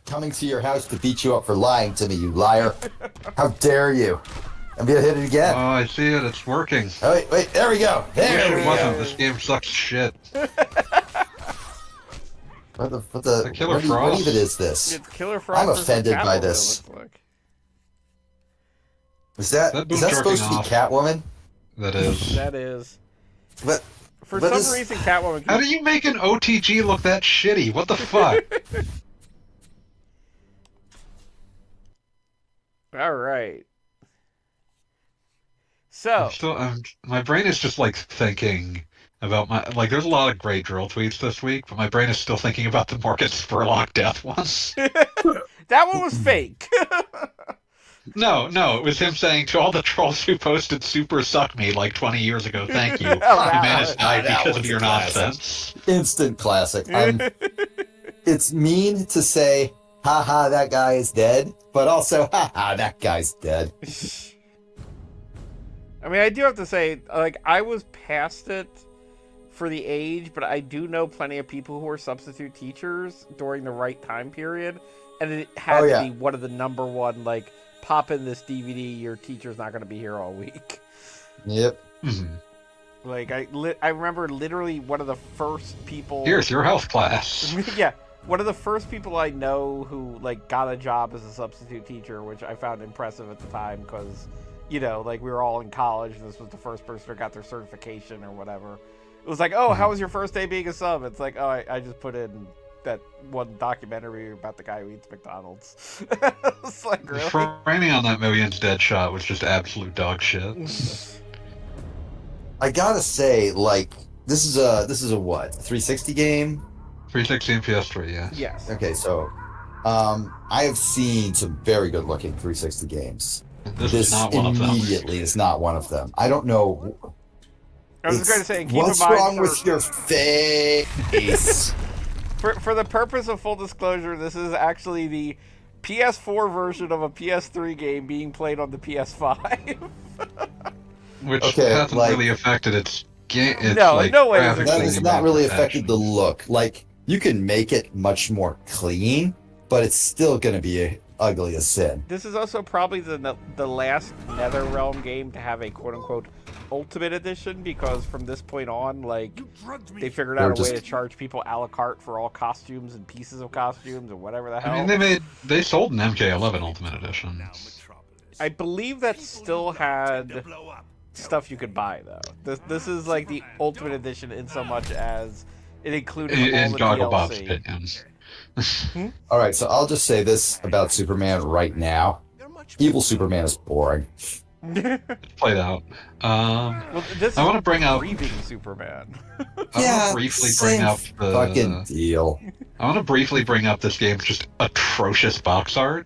coming to your house to beat you up for lying to me, you liar. How dare you? I'm gonna hit it again. Oh, I see it. It's working. Oh, wait, there we go. There we It wasn't. go. This game sucks shit. What Killer Frost? even is this? It's Killer Frost. I'm offended by Catwoman, this. it looks like. Is that Boom supposed to be jerking off. Catwoman? That is. That is. But For But some this- reason, Catwoman. How do you make an OTG look that shitty? What the fuck? All right. So. My brain is just like thinking about there's a lot of great drill tweets this week, but my brain is still thinking about the Morgan Spurlock death ones. That one was fake. No, it was him saying to all the trolls who posted "Super Suck Me" like 20 years ago, "Thank you, Oh, you that managed was- to die that because of was your classic. nonsense." Instant classic. It's mean to say, haha, that guy is dead, but also, haha, that guy's dead. I mean, I do have to say, like, I was past it for the age, but I do know plenty of people who were substitute teachers during the right time period, and it had to be one of the number one, like, pop in this DVD, your teacher's not going to be here all week. Yep. Mm-hmm. Like, I remember literally one of the first people... Here's your health class. Yeah, one of the first people I know who, like, got a job as a substitute teacher, which I found impressive at the time, because, you know, like, we were all in college, and this was the first person who got their certification or whatever. It was like, oh, how was your first day being a sub? It's like, oh, I just put in that one documentary about the guy who eats McDonald's. It's like, really? The framing on that Millions Dead shot was just absolute dog shit. I gotta say, like, this is a what? 360 game? 360 and PS3, yeah. Yes. Okay, so, I have seen some very good looking 360 games. This is not one of them. Immediately is not one of them. I don't know. I was just going to say, keep What's in mind wrong with your face? For the purpose of full disclosure, this is actually the PS4 version of a PS3 game being played on the PS5. Which Okay, hasn't like- really affected its game. No, like, no way is it graphics That or has anything not like really that, affected the actually. look. Like, you can make it much more clean, but it's still gonna be ugly as sin. This is also probably the last NetherRealm game to have a quote-unquote Ultimate Edition, because from this point on, like, they figured out a way to charge people a la carte for all costumes and pieces of costumes and whatever the hell. I mean, they sold an MK11 Ultimate Edition. I believe that still had stuff you could buy, though. This is like the Ultimate Edition in so much as it included all In the Goggle Bob's DLC. opinion. All right, so I'll just say this about Superman right now: evil Superman is boring. Played out. Well, this I is want to bring out. Grieving Superman. I want to briefly bring same up the. fucking deal. I want to briefly bring up this game's just atrocious box art.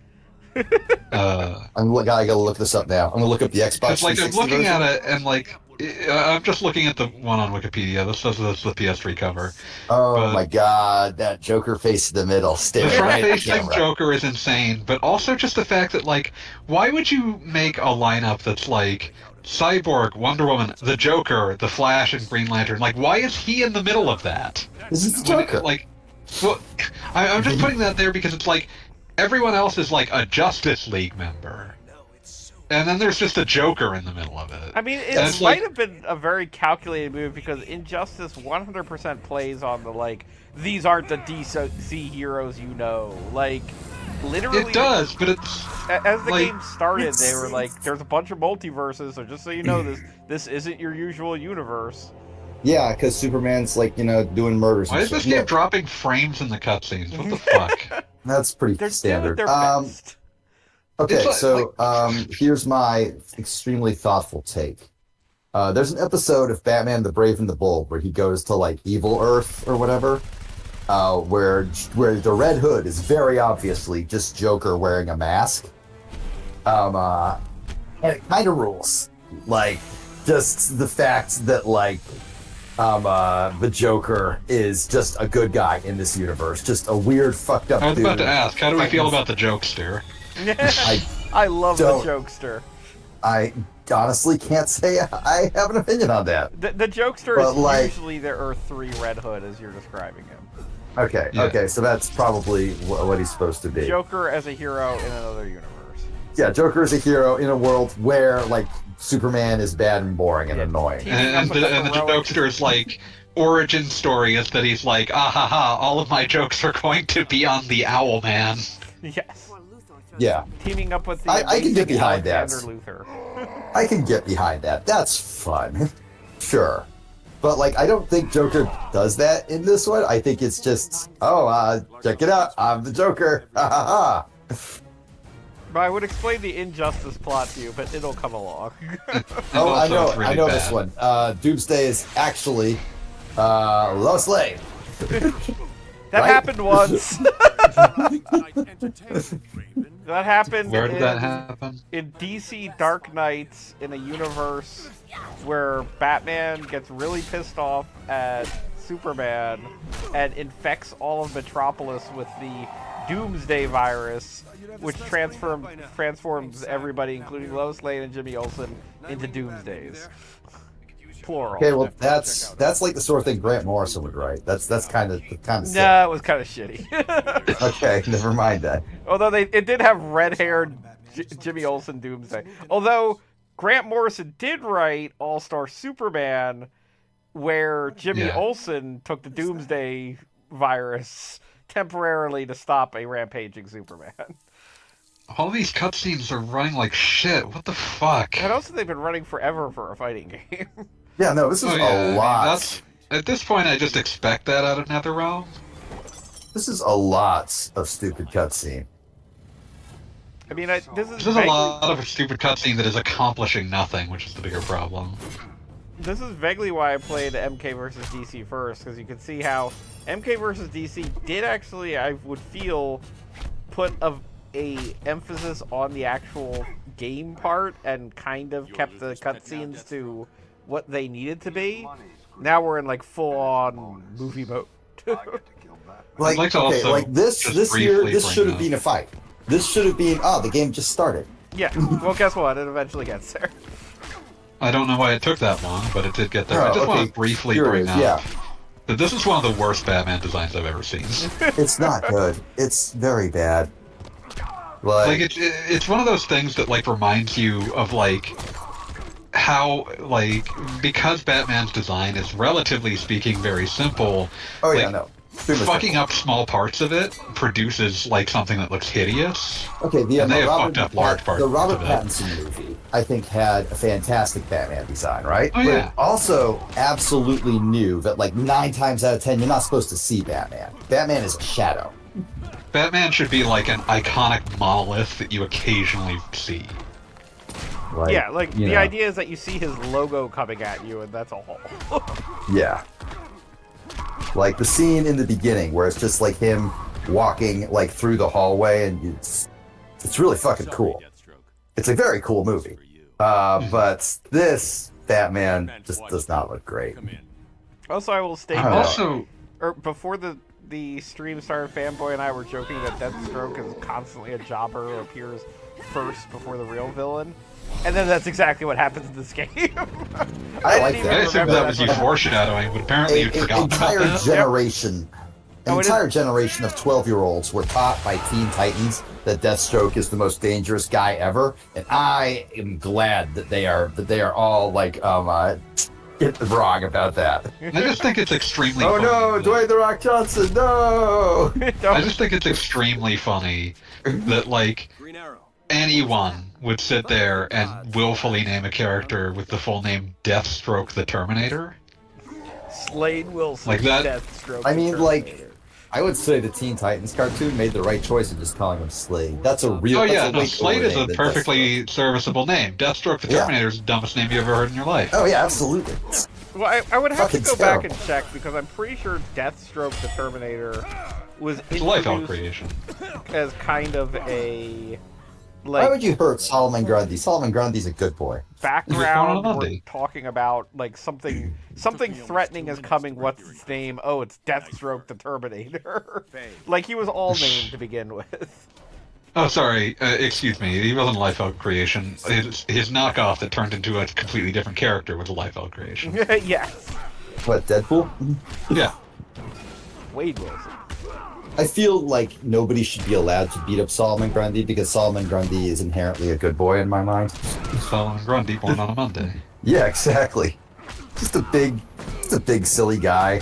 I gotta look this up now. I'm gonna look up the Xbox. Because like I'm 360 looking version. at it and like I'm just looking at the one on Wikipedia. This says this is the PS3 cover. Oh but- my god, that Joker face in the middle, The staring right at the front-facing camera. Joker is insane, but also just the fact that like, why would you make a lineup that's like Cyborg, Wonder Woman, the Joker, the Flash, and Green Lantern? Like, why is he in the middle of that? This is the Joker. Like, well, I'm just putting that there because it's like everyone else is like a Justice League member, and then there's just a Joker in the middle of it. I mean, it And it's might like- have been a very calculated move, because Injustice 100% plays on the, like, these aren't the DC heroes you know. Like, literally... It does, but it's As the like, game started, they were like, there's a bunch of multiverses, so just so you know, this isn't your usual universe. Yeah, because Superman's like, doing murders. why and is this shit. game Yeah, dropping frames in the cutscenes? What the fuck? that's pretty They're standard. doing their best. Okay, It's like- so here's my extremely thoughtful take. There's an episode of Batman the Brave and the Bold where he goes to like Evil Earth or whatever, where the Red Hood is very obviously just Joker wearing a mask. And it kind of rules. Like, just the fact that like the Joker is just a good guy in this universe, just a weird fucked up I was dude. about to ask, how do we feel about the jokester? I love the don't- jokester. I honestly can't say I have an opinion on that. The jokester But, is like- usually the Earth 3 Red Hood, as you're describing him. Okay, Yeah. okay, so that's probably what he's supposed to be. Joker as a hero in another universe. Yeah, Joker is a hero in a world where, like, Superman is bad and boring and Yeah, annoying. teaming up And with the heroic- Joker's like origin story is that he's like, ah ha ha, all of my jokes are going to be on the Owl Man. Yes. Yeah, Teaming up with the I can get amazing behind that. Alexander Luthor. I can get behind that. That's fun. Sure. But, like, I don't think Joker does that in this one. I think it's just, check it out. I'm the Joker. Ha ha ha. But I would explain the Injustice plot to you, but it'll come along. Oh, I Also, know. it's really I know bad. this one. Doomsday is actually Lois Lane. That Right? happened once. That happened Where did that happen? in DC Dark Knights, in a universe where Batman gets really pissed off at Superman and infects all of Metropolis with the Doomsday virus, which transforms everybody, including Lois Lane and Jimmy Olsen, into Doomsdays. Plural. Okay, well, that's like the sort of thing Grant Morrison would write. That's kind of sick. Nah, it was kind of shitty. Okay, never mind that. Although it did have red-haired Jimmy Olsen Doomsday. Although Grant Morrison did write All-Star Superman, where Jimmy Yeah. Olsen took the Doomsday virus temporarily to stop a rampaging Superman. All these cutscenes are running like shit. What the fuck? And also they've been running forever for a fighting game. Yeah, no, this is Oh, yeah, I a mean, lot. at this point, I just expect that out of NetherRealm. This is a lot of stupid cutscene. I mean, this is This is a vaguely, lot of a stupid cutscene that is accomplishing nothing, which is the bigger problem. this is vaguely why I played MK versus DC first, because you can see how MK versus DC did actually, I would feel, put a emphasis on the actual game part and kind of kept the cutscenes to what they needed to be. Now we're in like full-on movie mode. Like, like to okay, also like this just here, briefly this bring should have up- been a fight. This should have been, the game just started. Yeah, well, guess what? It eventually gets there. I don't know why it took that long, but it did get there. Oh, I just want okay, to briefly here it bring is, up yeah. that this is one of the worst Batman designs I've ever seen. It's not good. It's very bad. Like it's one of those things that like reminds you of like how like because Batman's design is relatively speaking very simple. oh yeah, like, no. Super Fucking simple. up small parts of it produces like something that looks hideous. Okay, and they have fucked up large parts the Robert of it. Pattinson movie, I think, had a fantastic Batman design, right? Oh, But yeah. it also absolutely knew that, like, 9 times out of 10, you're not supposed to see Batman. Batman is a shadow. Batman should be like an iconic monolith that you occasionally see. Like, Yeah, like you the know, idea is that you see his logo coming at you, and that's all. Yeah. Like the scene in the beginning where it's just like him walking like through the hallway, and it's really fucking cool. It's a very cool movie. But this Batman just does not look great. Also, I will state I don't that Also, before the stream started, Fanboy and I were joking that Deathstroke is constantly a jobber who appears first before the real villain. And then that's exactly what happens in this game. I like didn't that. I even assumed remember that was you from- foreshadowing, but apparently you'd forgotten about entire that. generation, Oh, an it is- entire generation of 12-year-olds were taught by Teen Titans that Deathstroke is the most dangerous guy ever, and I am glad that they are all like wrong about that. I just think it's extremely Oh funny. no, that- Dwayne the Rock Johnson, no! I just think it's extremely funny that like anyone would sit there and willfully name a character with the full name Deathstroke the Terminator. Slade Wilson, Like that- Deathstroke. I the mean, like, Terminator. I would say the Teen Titans cartoon made the right choice in just calling him Slade. That's a real. Oh that's yeah, a no, way Slade cooler is name a than perfectly serviceable name. Deathstroke the Yeah. Terminator is the dumbest name you ever heard in your life. Deathstroke. Oh yeah, absolutely. Well, I would have to Fucking go back terrible. and check because I'm pretty sure Deathstroke the Terminator was It's a life introduced creation. as kind of a Why would like you hurt Solomon Grundy? Solomon Grundy's a good boy. background. Going on We're Monday. talking about like something threatening is coming. What's its name? Oh, it's Deathstroke the Terminator. Like he was all named to begin with. Oh, sorry. Excuse me. He wasn't a Liefeld creation. His knockoff that turned into a completely different character was a Liefeld creation. Yes, What, Deadpool? Yeah. Wade Wilson. I feel like nobody should be allowed to beat up Solomon Grundy because Solomon Grundy is inherently a good boy in my mind. Solomon Grundy born on a Monday. Yeah, exactly. Just a big silly guy.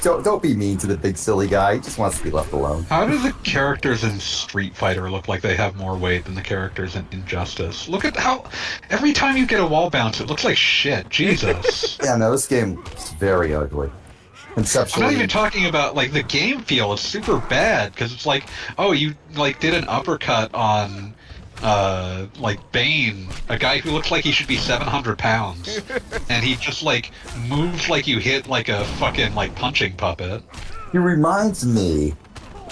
Don't be mean to the big silly guy. He just wants to be left alone. How do the characters in Street Fighter look like they have more weight than the characters in Injustice? Look at how every time you get a wall bounce, it looks like shit. Jesus. Yeah, no, this game is very ugly. I'm Conceptually, not even talking about like the game feel is super bad because it's like, oh, you like did an uppercut on like Bane, a guy who looks like he should be 700 pounds, and he just like moves like you hit like a fucking like punching puppet. he reminds me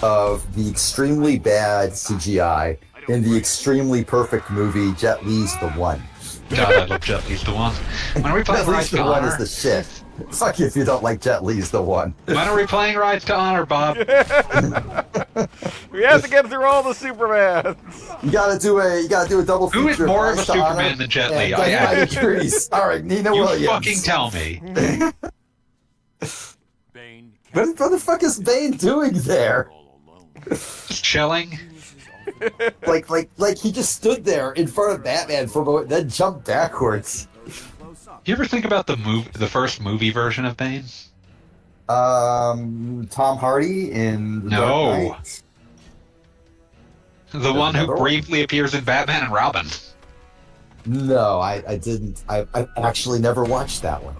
of the extremely bad CGI in the extremely perfect movie Jet Li's The One. God, I love Jet Li's The One. When are we playing Jet Rides Li's to The One is Honor? the shit. Fuck you if you don't like Jet Li's The One. When are we playing Rides to Honor, Bob? We have to get through all the Supermans. You gotta do a double feature. Who is more of a Rise to Honor Superman than Jet Li? and Death by Degrees. All right, Nina You Williams. fucking tell me. What the fuck is Bane doing there? Just chilling. Like he just stood there in front of Batman for a moment, then jumped backwards. You ever think about the first movie version of Bane? Tom Hardy in The Dark No. Knight. The one who another one? briefly appears in Batman and Robin. No, I didn't. I actually never watched that one.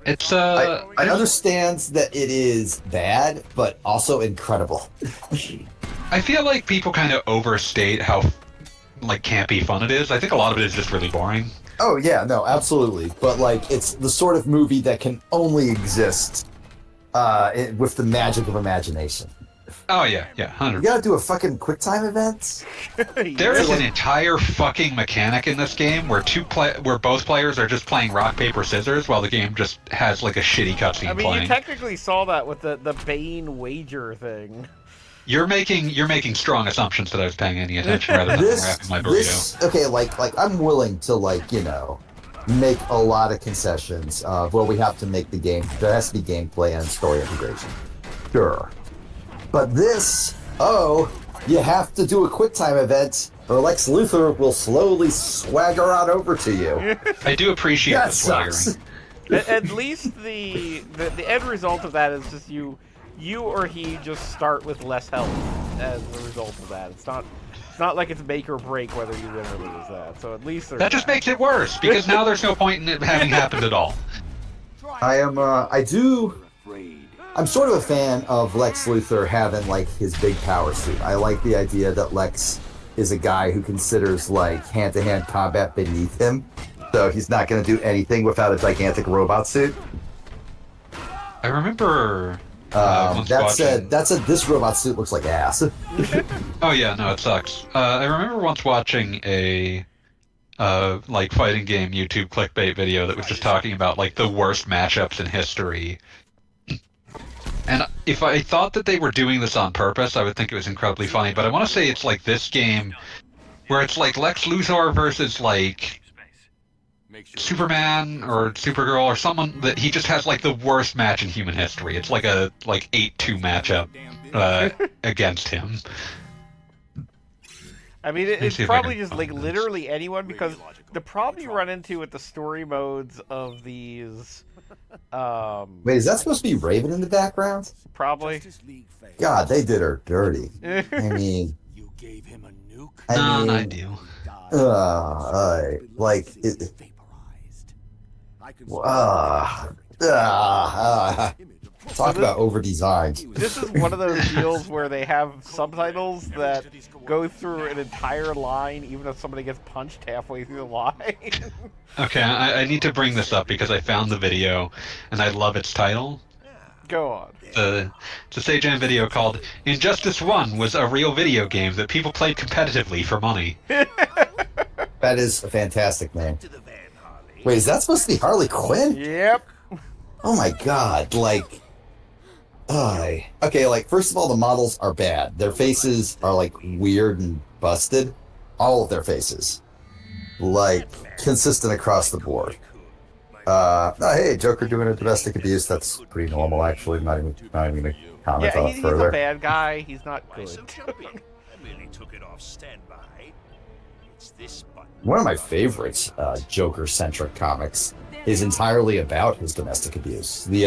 It's I understand that it is bad, but also incredible. I feel like people kind of overstate how like campy fun it is. I think a lot of it is just really boring. Oh yeah, no, absolutely. But like, it's the sort of movie that can only exist with the magic of imagination. Oh yeah, You 100. gotta do a fucking QuickTime event. There is an entire fucking mechanic in this game where where both players are just playing rock paper scissors while the game just has like a shitty cutscene I mean, playing. you technically saw that with the Bane wager thing. You're making strong assumptions that I was paying any attention rather than wrapping my burrito. Okay, like I'm willing to make a lot of concessions. Where we have to make the game. There has to be gameplay and story integration. Sure. But this, you have to do a QuickTime event, or Lex Luthor will slowly swagger on over to you. I do appreciate That the swaggering. sucks. At least the end result of that is just you or he just start with less health as a result of that. It's not like it's make or break whether you win or lose that. So at least there's That just makes it worse because now there's no point in it having happened at all. I'm sort of a fan of Lex Luthor having like his big power suit. I like the idea that Lex is a guy who considers like hand-to-hand combat beneath him. So he's not going to do anything without a gigantic robot suit. I remember. Once watching- this robot suit looks like ass. Oh yeah, no, it sucks. I remember once watching a like fighting game YouTube clickbait video that was just talking about like the worst matchups in history. And if I thought that they were doing this on purpose, I would think it was incredibly funny. But I want to say it's like this game, where it's like Lex Luthor versus like Superman or Supergirl or someone that he just has like the worst match in human history. It's like a 8-2 matchup against him. I mean, it's probably just like literally anyone, because the problem you run into with the story modes of these. Wait, is that supposed to be Raven in the background? Probably. God, they did her dirty. I mean, You gave him a nuke. I do. like it. Talk about over-designed. This is one of those deals where they have subtitles that go through an entire line, even if somebody gets punched halfway through the line. Okay, I need to bring this up because I found the video and I love its title. Go on. It's a Seijan video called Injustice 1 was a real video game that people played competitively for money. That is a fantastic name. Wait, is that supposed to be Harley Quinn? Yep. Oh my god, like... okay, like, first of all, the models are bad. Their faces are, like, weird and busted. All of their faces. Like, consistent across the board. Hey, Joker doing a domestic abuse, that's pretty normal, actually. I'm not even gonna comment Yeah, on it he's further. a bad guy. He's not Why so good. jumpy? I merely took it off standby. It's this button. One of my favorite Joker-centric comics is entirely about his domestic abuse. The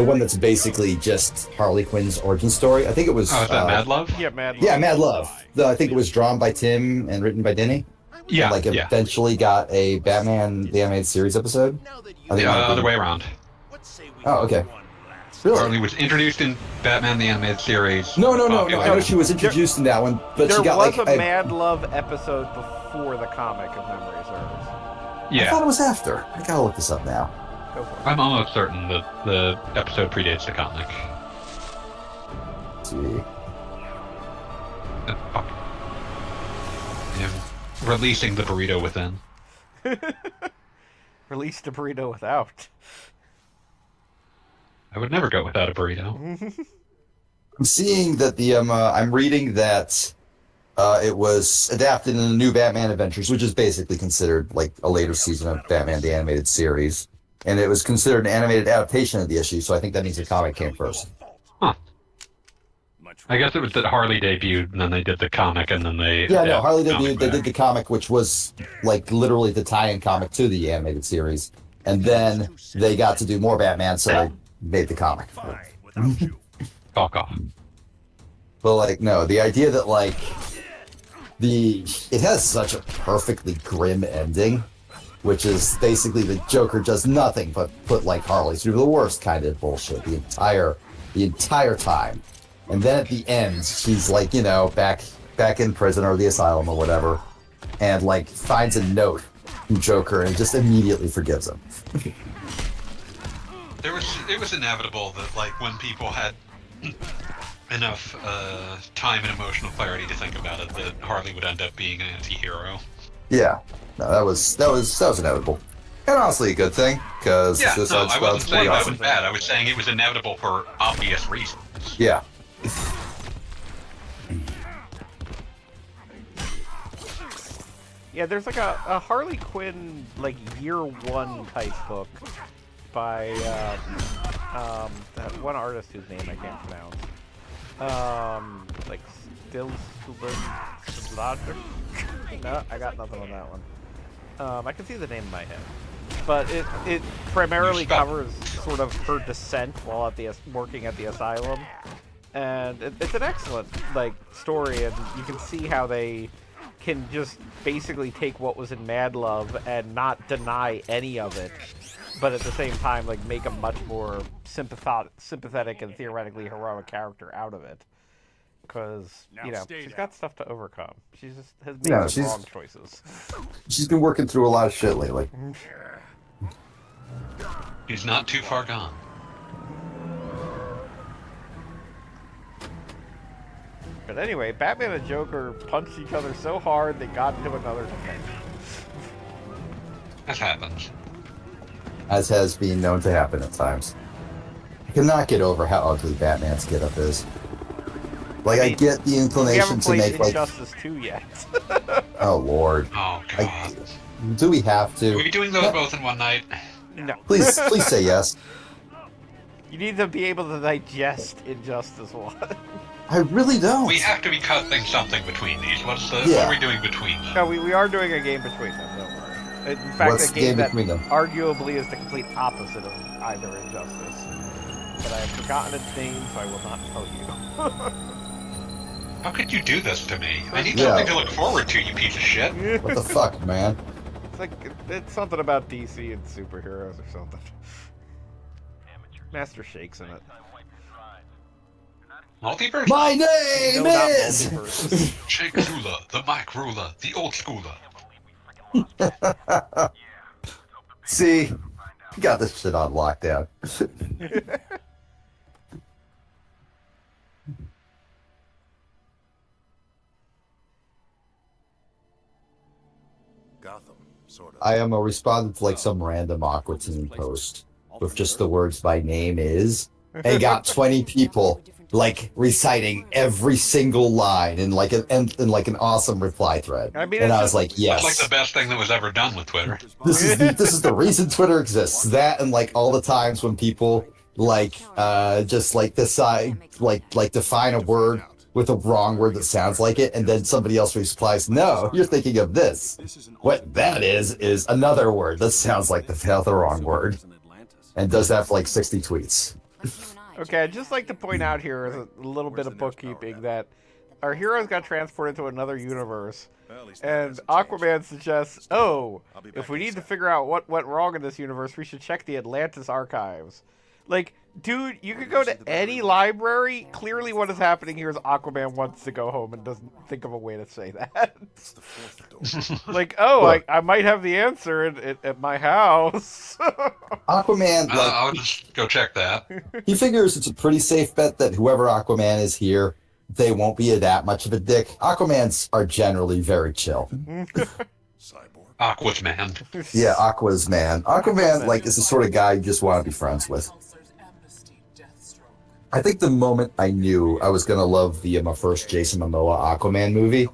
one that's basically just Harley Quinn's origin story. I think it was. Oh, is that Mad Love? Yeah, Mad Love. Yeah, Mad Love. I think it was drawn by Tim and written by Denny. Yeah, And, yeah. eventually got a Batman the Animated Series episode. Now that you I think The might other be- way around. what say we Oh, do okay. one last Really? Harley was introduced in Batman the Animated Series. No. Oh, I know she was introduced in that one, but There she got was like. a Mad Love episode before the comic, if memory serves. I Yeah, thought it was after. I gotta look this up now. Go for it. I'm almost certain that the episode predates the comic. Let's see. Fuck. Yeah. Releasing the burrito within. Release the burrito without. I would never go without a burrito. I'm seeing that I'm reading that it was adapted in the new Batman Adventures, which is basically considered like a later season of Batman the Animated Series, and it was considered an animated adaptation of the issue. So I think that means the comic came first. Huh. much I guess it was that Harley debuted, and then they did the comic, and then they... Yeah, no, Harley comic debuted. They back. did the comic, which was like literally the tie-in comic to the animated series, and then they got to do more Batman, so they made the comic. fine without you. Fuck off. But like, no, the idea that like it has such a perfectly grim ending, which is basically the Joker does nothing but put like Harley through the worst kind of bullshit the entire time, and then at the end she's like, you know, back in prison or the asylum or whatever, and like finds a note from Joker and just immediately forgives him. It was inevitable that, like, when people had enough time and emotional clarity to think about it, that Harley would end up being an anti-hero. Yeah, no, that was inevitable, and honestly a good thing because Yeah, no, Suicide I Squad's wasn't saying pretty that awesome. was bad. I was saying it was inevitable for obvious reasons. Yeah. Yeah, there's like a Harley Quinn like year one type book by that one artist whose name I can't pronounce. Like Still Subladr. No, I got nothing on that one. I can see the name in my head, but it primarily covers sort of her descent while at working at the asylum, and it's an excellent like story, and you can see how they can just basically take what was in Mad Love and not deny any of it, but at the same time like make a much more sympathetic and theoretically heroic character out of it. Because, you know, she's got stuff to overcome. She just has made some wrong choices. She's been working through a lot of shit lately. He's not too far gone. But anyway, Batman and Joker punched each other so hard they got into another dimension. That happens. As has been known to happen at times. I cannot get over how ugly Batman's get-up is. Like, I get the We inclination haven't to played make, like... Injustice 2 yet. Oh, Lord. Oh, God. Do we have Are to? we doing those both in one night? No. Please say yes. You need to be able to digest Injustice 1. I really don't. We have to be cutting something between these. What Yeah. are we doing between them? No, we are doing a game between them, don't worry. In fact, What's a the game game that between them? arguably is the complete opposite of either Injustice. But I have forgotten its name, so I will not tell you. How could you do this to me? I need Yeah. something to look forward to, you piece of shit. What the fuck, man? It's like it's something about DC and superheroes or something. Master Shake's in it. Multiverse? My name No, not is... multiverse. Shake Ruler, the Mike Ruler, the old schooler. See? You got this shit on lockdown. Gotham, sort of. I am a respondent to like some random Aqua Teen post with just the words "my name is," and got 20 people like reciting every single line in like in like an awesome reply thread. I mean, and it's I was like, That's yes, like the best thing that was ever done with Twitter. this is the reason Twitter exists. That and like all the times when people like just like decide like define a word with a wrong word that sounds like it, and then somebody else replies, "No, you're thinking of this. What that is another word that sounds like the wrong word," and does that for like 60 tweets. Okay, I'd just like to point out here as a little bit of bookkeeping that our heroes got transported to another universe, and Aquaman suggests, oh, if we need to figure out what went wrong in this universe, we should check the Atlantis archives. Like, dude, you could go to any library. Clearly what is happening here is Aquaman wants to go home and doesn't think of a way to say that. Like, oh, I might have the answer at my house. Aquaman, like, I'll just go check that. he figures it's a pretty safe bet that whoever Aquaman is here, they won't be that much of a dick. Aquamans are generally very chill. Aqua's man. Yeah, Aqua's man. Aquaman, like, is the sort of guy you just want to be friends with. I think the moment I knew I was going to love my first Jason Momoa Aquaman movie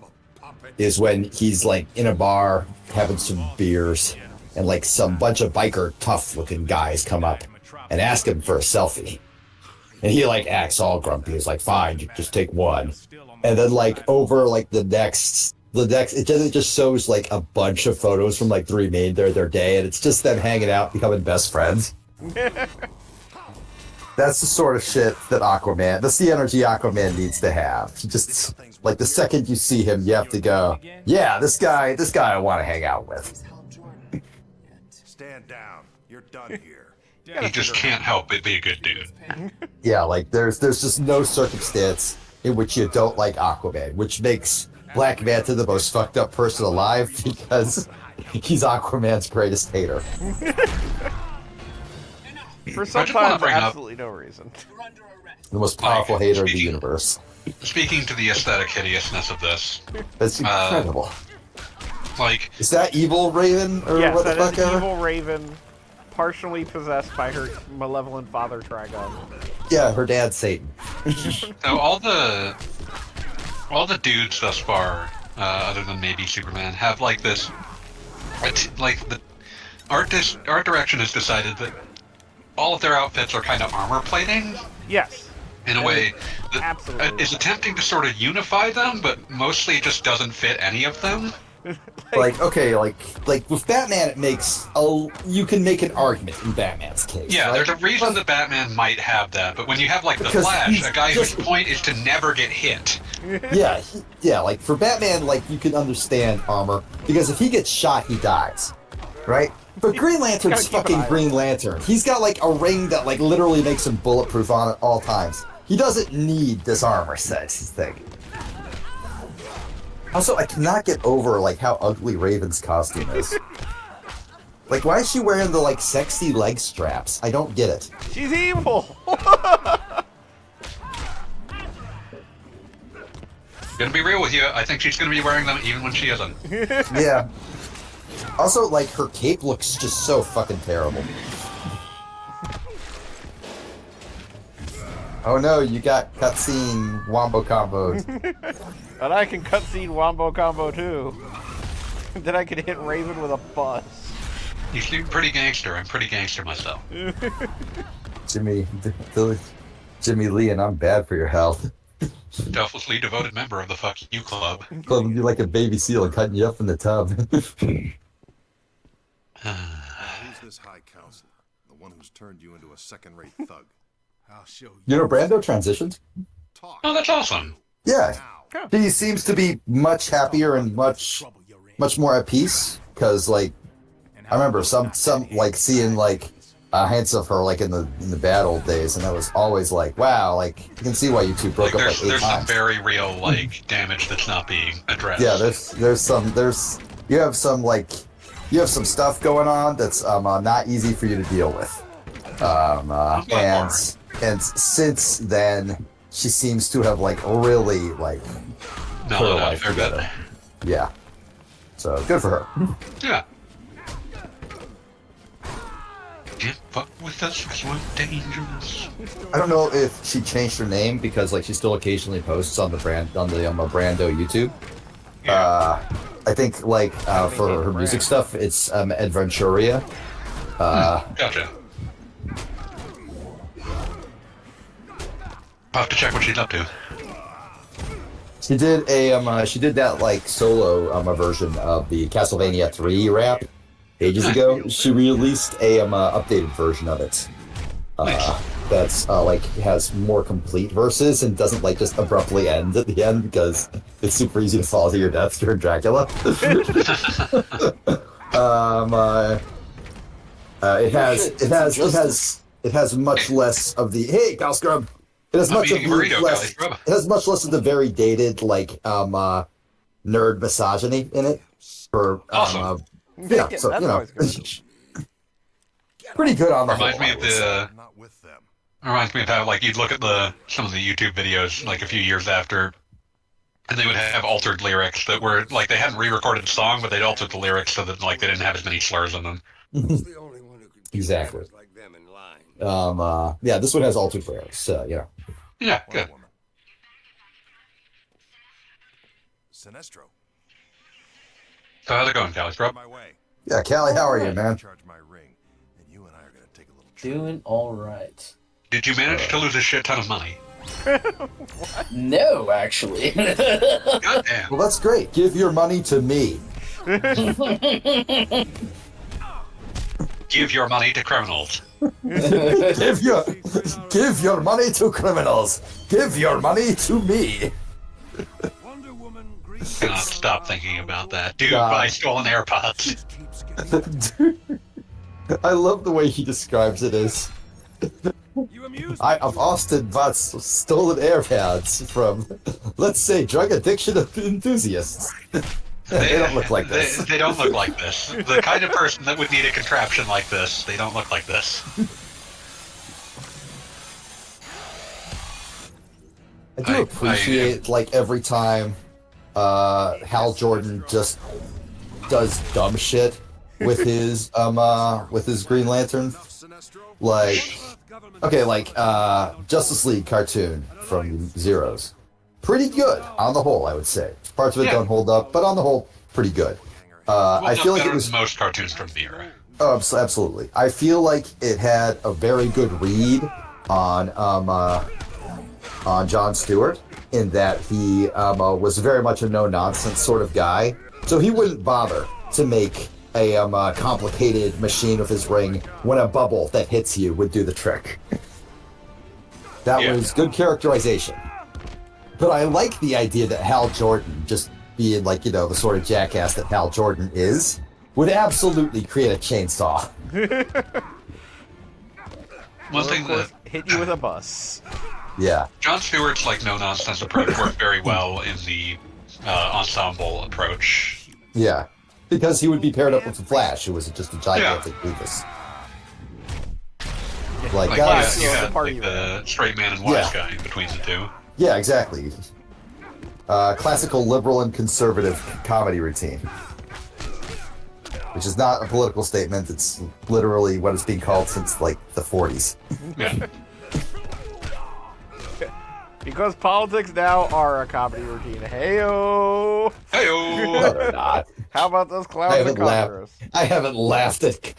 is when he's, like, in a bar having some beers, and, like, some bunch of biker tough-looking guys come up and ask him for a selfie. And he, like, acts all grumpy. He's like, fine, you just take one. And then, like, over, like, the next, it just shows, like, a bunch of photos from, like, the remainder of their day, and it's just them hanging out, becoming best friends. That's the sort of shit that that's the energy Aquaman needs to have. Just, like, the second you see him, you have to go, yeah, this guy I want to hang out with. Stand down. You're done here. He just can't help but be a good dude. Yeah, like, there's just no circumstance in which you don't like Aquaman, which makes Black Manta the most fucked up person alive because he's Aquaman's greatest hater. For sometimes absolutely no reason. The most powerful hater in the universe. Speaking to the aesthetic hideousness of this, That's incredible. like, Is that evil Raven or Yes, what the that fuck is ever? evil Raven, partially possessed by her malevolent father Trigon. Yeah, her dad's Satan. so all the dudes thus far, other than maybe Superman, have like this, like the art direction has decided that all of their outfits are kind of armor plating. Yes. In a way that absolutely is attempting to sort of unify them, but mostly just doesn't fit any of them. Like, okay, like with Batman, it makes you can make an argument in Batman's case. Yeah, right? there's a reason that Batman might have that, but when you have like the Because Flash, he's a guy just- whose point is to never get hit. Yeah, like for Batman, like you can understand armor because if he gets shot, he dies, right? But Green Lantern's fucking Green Lantern. He's got like a ring that like literally makes him bulletproof on at all times. He doesn't need this armor set. His thing. Also, I cannot get over like how ugly Raven's costume is. Like, why is she wearing the like sexy leg straps? I don't get it. She's evil. Gonna be real with you, I think she's gonna be wearing them even when she isn't. Yeah. Also, like, her cape looks just so fucking terrible. Oh no, you got cutscene wombo combos. And I can cutscene wombo combo too. Then I can hit Raven with a bus. You seem pretty gangster. I'm pretty gangster myself. Jimmy Lee, and I'm bad for your health. Selflessly devoted member of the Fuck You Club. Clubbing you like a baby seal and cutting you up in the tub. Who's this High Council? The one who's turned you into a second-rate thug. I'll show you. You know, Brando transitioned. Talk. Oh, that's awesome. Yeah. Yeah. He seems to be much happier and much more at peace. Because, like, I remember some like seeing like hints of her like in the bad old days, and I was always like, wow, like you can see why you two broke up like 8 there's some times. very real like damage that's not being addressed. Yeah, you have some stuff going on that's not easy for you to deal with. And since then, she seems to have like really like put her life fair bit. together. Yeah, so good for her. Yeah. Can't fuck with us because we're dangerous. I don't know if she changed her name because like she still occasionally posts on the Brando YouTube. I think like for her music stuff, it's Adventuria. Gotcha. I'll have to check what she's up to. She did that like solo version of the Castlevania 3 rap ages ago. She released a updated version of it. Nice. That's like has more complete verses and doesn't like just abruptly end at the end because it's super easy to fall to your death during Dracula. It has much less of the hey Cal Scrub. It has much of the less. It has much less of the very dated like nerd misogyny in it. For awesome. Yeah, so you know, pretty good on the whole. Reminds me of how like you'd look at some of the YouTube videos like a few years after, and they would have altered lyrics that were like they hadn't re-recorded the song, but they'd altered the lyrics so that like they didn't have as many slurs in them. Exactly. Yeah, this one has altered lyrics, so you know. Yeah, good. Sinestro. So how's it going, Callie? Scrub? Yeah, Callie, how are you, man? Doing all right. Did you manage to lose a shit ton of money? No, actually. Goddamn. Well, that's great. Give your money to me. Give your money to criminals. Give your money to criminals. Give your money to me. Cannot stop thinking about that. Dude, buy stolen AirPods. I love the way he describes it as I've Austin bought stolen AirPods from, let's say, drug addiction enthusiasts. They don't look like this. They don't look like this. The kind of person that would need a contraption like this, they don't look like this. I do appreciate, like, every time Hal Jordan just does dumb shit with his Green Lantern. Like, okay, like, Justice League cartoon from Zeros. Pretty good, on the whole, I would say. Parts of it don't hold up, but on the whole, pretty good. I feel like it was most cartoons from the era. Oh, absolutely. I feel like it had a very good read on Jon Stewart, in that he was very much a no-nonsense sort of guy. So he wouldn't bother to make a complicated machine with his ring when a bubble that hits you would do the trick. That was good characterization. But I like the idea that Hal Jordan, just being like, you know, the sort of jackass that Hal Jordan is, would absolutely create a chainsaw. One thing that hit you with a bus. Yeah. Jon Stewart's like no-nonsense approach worked very well in the ensemble approach. Yeah. Because he would be paired up with the Flash, who was just a gigantic Beavis. Like you had like the straight man and wise guy between the two. Yeah, exactly. Classical liberal and conservative comedy routine. Which is not a political statement, it's literally what it's being called since, like, the 40s. Yeah. Because politics now are a comedy routine. Heyo! Heyo! No, they're not. How about those clowns in Congress? I haven't laughed at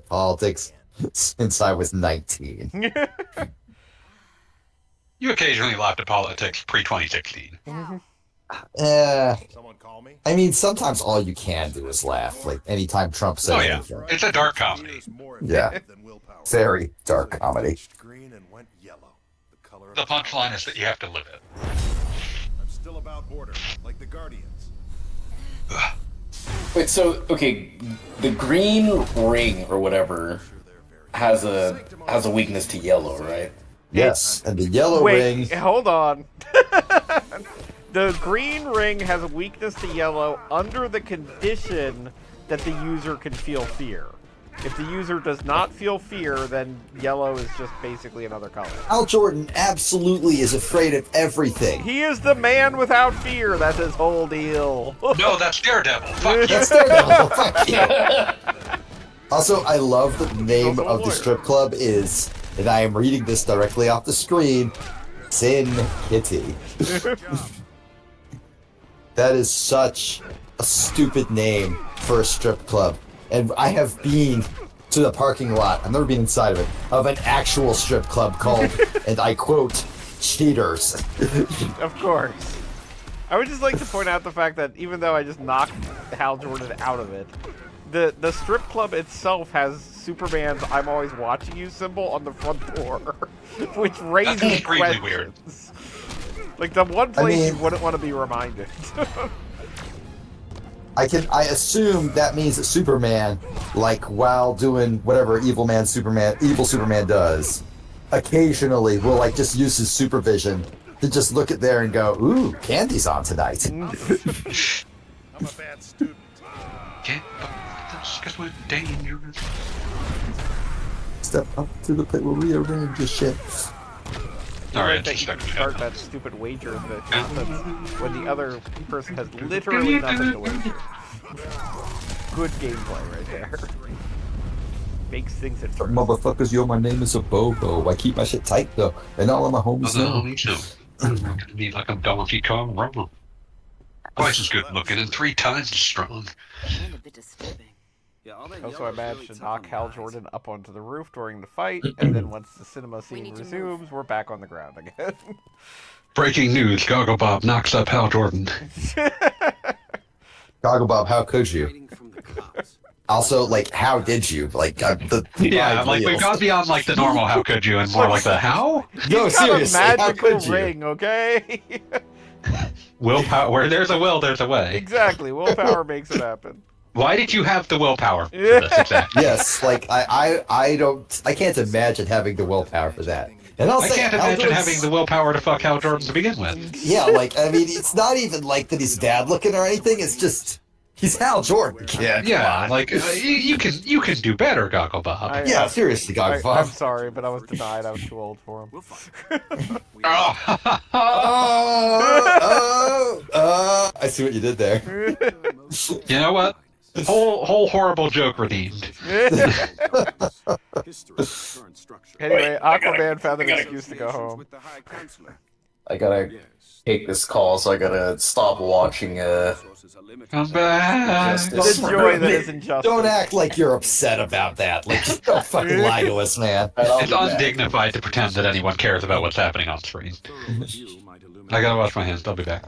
politics since I was 19. You occasionally laughed at politics pre-2016. Someone call me? I mean, sometimes all you can do is laugh. Like, anytime Trump says anything. It's a dark comedy. Yeah. Very dark comedy. The punchline is that you have to live it. I'm still about order, like the Guardians. Wait, so okay, the green ring or whatever has a weakness to yellow, right? Yes, and the yellow ring. Wait, hold on. The green ring has a weakness to yellow under the condition that the user can feel fear. If the user does not feel fear, then yellow is just basically another color. Hal Jordan absolutely is afraid of everything. He is the man without fear. That's his whole deal. No, that's Daredevil. Fuck you. That's Daredevil. Fuck you. Also, I love that the name Also a of the lawyer. strip club is, and I am reading this directly off the screen, Sin Kitty. That is such a stupid name for a strip club. And I have been to the parking lot, I've never been inside of it, of an actual strip club called, and I quote, Cheaters. Of course. I would just like to point out the fact that even though I just knocked Hal Jordan out of it, the strip club itself has Superman's "I'm always watching you" symbol on the front door, which raises That's extremely questions. weird. Like the one place mean- you wouldn't want to be reminded. I assume that means that Superman, like while doing whatever evil Superman does, occasionally will like just use his supervision to just look at there and go, ooh, candy's on tonight. I'm a bad student. Okay, but that's because we're dangerous. Step up to the plate where we arrange your shit. Sorry, Right, that you can start that stupid wager that when the other person has literally nothing to wager. Good gameplay right there. Makes things at first. Motherfuckers, yo, my name is a Bobo. I keep my shit tight though, and all of my homies know. I'm gonna be like a Donkey Kong Roma. Twice as good looking and 3 times as strong. And a bit disturbing. Also, I managed to knock Hal Jordan up onto the roof during the fight, and then once the cinema scene need to resumes, we're back on the ground again. Breaking news: Goggle Bob knocks up Hal Jordan. Goggle Bob, how could you? Also, like, how did you? Like, Yeah, like we've gone beyond like the normal "how could you" and more like the "how." No, He's got seriously, a how magical could you? ring, okay? Willpower. Where there's a will, there's a way. Exactly. Willpower makes it happen. Why did you have the willpower for this exactly? Yes, like I can't imagine having the willpower for that. And I'll I say, can't Hal imagine Jordan's- having the willpower to fuck Hal Jordan to begin with. Yeah, like I mean, it's not even like that he's bad looking or anything. It's just he's Hal Jordan. Yeah, Yeah, like you can do better, Goggle Bob. yeah, seriously, Goggle I'm Bob. sorry, but I was denied. I was too old for him. I see what you did there. You know what? Whole horrible joke redeemed. Anyway, Aquaman found an excuse to go home. I gotta take this call, so I gotta stop watching. Come back. Justice. The joy that is injustice. Don't act like you're upset about that. Like, don't fucking lie to us, man. It's undignified to pretend that anyone cares about what's happening on screen. I gotta wash my hands. I'll be back.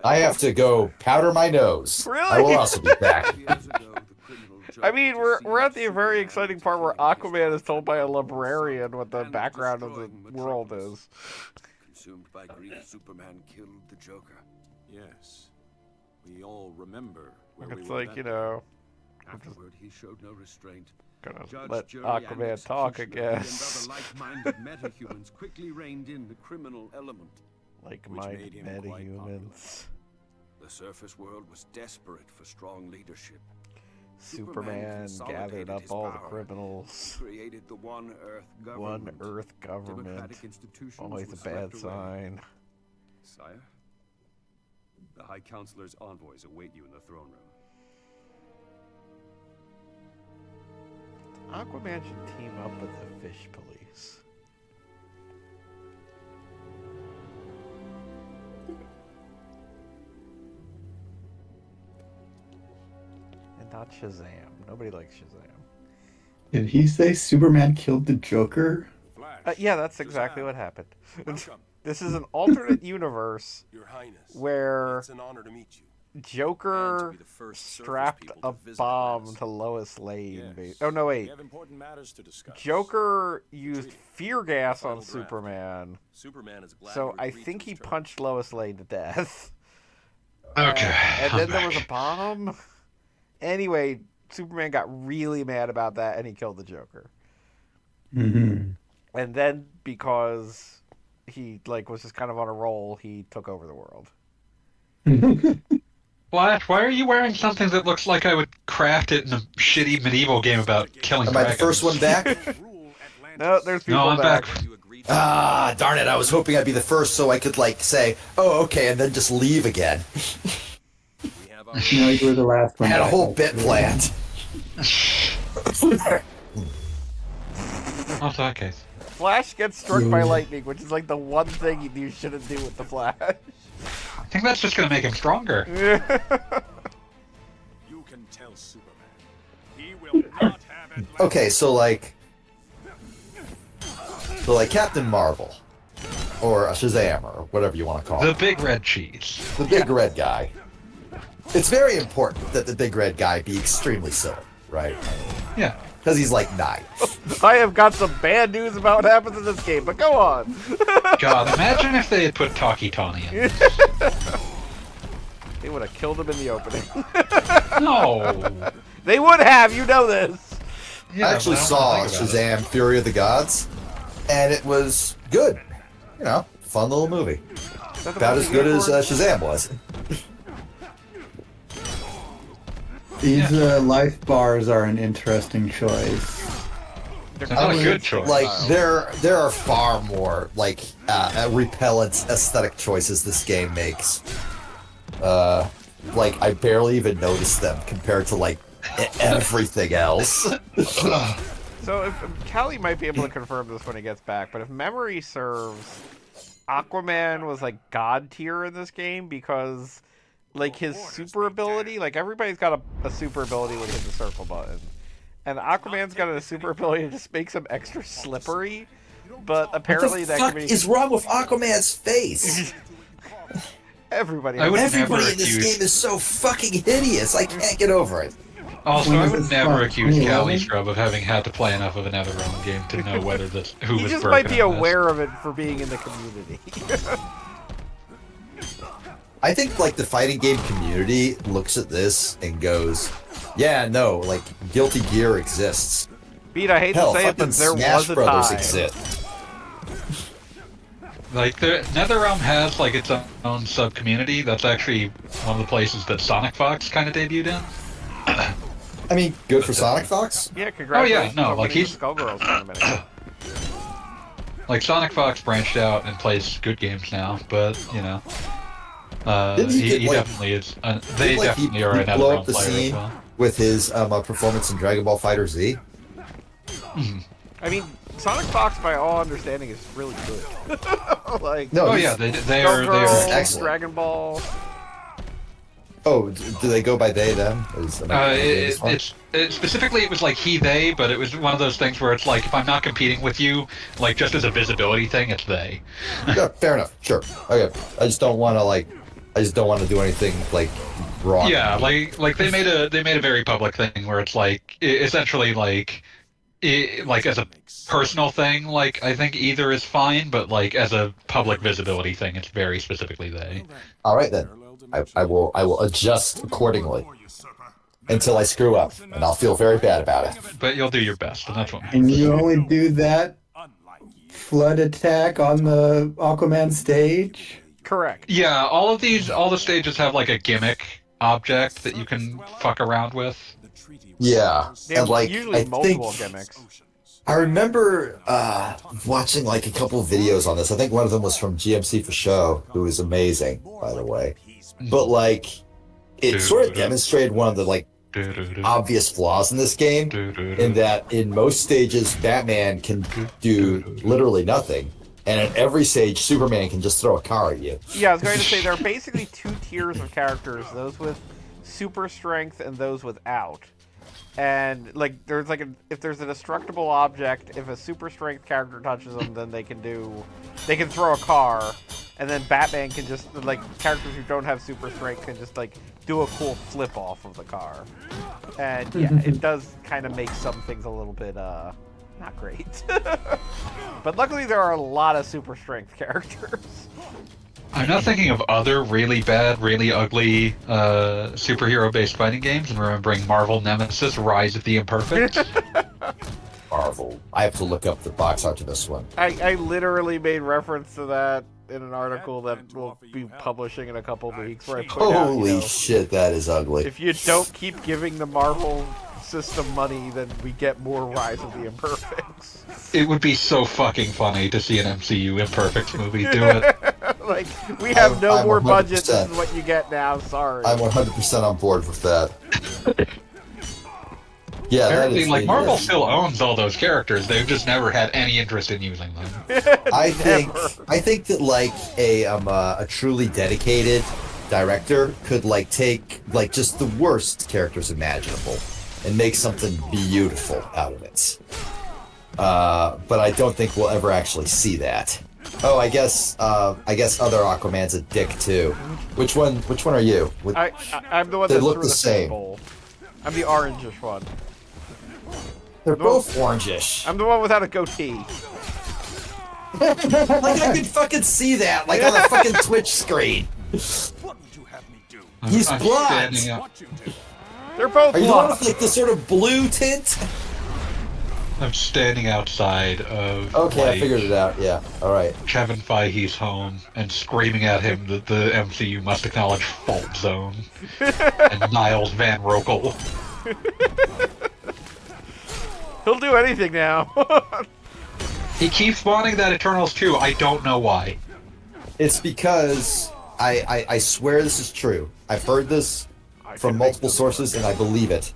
I have to go powder my nose. Really? I will also be back. I mean, we're at the very exciting part where Aquaman is told by a librarian what the background of the world is. Consumed by grief, Superman killed the Joker. Yes. We all remember where we It's were like, that you day. know, Afterward, he showed no restraint. gonna Judge, let jury, and Aquaman talk, I executioner guess. And other like-minded metahumans quickly reined in the criminal element. Like which my made him quite metahumans. The surface world was desperate for strong leadership. Superman consolidated gathered up his all the power. criminals. Created the One Earth One government. Earth government. Democratic institutions Always were a bad swept away. sign. Sire, the High Counselor's envoys await you in the throne room. Aquaman should team up with the fish police. And not Shazam. Nobody likes Shazam. Did he say Superman killed the Joker? Flash. Yeah, that's exactly what happened. Welcome, This is an alternate universe Your Highness. where It's an honor to meet you. And Joker to be the first surface strapped people a to visit bomb Atlantis. to Lois Lane. Yes. Oh no, We wait. have important matters to discuss. Joker used fear gas on Final draft. Superman, Superman is glad so you I agreed think to he his terms. punched Lois Lane to death. Okay. And I'm then there back. was a bomb. Anyway, Superman got really mad about that and he killed the Joker. Mm-hmm. And then because he was just kind of on a roll, he took over the world. Flash, why are you wearing something that looks like I would craft it in a shitty medieval game about killing Am I the dragons? first one back? Rule Atlantis. No, there's people No, I'm back. You agreed to Ah, darn it! I was hoping I'd be the first, so I could say, "Oh, okay," and then just leave again. we have our No, you were the last I one. had a back. whole bit planned. Not that case. Flash gets struck by lightning, which is like the one thing you shouldn't do with the Flash. I think that's just gonna make him stronger. You can tell Superman. He will not have it. Okay, so like Captain Marvel, or Shazam, or whatever you want to call The it, big red cheese. the big red guy. It's very important that the big red guy be extremely silly, right? Yeah. Because he's like 9. I have got some bad news about what happens in this game, but go on. God, imagine if they had put Taki Tani in. They would have killed him in the opening. No. They would have, you know this. Yeah, I actually but don't saw wanna think about Shazam: Fury of the Gods, and it was good. You know, fun little movie. Is that the About one as you good gave as for it? Shazam was. These life bars are an interesting choice. It's not a good choice. Like there are far more like repellent aesthetic choices this game makes. Like I barely even noticed them compared to like everything else. So if Callie might be able to confirm this when he gets back, but if memory serves, Aquaman was like god tier in this game because like his super ability, like everybody's got a super ability when you hit the circle button. And Aquaman's got a super ability that just makes him extra slippery, but apparently What the that fuck can be... is wrong with Aquaman's face? Everybody I would Everybody never in this accuse- game is so fucking hideous. I can't get over it. Also, When I is would this never from? accuse 2011? Callie Scrub of having had to play enough of a NetherRealm game to know whether this who He was just broken might be on this. aware of it for being in the community. I think like the fighting game community looks at this and goes, "Yeah, no, like Guilty Gear exists. Pete, I hate Hell, to say it, fucking but there Smash was a Brothers time. exist." Like the NetherRealm has like its own sub community. That's actually one of the places that Sonic Fox kind of debuted in. I mean, good for Sonic Fox. Yeah, congratulations no, on like winning the he's- Skullgirls tournament. Like Sonic Fox branched out and plays good games now, but you know, Didn't he get, he like- definitely is. They Didn't, like, definitely are a he blow NetherRealm up the player as scene well. with his performance in Dragon Ball Fighter Z. I mean, Sonic Fox, by all understanding, is really good. Like, No, Oh he's- yeah, they are. Skullgirls, excellent. Dragon Ball. Oh, do they go by they them? Am I getting this one? It's specifically it was like he they, but it was one of those things where it's like if I'm not competing with you, like just as a visibility thing, it's they. Yeah, fair enough. Sure. Okay. I just don't want to do anything like wrong. Yeah, like they made a very public thing where it's like essentially like like as a personal thing, like I think either is fine, but like as a public visibility thing, it's very specifically they. All right then. I will adjust accordingly until I screw up, and I'll feel very bad about it. But you'll do your best, and that's what And you only do that flood attack on the Aquaman stage? Correct. Yeah, all the stages have like a gimmick object that you can fuck around with. Yeah, They have and like usually I multiple think gimmicks. I remember watching like a couple of videos on this. I think one of them was from GMC for Show, who is amazing, by the way. But like, it sort of demonstrated one of the like obvious flaws in this game, in that in most stages Batman can do literally nothing, and in every stage Superman can just throw a car at you. Yeah, I was going to say there are basically two tiers of characters: those with super strength and those without. And like, there's like if there's a destructible object, if a super strength character touches them, then they can throw a car, and then Batman can just like characters who don't have super strength can just like do a cool flip off of the car. And yeah, it does kind of make some things a little bit not great. But luckily there are a lot of super strength characters. I'm not thinking of other really bad, really ugly superhero-based fighting games, and remembering Marvel Nemesis: Rise of the Imperfect. Marvel. I have to look up the box art to this one. I literally made reference to that in an article that we'll be publishing in a couple of weeks. Where I put out, you Holy know, shit, that is ugly. if you don't keep giving the Marvel system money, then we get more Rise of the Imperfects. It would be so fucking funny to see an MCU Imperfect movie do it. Like, we have no I'm more budget. 100%. This is what you get now. Sorry. I'm 100% on board with that. Yeah, that Apparently, is. like, Marvel yes. still owns all those characters. They've just never had any interest in using them. I think Never. that like a truly dedicated director could like take like just the worst characters imaginable and make something beautiful out of it. But I don't think we'll ever actually see that. Oh, I guess other Aquaman's a dick too. Which one are you? I'm the one They that look threw the the same. fishbowl. I'm the orangish one. They're No. both orangish. I'm the one without a goatee. Like I could fucking see that, like on a fucking Twitch screen. What would you have me do? He's I'm blonde. standing up. What you do? They're both Are you the one blonde. with like the sort of blue tint? I'm standing outside of Okay, I like, figured it out. Yeah. All right. Kevin Feige's home and screaming at him that the MCU must acknowledge Fault Zone and Niles Van Rokel. He'll do anything now. He keeps wanting that Eternals too. I don't know why. It's because I swear this is true. I've heard this from multiple sources and I believe it.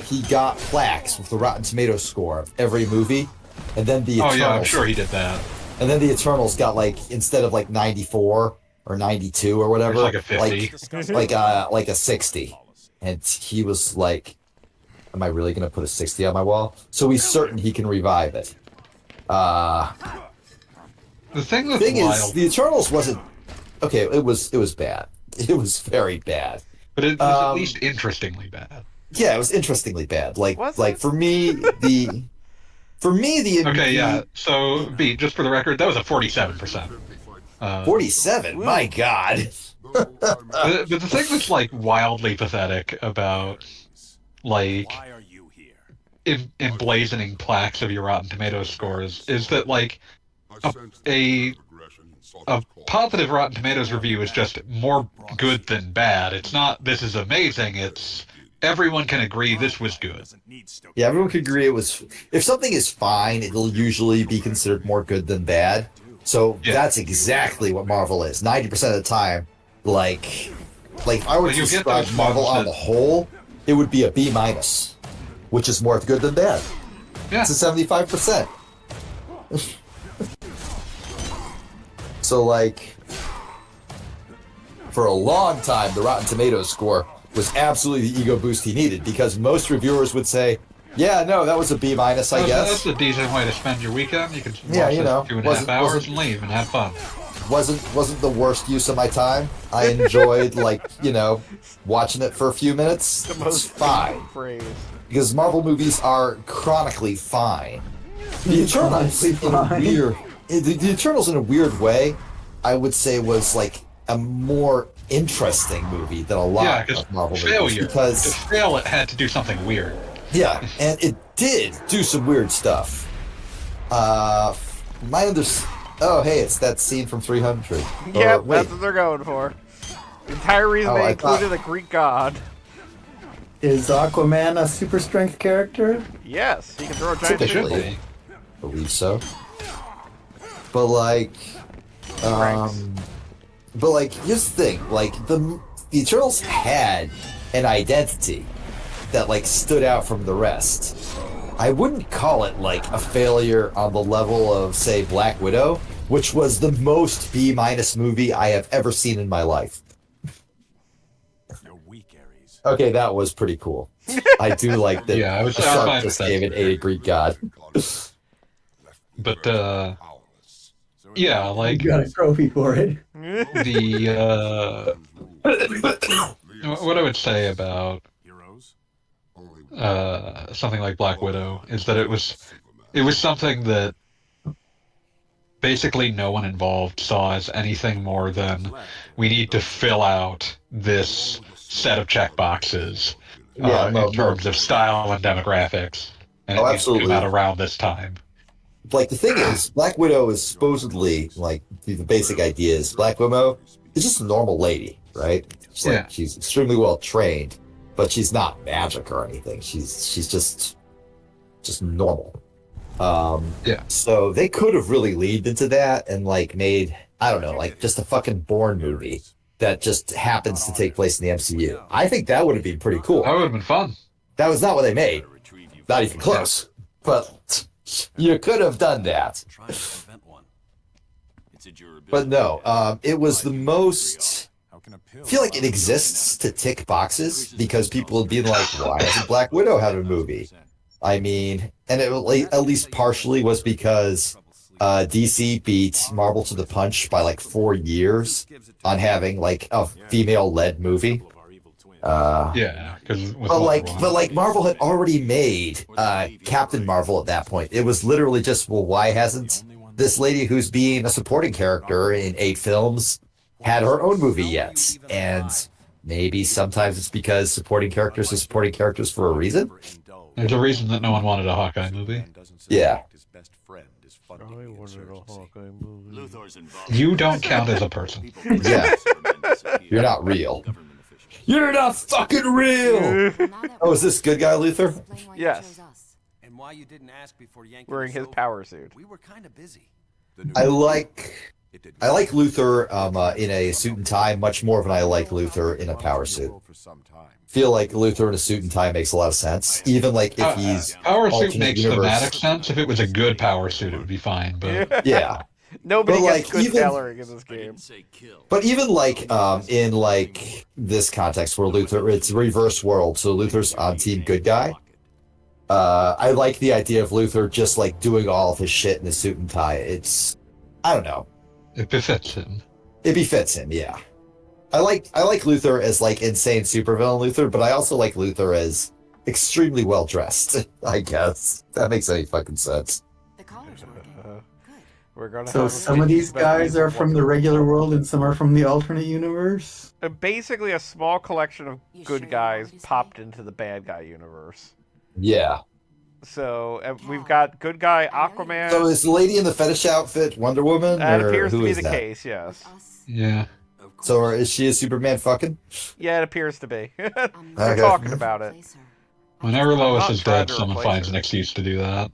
He got plaques with the Rotten Tomatoes score of every movie, and then the Eternals. Oh yeah, I'm sure he did that. And then the Eternals got like instead of like 94 or 92 or whatever, It's like a 50. like a 60. And he was like, "Am I really gonna put a 60 on my wall?" So he's certain he can revive it. The thing that's Thing is, wild, the Eternals wasn't okay. It was bad. It was very bad. but it was at least interestingly bad. Yeah, it was interestingly bad. Like Was like it? for me the Okay, yeah. So, B, just for the record, that was a 47%. 47. My God. But the thing that's like wildly pathetic about like Why are you here? emblazoning plaques of your Rotten Tomatoes scores is that like a positive Rotten Tomatoes review is just more good than bad. It's not this is amazing. It's everyone can agree this was good. Doesn't need Stoker. Yeah, everyone could agree it was. If something is fine, it'll usually be considered more good than bad. So Yeah. that's exactly what Marvel is. 90% of the time, like if I were But to you get describe those Marvel ones on that- the whole, it would be a B minus, which is more good than bad. Yeah. It's a 75%. So like, for a long time, the Rotten Tomatoes score was absolutely the ego boost he needed because most reviewers would say, "Yeah, no, that was a B minus, I guess. That's a decent way to spend your weekend. You can Yeah, watch you this know, 2.5 hours wasn't- and leave and have fun. wasn't the worst use of my time. I enjoyed watching it for a few minutes. The It's most fine phrase. because Marvel movies are chronically fine. The Eternals, Chronically in a fine. weird, the Eternals in a weird way, I would say was like a more interesting movie than a Yeah, lot because of Marvel movies failure. To because fail, it had to do something weird. yeah, and it did do some weird stuff. My oh hey, it's that scene from 300. Yep, Wait, that's what they're going for. The entire reason Oh, they I thought- included a Greek god. Is Aquaman a super strength character? Yes, he can throw a giant They should Typically. fish. be. believe so. But like, here's the thing: like the Eternals had an identity that like stood out from the rest. I wouldn't call it like a failure on the level of say Black Widow, which was the most B minus movie I have ever seen in my life. You're weak, Ares. Okay, that was pretty cool. I do like that. Yeah, I was the fine shark with just that. gave it a Greek god. But yeah, like You got a trophy for it. the what I would say about Heroes? something like Black Widow is that it was something that basically no one involved saw as anything more than we need to fill out this set of checkboxes in terms of style and demographics, and Oh, it needs to come absolutely. out around this time. Like the thing is, Black Widow is supposedly like the basic idea is Black Widow is just a normal lady, right? She's extremely well trained, but she's not magic or anything. She's just normal. Yeah. So they could have really leaned into that and like made I don't know like just a fucking Bourne movie that just happens to take place in the MCU. I think that would have been pretty cool. That would have been fun. That was not what they made. Not even close. But you could have done that. But no, it was the most... I feel like it exists to tick boxes because people have been like, why hasn't Black Widow had a movie? I mean, and it at least partially was because DC beat Marvel to the punch by like 4 years on having like a female-led movie. Yeah, because but like Marvel had already made Captain Marvel at that point. It was literally just, well, why hasn't this lady who's being a supporting character in 8 films had her own movie yet? And maybe sometimes it's because supporting characters are supporting characters for a reason. There's a reason that no one wanted a Hawkeye movie. Yeah. I wanted a Hawkeye movie. You don't count as a person. Yeah. You're not real. You're not fucking real! Oh, is this good guy Luther? Yes. And why you didn't ask before yanking Wearing us his over? power suit. We were kind of busy. I like Luther in a suit and tie much more than I like Luther in a power suit. Feel like Luther in a suit and tie makes a lot of sense. Even like if he's power suit alternate makes universe. thematic sense. If it was a good power suit, it would be fine. But Yeah. Nobody But, gets like, good even- tailoring in this game. But even like in like this context where Luther, it's a reverse world, so Luther's on team good guy. I like the idea of Luther just like doing all of his shit in a suit and tie. It's, I don't know, it befits him. it befits him. Yeah, I like Luther as like insane supervillain Luther, but I also like Luther as extremely well dressed. I guess if that makes any fucking sense. The collar's working. We're gonna So have some of these about guys these are from the regular world and some are from the alternate universe. Basically, a small collection of You good sure you guys want to say? popped into the bad guy universe. Yeah. So we've got good guy Aquaman. So is the lady in the fetish outfit Wonder Woman, That or appears to who be is the that? case. Yes. Us. Yeah. So is she a Superman fucking? Yeah, it appears to be. They're I'm Okay. talking about it. replace her. Whenever Lois not is trying dead, to someone replace finds her. an excuse to do that.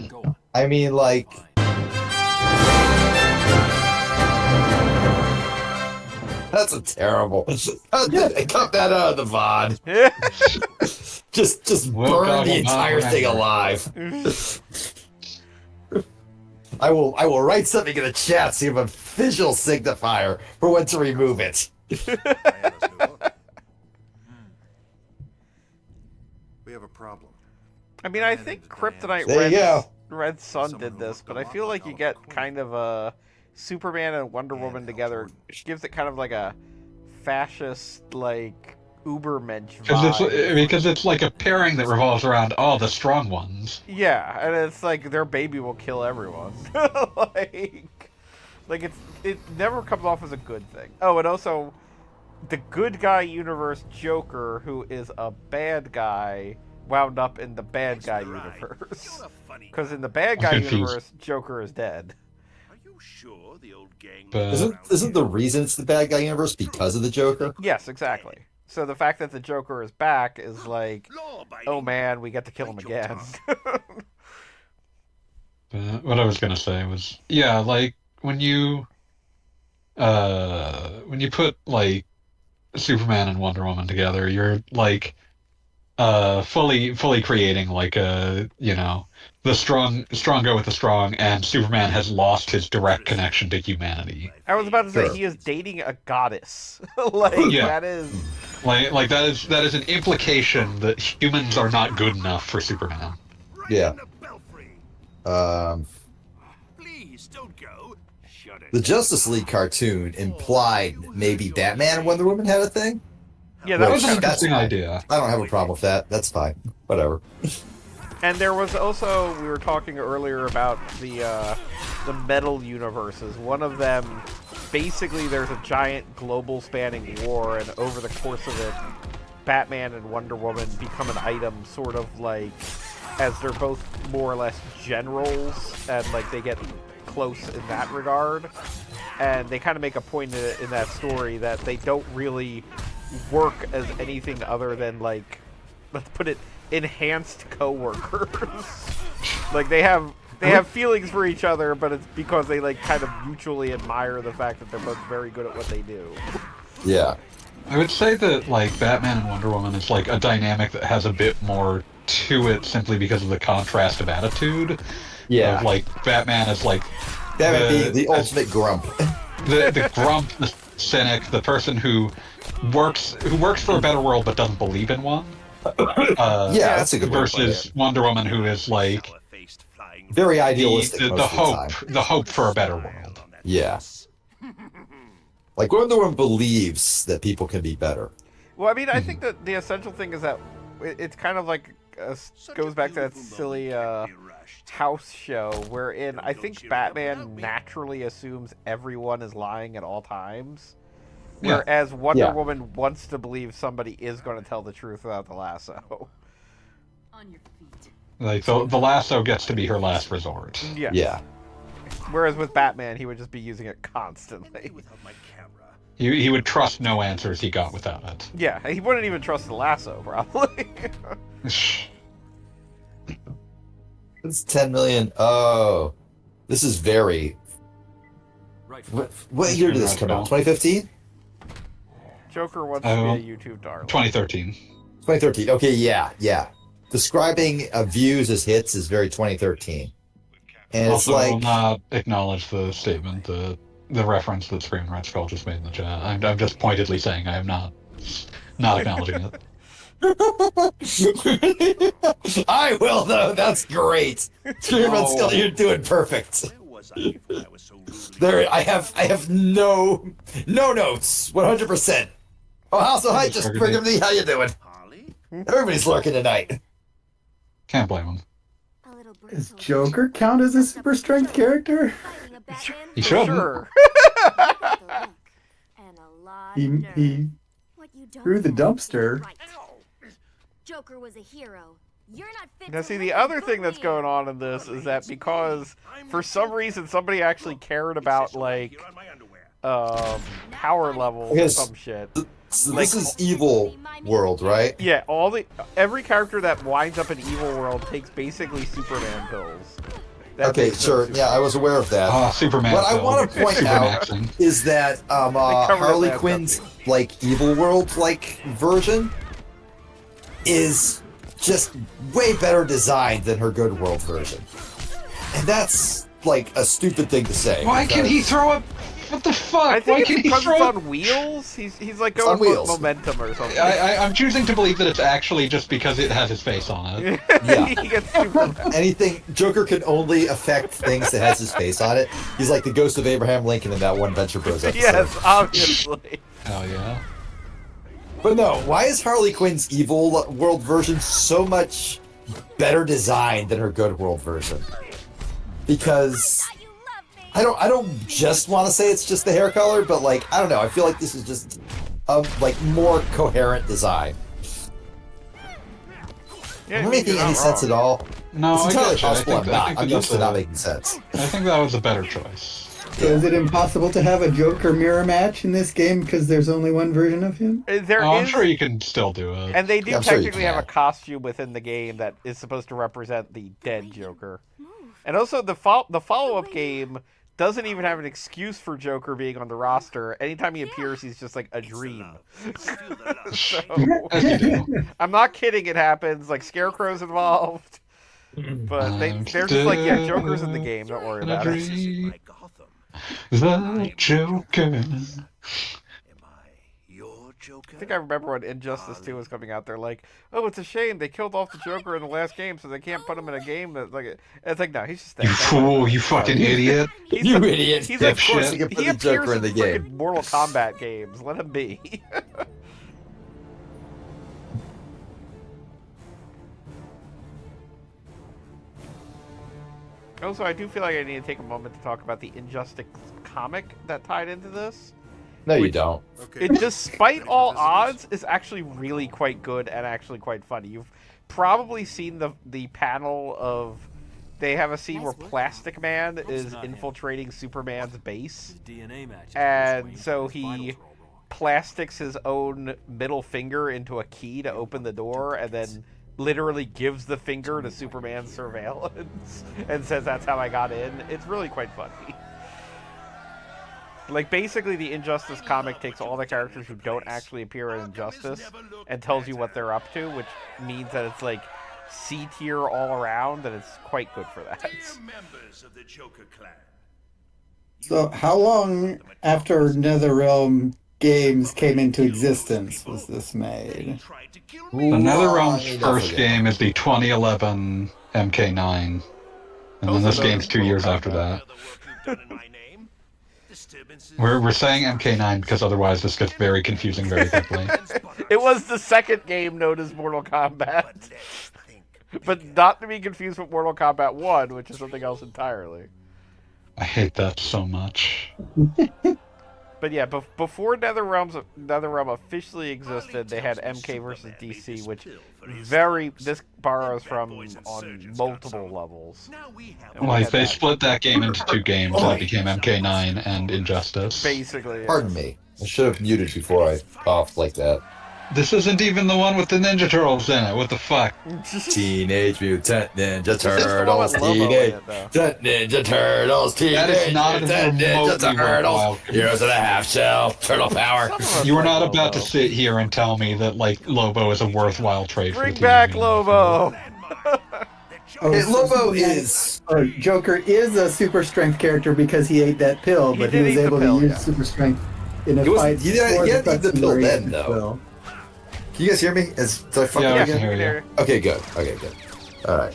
Go on. I mean, like, that's a terrible. Cut that out of the VOD. Just Well, burn God, the I'm not entire thing remembering. alive. I will write something in the chat so you have a visual signifier for when to remove it. We have a problem. I mean, I think Kryptonite There you go. Red Sun did this, but I feel like you get kind of a Superman and Wonder Woman together. It gives it kind of like a fascist, like Ubermensch vibe. Because it's like a pairing that revolves around all the strong ones. Yeah, and it's like their baby will kill everyone. like it never comes off as a good thing. Oh, and also the good guy universe Joker, who is a bad guy, wound up in the bad guy universe. Because in the bad guy confused. universe, Joker is dead. Are you sure the old gang? But Isn't the reason it's the bad guy universe because of the Joker? Yes, exactly. So the fact that the Joker is back is like, oh man, we get to kill him again. what I was gonna say was, yeah, like when you put like Superman and Wonder Woman together, you're like fully creating like a, you know, the strong go with the strong, and Superman has lost his direct connection to humanity. I was about to say Sure. he is dating a goddess. like Yeah. that is Like that is an implication that humans are not good enough for Superman. Yeah. Please don't go. Shut it. The Justice League cartoon implied maybe Batman and Wonder Woman had a thing. yeah, That that was was an That's- interesting idea. I don't have a problem with that. That's fine. Whatever. And there was also, we were talking earlier about the metal universes. One of them, basically there's a giant global spanning war, and over the course of it, Batman and Wonder Woman become an item, sort of like, as they're both more or less generals, and like they get close in that regard. And they kind of make a point in that story that they don't really work as anything other than, like, let's put it, enhanced co-workers. Like they have feelings for each other, but it's because they like kind of mutually admire the fact that they're both very good at what they do. Yeah. I would say that like Batman and Wonder Woman is like a dynamic that has a bit more to it simply because of the contrast of attitude. Yeah. Of, like, Batman is like Batman being the ultimate grump. the grump, the cynic, the person who works for a better world but doesn't believe in one. Yeah, that's a good way to put versus it. Wonder Woman, who is like Very idealistic the most of the time. the hope for a better world. Yeah. Like, Wonder Woman believes that people can be better. Well, I mean, I think that the essential thing is that it's kind of like goes back to that silly house show wherein I think Batman naturally assumes everyone is lying at all times, Yeah. whereas Wonder Yeah. Woman wants to believe somebody is going to tell the truth without the lasso. On your feet. Like the lasso gets to be her last resort. Yeah. Yeah. Whereas with Batman, he would just be using it constantly. He would trust no answers he got without it. Yeah, he wouldn't even trust the lasso, probably. It's 10 million. Oh. This is very... Right. What year did this come out? 2015? Joker wants to be a YouTube darling. 2013. 2013. Okay, yeah. Describing views as hits is very 2013. And it's Also, like... will not acknowledge the statement, the reference that Screaming Red Skull just made in the chat. I'm just pointedly saying I am not acknowledging it. I will, though. That's great. Screaming Red Skull, you're doing perfect. There, I have no notes. 100%. Oh, also, hi, just friggin' me. How you doing? Everybody's lurking tonight. Can't blame him. Does Joker count as a super strength character? He should. Sure. He threw the dumpster. Joker was a hero. You're not fit Now, to see, live the in other thing that's Brooklyn. going on in this is that because for some reason somebody actually cared about like power levels or Yes. some shit. So this is Evil World, right? Yeah, every character that winds up in Evil World takes basically Superman pills. That Okay, makes them sure. Superman. Yeah, I was aware of that. Superman. What I film. want to point out Supermaxing. is that covered Harley it last Quinn's like Evil World like version is just way better designed than her Good World version, and that's like a stupid thing to say. Why can he because- throw it? What the fuck? I Why think can it's he because throw it's it? on wheels. He's like It's on going with wheels. momentum or something. I'm choosing to believe that it's actually just because it has his face on it. Yeah. He gets Superman. Anything Joker can only affect things that has his face on it. He's like the ghost of Abraham Lincoln in that one Venture Bros episode. Yes, obviously. Hell yeah. But no, why is Harley Quinn's Evil World version so much better designed than her Good World version? Because I don't just want to say it's just the hair color, but like I don't know, I feel like this is just like more coherent design. Yeah, Am I I mean, making you're any not sense wrong. at all? No, It's I entirely get you. I possible think, I'm not. think I'm that used to that's not a- making sense. I think that was a better choice. So is it impossible to have a Joker mirror match in this game because there's only one version of him? There Oh, I'm is- sure you can still do it. And they do Yeah, I'm sure you technically have a can. costume within the game that is supposed to represent the dead Joker. And also, the follow-up game doesn't even have an excuse for Joker being on the roster. Anytime he appears, he's just like a dream. So, As you do. I'm not kidding, it happens. Like, Scarecrow's involved. But they're just like, yeah, Joker's in the game, don't worry about it. Dream. The Joker. I think I remember when Injustice 2 was coming out. They're like, "Oh, it's a shame they killed off the Joker in the last game, so they can't put him in a game that's like." It's like, no, he's just You dead. fool, you fucking idiot. He's You a- idiot. He's Yeah, a of course you can put he the Joker appears in the frickin' game. Mortal Kombat games. Let him be. Also, I do feel like I need to take a moment to talk about the Injustice comic that tied into this. No, you Which- don't. It, despite all odds, is actually really quite good and actually quite funny. You've probably seen the panel of... They have a scene where Plastic Man is infiltrating Superman's base. DNA match. And so he plastics his own middle finger into a key to open the door and then literally gives the finger to Superman's surveillance and says that's how I got in. It's really quite funny. Like, basically, the Injustice comic takes all the characters who don't actually appear in Injustice and tells you what they're up to, which means that it's like C tier all around, then it's quite good for that. members of the Joker clan. So, how long after NetherRealm games came into existence was this made? The NetherRealm's Why, first nothing. game is the 2011 MK9, and then Also this known game's as 2 years after that. We're saying MK9 because otherwise this gets very confusing very quickly. It was the second game known as Mortal Kombat. But not to be confused with Mortal Kombat 1, which is something else entirely. I hate that so much. But yeah, before NetherRealm officially existed, they had MK versus DC, which this borrows from on multiple levels. And Like, they split that game into 2 games, and it became MK9 and Injustice. Basically, yeah. Pardon me. I should have muted before I coughed like that. This isn't even the one with the Ninja Turtles in it, what the fuck? Teenage Mutant Ninja It's just the one Turtles. with Lobo in Teenage it, though. Mutant Ninja Turtles. That is Teenage not Mutant even Ninja remotely worthwhile. Turtles. Heroes of the Half Shell. Turtle Power. Some of us You are like not about Lobo. to sit here and tell me that, like, Lobo is a worthwhile trade for Bring the back team. Lobo! Oh, Hey, so- Lobo is. Joker is a super strength character because he ate that pill, He but he did was eat the able pill, to use yeah. super strength in a He wasn't- fight. he didn't- before he hadn't eaten the cutscene pill where he then, ate the though. pill. Can you guys hear me? Did I fuck Yeah, up I again? can hear you. Okay, good. Okay, good. All right.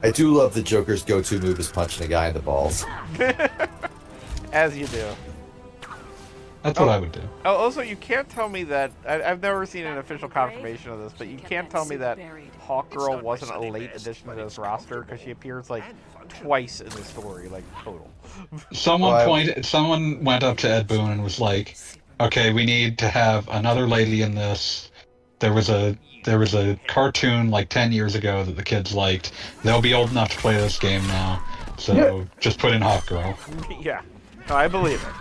I do love the Joker's go-to move is punching a guy in the balls. As you do. That's what I would do. Oh, also, you can't tell me that... I've never seen an official confirmation of this, but you can't tell me that Hawkgirl wasn't a late addition to this roster, because she appears, like, twice in the story, like, total. Someone went up to Ed Boon and was like, okay, we need to have another lady in this. There was a cartoon like 10 years ago that the kids liked. They'll be old enough to play this game now, so just put in Hawkgirl. Yeah. No, I believe it.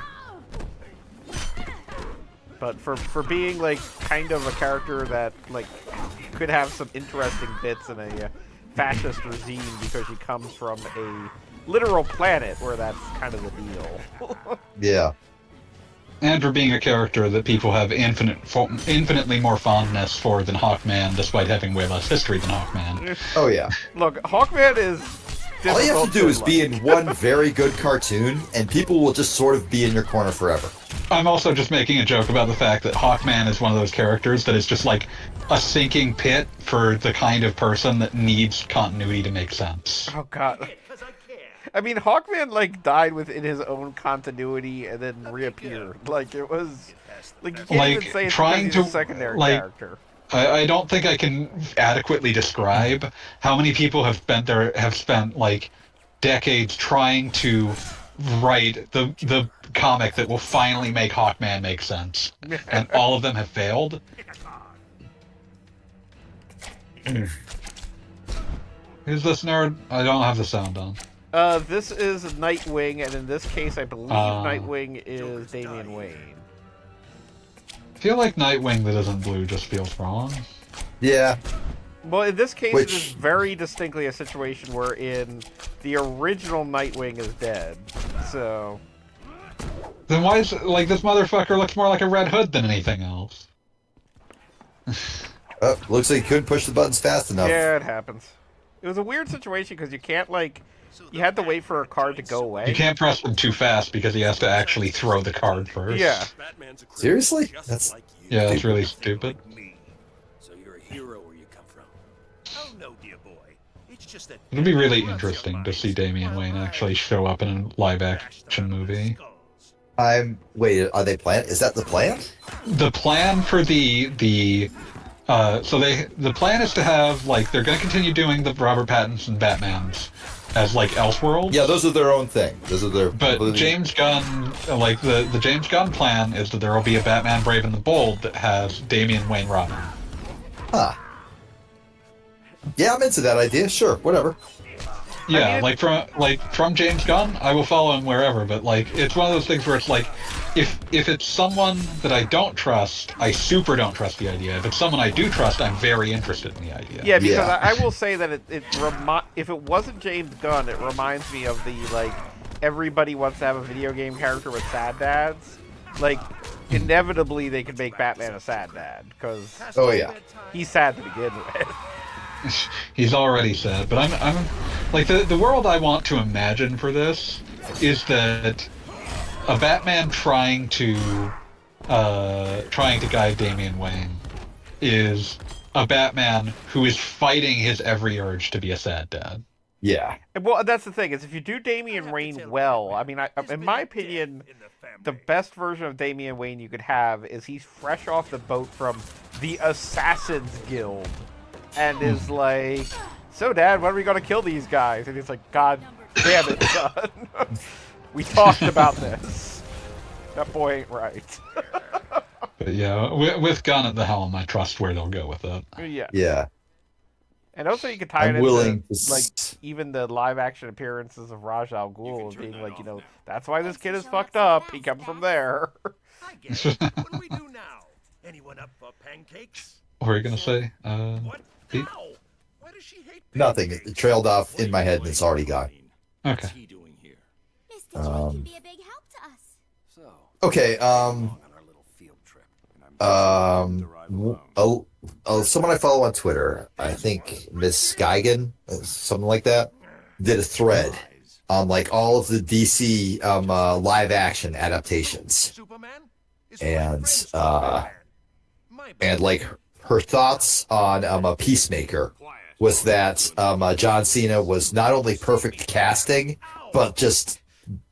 But for being, like, kind of a character that, like, could have some interesting bits in a fascist regime because she comes from a literal planet where that's kind of the deal. Yeah. And for being a character that people have infinitely more fondness for than Hawkman, despite having way less history than Hawkman. Oh, yeah. Look, Hawkman is... All you have to do is difficult be in one very good cartoon, and people will just sort of be in your corner forever. I'm also just making a joke about the fact that Hawkman is one of those characters that is just like a sinking pit for the kind of person that needs continuity to make sense. Oh, God. I mean, Hawkman, like, died within his own continuity and then reappeared. Like, it was... Like, you can't even say it's trying because he's a to, secondary like, character. I don't think I can adequately describe how many people have spent like decades trying to write the comic that will finally make Hawkman make sense, and all of them have failed. Who's this nerd? I don't have the sound on. This is Nightwing, and in this case, I believe Nightwing is Damian Wayne. I feel like Nightwing that isn't blue just feels wrong. Yeah. Well, in this case, it is very distinctly a situation wherein the original Nightwing is dead. So... Then why is like this motherfucker looks more like a Red Hood than anything else? Looks like you couldn't push the buttons fast enough. Yeah, it happens. It was a weird situation because you can't, like... You had to wait for a card to go away. You can't press them too fast because he has to actually throw the card first. Yeah. Seriously? That's really stupid. So you're a hero where you come from. Oh no, dear boy. It's just that It'd be really interesting to see Damian Wayne actually show up in a live-action movie. Wait, are they plan? Is that the plan? The plan for the plan is to have, like, they're going to continue doing the Robert Pattinson Batmans as, like, Elseworlds. Yeah, those are their own thing. Those are their... But James Gunn, like, the James Gunn plan is that there will be a Batman Brave and the Bold that has Damian Wayne Robin. Huh. Yeah, I'm into that idea. Sure, whatever. Yeah, from James Gunn, I will follow him wherever, but, like, it's one of those things where it's like, if it's someone that I don't trust, I super don't trust the idea. If it's someone I do trust, I'm very interested in the idea. Yeah, because I will say that if it wasn't James Gunn, it reminds me of the, like, everybody wants to have a video game character with sad dads. like, inevitably they could make Batman a sad dad, because Oh yeah. he's sad to begin with. He's already sad, but I'm like the world I want to imagine for this is that a Batman trying to guide Damian Wayne is a Batman who is fighting his every urge to be a sad dad. Yeah. Well, that's the thing, is if you do Damian Wayne well, I mean, in my opinion, the best version of Damian Wayne you could have is he's fresh off the boat from the Assassin's Guild, and is like, so Dad, when are we going to kill these guys? And he's like, God damn it, son. We talked about this. That boy ain't right. But yeah, with Gunn at the helm, I trust where they'll go with it. Yeah. Yeah. And also you could tie I'm it willing into, to like, even the live-action appearances of Ra's al Ghul, of being like, that's why this kid is fucked up. He comes from there. I get it. What do we do now? Anyone up for pancakes? What were you gonna say? What Pete? now? Why does she hate Nothing. It trailed off in my head and it's already gone. What's Okay. he doing here? Mr. J can be a big help to us. So, Okay, on our little field trip. someone I follow on Twitter, I think Miss Geigen, something like that, did a thread on like all of the DC live action adaptations, Superman? Is and My bad. and like her thoughts on a Peacemaker was that John Cena was not only perfect casting, but just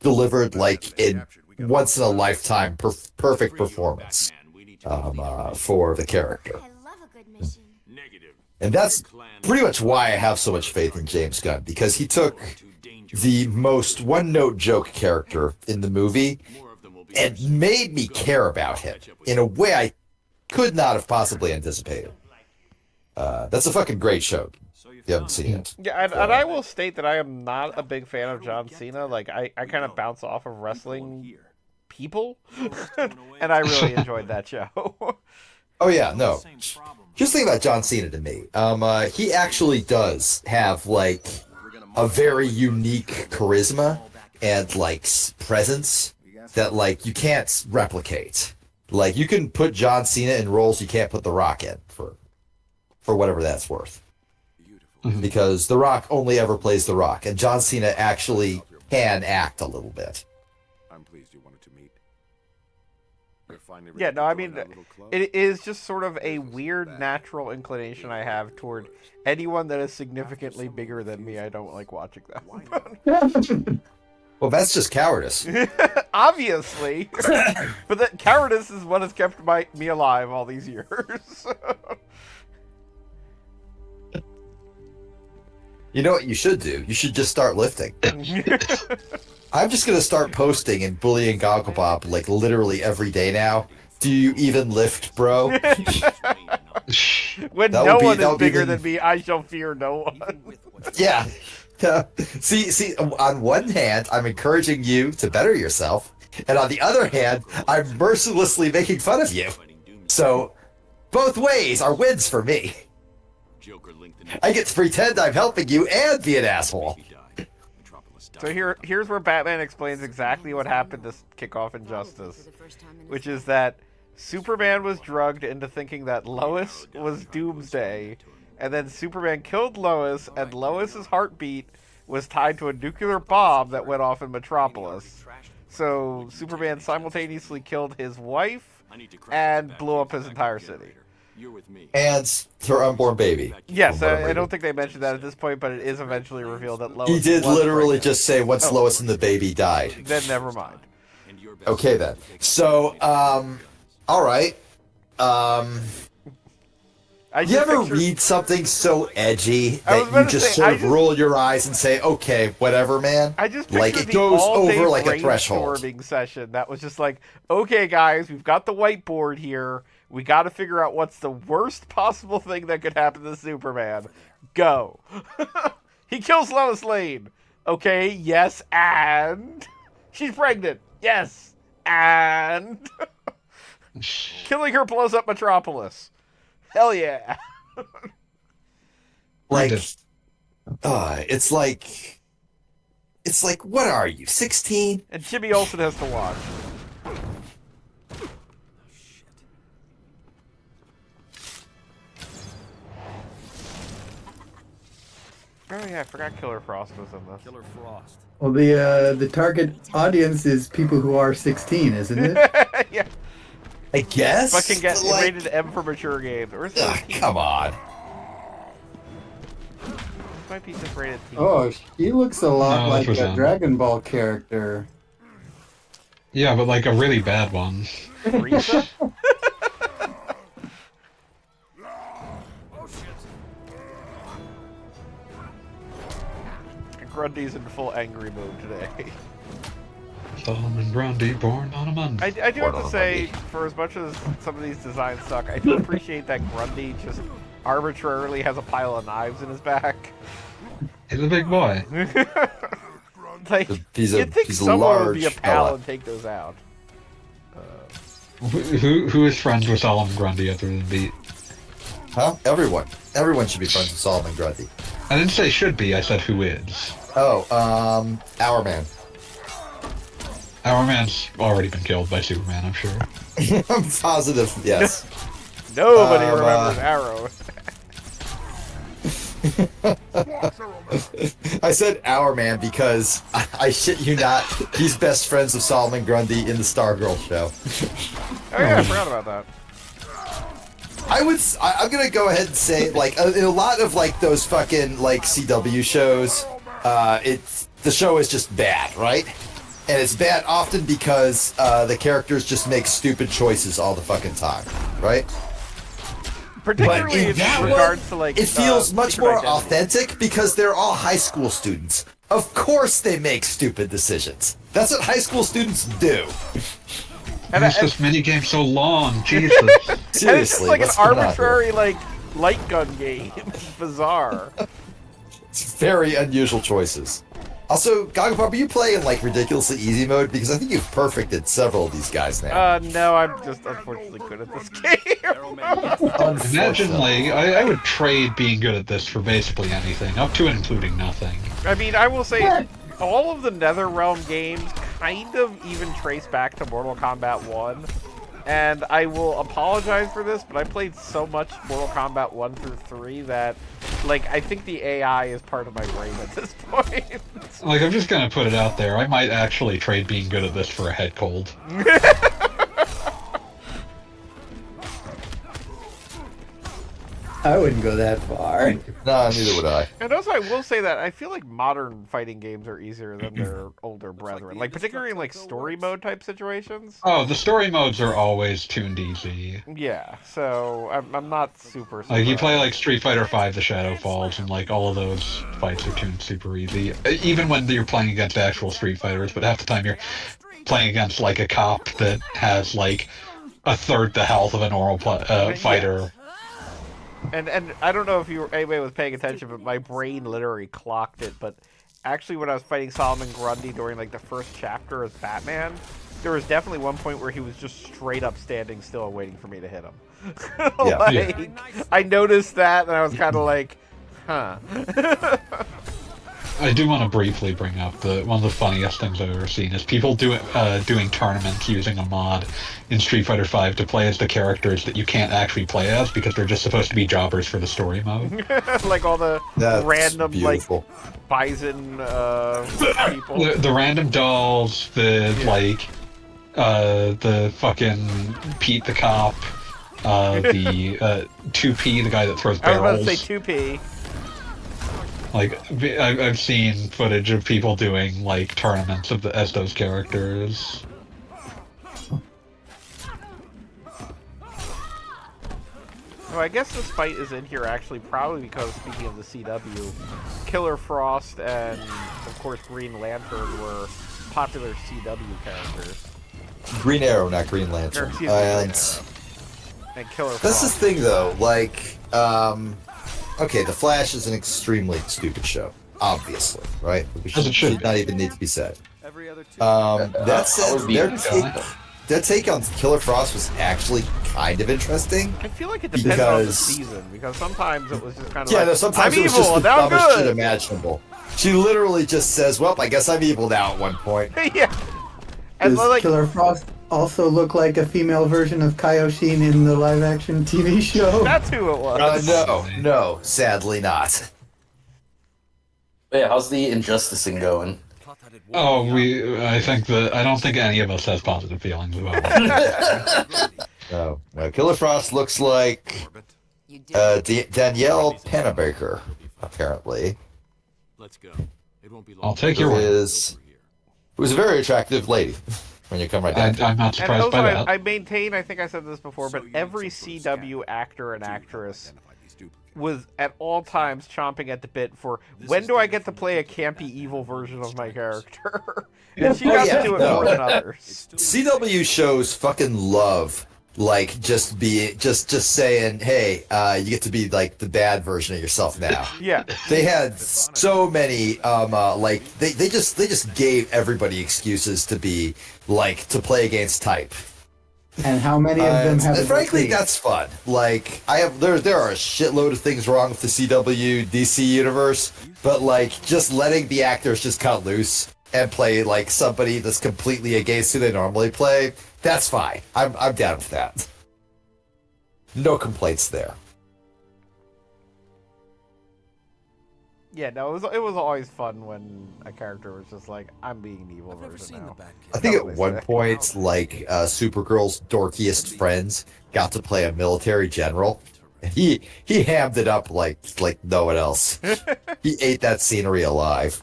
delivered like in once in a lifetime perfect performance for the character. I love a good mission. And that's pretty much why I have so much faith in James Gunn, because he took the most one-note joke character in the movie and made me care about him in a way I could not have possibly anticipated. That's a fucking great show. If you haven't seen it. Yeah, and I will state that I am not a big fan of John Cena. Like, I kind of bounce off of wrestling people, and I really enjoyed that show. Oh yeah, no. Just think about John Cena to me. He actually does have like a very unique charisma and like presence that like you can't replicate. Like you can put John Cena in roles you can't put The Rock in for whatever that's worth. Because The Rock only ever plays The Rock, and John Cena actually can act a little bit. I'm pleased you wanted to meet. Yeah, no, I mean, it is just sort of a weird natural inclination I have toward anyone that is significantly bigger than me. I don't like watching them. Well, that's just cowardice. Obviously. But that cowardice is what has kept me alive all these years. You know what you should do? You should just start lifting. I'm just going to start posting and bullying Gogglebob like literally every day now. Do you even lift, bro? When That no would be- one that is would be bigger the- than me, I shall fear no one. Yeah. See, on one hand, I'm encouraging you to better yourself, and on the other hand, I'm mercilessly making fun of you. So, both ways are wins for me. I get to pretend I'm helping you and be an asshole. So here's where Batman explains exactly what happened to kick off Injustice, which is that Superman was drugged into thinking that Lois was Doomsday, and then Superman killed Lois, and Lois's heartbeat was tied to a nuclear bomb that went off in Metropolis. So Superman simultaneously killed his wife and blew up his entire city. And her unborn baby. Yes, From what I'm I reading. don't think they mentioned that at this point, but it is eventually revealed that Lois He did was literally pregnant. just say once Oh. Lois and the baby died. Then never mind. Okay then. So, all right. I You just ever picture- read something so edgy I was that about you to just say, sort I of just- roll your eyes and say, okay, whatever, man? I just like pictured it the goes all-day over like a threshold. brainstorming session that was just like, okay, guys, we've got the whiteboard here. We got to figure out what's the worst possible thing that could happen to Superman. Go. He kills Lois Lane. Okay, yes, and she's pregnant. Yes, and killing her blows up Metropolis. Hell yeah. Like, it's like, what are you, 16? And Jimmy Olsen has to watch. Oh yeah, I forgot Killer Frost was in this. Killer Frost. Well, the target audience is people who are 16, isn't it? Yeah, I guess. fucking get but, like, rated M for mature games. Or ugh, 13. come on. This might be just rated T. Oh, she looks a lot No, like this was a him. Dragon Ball character. Yeah, but like a really bad one. Frieza? Grundy's in full angry mode today. Solomon Grundy, born on a Monday. I do have Or to say, for as much as some of these designs suck, I do appreciate that Grundy just arbitrarily has a pile of knives in his back. He's a big boy. Like, He's a- you'd think he's a someone would be a large pal fella. and take those out. Who is friends with Solomon Grundy other than Beat? Huh? Everyone. Everyone should be friends with Solomon Grundy. I didn't say should be, I said who is. Oh, Our Man. Our man's already been killed by Superman, I'm sure. I'm positive, yes. Nobody Um, remembers Arrow. I said Our Man because I shit you not, he's best friends with Solomon Grundy in the Stargirl show. Oh yeah, I forgot about that. I'm gonna go ahead and say, like, in a lot of like those fucking like CW shows, the show is just bad, right? And it's bad often because the characters just make stupid choices all the fucking time, right? Particularly in that regards to like it feels much Secret more Identity. authentic because they're all high school students. Of course they make stupid decisions. That's what high school students do. And Why is this minigame so long? Jesus. And it's just Seriously, like an what's going on here? arbitrary like light gun game. It's bizarre. It's very unusual choices. Also, Gagapop, are you playing like ridiculously easy mode? Because I think you've perfected several of these guys now. No, I'm just unfortunately good at this game. Imagine, like, I would trade being good at this for basically anything, up to and including nothing. I mean, I will say, all of the NetherRealm games kind of even trace back to Mortal Kombat 1. And I will apologize for this, but I played so much Mortal Kombat 1 through 3 that, like, I think the AI is part of my brain at this point. Like, I'm just gonna put it out there, I might actually trade being good at this for a head cold. I wouldn't go that far. Nah, neither would I. And also, I will say that I feel like modern fighting games are easier than their older brethren. Like, particularly in, like, story mode type situations. Oh, the story modes are always tuned easy. Yeah, so I'm not super Like, you play, surprised. like, Street Fighter V The Shadow Falls, and, like, all of those fights are tuned super easy. Even when you're playing against actual Street Fighters, but half the time you're playing against, like, a cop that has, like, a third the health of a normal fighter. And I don't know if anybody was paying attention, but my brain literally clocked it. But actually, when I was fighting Solomon Grundy during like the first chapter as Batman, there was definitely one point where he was just straight up standing still and waiting for me to hit him. Yeah. Like, I noticed that, and I was kind of like, huh. I do want to briefly bring up one of the funniest things I've ever seen is people doing tournaments using a mod in Street Fighter V to play as the characters that you can't actually play as because they're just supposed to be jobbers for the story mode. Like all the That's random beautiful. like bison people. The random dolls, the fucking Pete the cop, the 2P, the guy that throws I was barrels. about to say 2P. Like, I've seen footage of people doing, like, tournaments as those characters. Well, I guess this fight is in here actually probably because, speaking of the CW, Killer Frost and, of course, Green Lantern were popular CW characters. Green Arrow, not Green Lantern. Or, excuse me, Green And Arrow. And Killer that's the Frost. thing, though. Like, okay, The Flash is an extremely stupid show, obviously, right? Which As it should should not even need to be said. Every other two. That said, would be their take on Killer Frost was actually kind of interesting. I feel like it depends on the Because- season, because sometimes it was just kind of Yeah, like, no, sometimes I'm it was evil, just the now I'm dumbest shit good! imaginable. She literally just says, well, I guess I'm evil now at one point. Yeah. And Does like, Killer Frost also look like a female version of Kaioshin in the live-action TV show? that's who it was. No, sadly not. Yeah, how's the injusticing going? Oh, I don't think any of us has positive feelings about it. No, Killer Frost looks like Danielle Pennebaker, apparently. Let's go. It won't be long. I'll take Who your word. was a very attractive lady when you come right down to it. I'm not And surprised also, by that. I maintain, I think I said this before, but every CW actor and actress was at all times chomping at the bit for when do I get to play a campy evil version of my character? And she got to do it more than others. CW shows fucking love like just saying, hey, you get to be like the bad version of yourself now. Yeah. They had so many like they just gave everybody excuses to be like to play against type. And how many of them have? And frankly, that's fun. Like there are a shitload of things wrong with the CW DC universe, but like just letting the actors just cut loose and play like somebody that's completely against who they normally play, that's fine. I'm down with that. No complaints there. Yeah, no, it was always fun when a character was just like, I'm being the evil version now. I think at one point, like Supergirl's dorkiest friends got to play a military general. He hammed it up like no one else. He ate that scenery alive.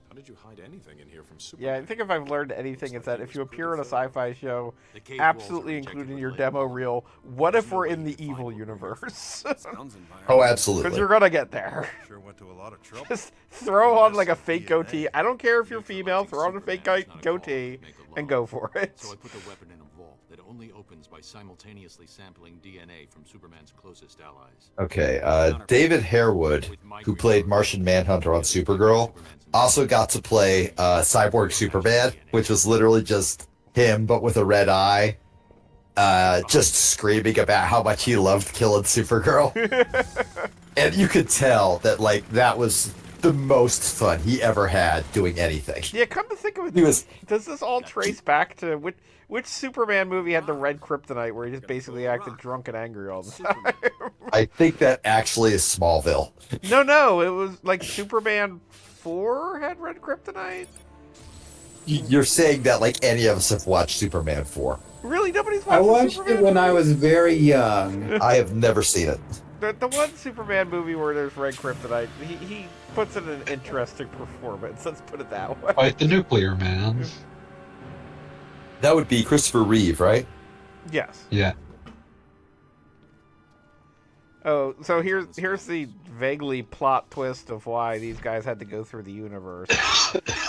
How did you hide anything in here from Yeah, I think if I've learned anything, it's that if you appear in a sci-fi show, absolutely include in your demo reel, what if we're in the evil universe? Oh, absolutely. Because you're gonna get there. Sure went to a lot of trouble. Just throw on like a fake goatee. I don't care if you're female, throw on a fake goatee and go for it. So I put the weapon in a vault that only opens by simultaneously sampling DNA from Superman's closest allies. Okay, David Harewood, who played Martian Manhunter on Supergirl, also got to play Cyborg Superman, which was literally just him, but with a red eye, just screaming about how much he loved killing Supergirl. And you could tell that, like, that was the most fun he ever had doing anything. Yeah, come to think of it, does this all trace back to which Superman movie had the red kryptonite where he just basically acted drunk and angry all the time? I think that actually is Smallville. No, it was like Superman 4 had red kryptonite? You're saying that like any of us have watched Superman 4. Really? Nobody's watched I watched Superman it when I movie? was very young. I have never seen it. The one Superman movie where there's red kryptonite, he puts in an interesting performance. Let's put it that way. Fight the nuclear man. That would be Christopher Reeve, right? Yes. Yeah. Oh, so here's the vaguely plot twist of why these guys had to go through the universe.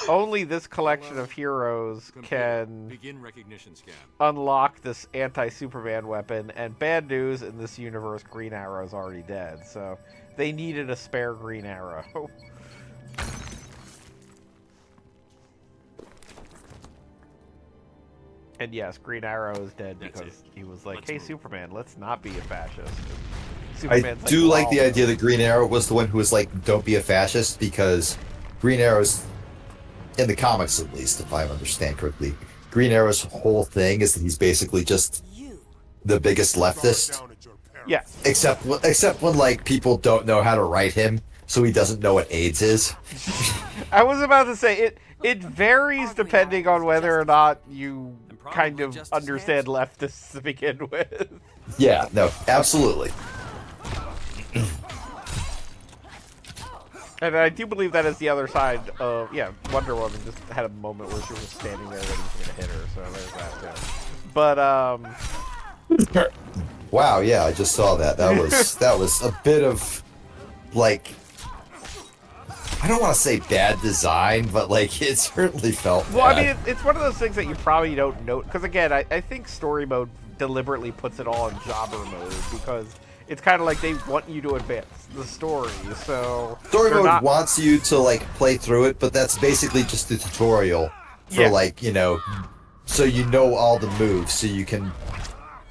Only this collection of heroes can Begin recognition scan. unlock this anti-Superman weapon, and bad news, in this universe, Green Arrow's already dead, so they needed a spare Green Arrow. And yes, Green Arrow is dead because he was like, hey, Superman, let's not be a fascist. I Superman's do like the "Well, idea that Green Arrow was the one who was like, don't be a fascist, because Green Arrow's, in the comics at least, if I understand correctly, Green Arrow's whole thing is that he's basically just the biggest leftist. Yeah. Except when like people don't know how to write him, so he doesn't know what AIDS is. I was about to say, it varies depending on whether or not you kind of understand leftists to begin with. Yeah, no, absolutely. And I do believe that is the other side of, Wonder Woman just had a moment where she was standing there waiting for me to hit her, so there's that too. But, Wow, yeah, I just saw that. That was a bit of, like, I don't want to say bad design, but like it certainly felt bad. well, I mean, it's one of those things that you probably don't note, because again, I think story mode deliberately puts it all in jobber mode, because it's kind of like they want you to advance the story, so... Story they're mode not- wants you to like play through it, but that's basically just a tutorial for like, you know, so you know all the moves, so you can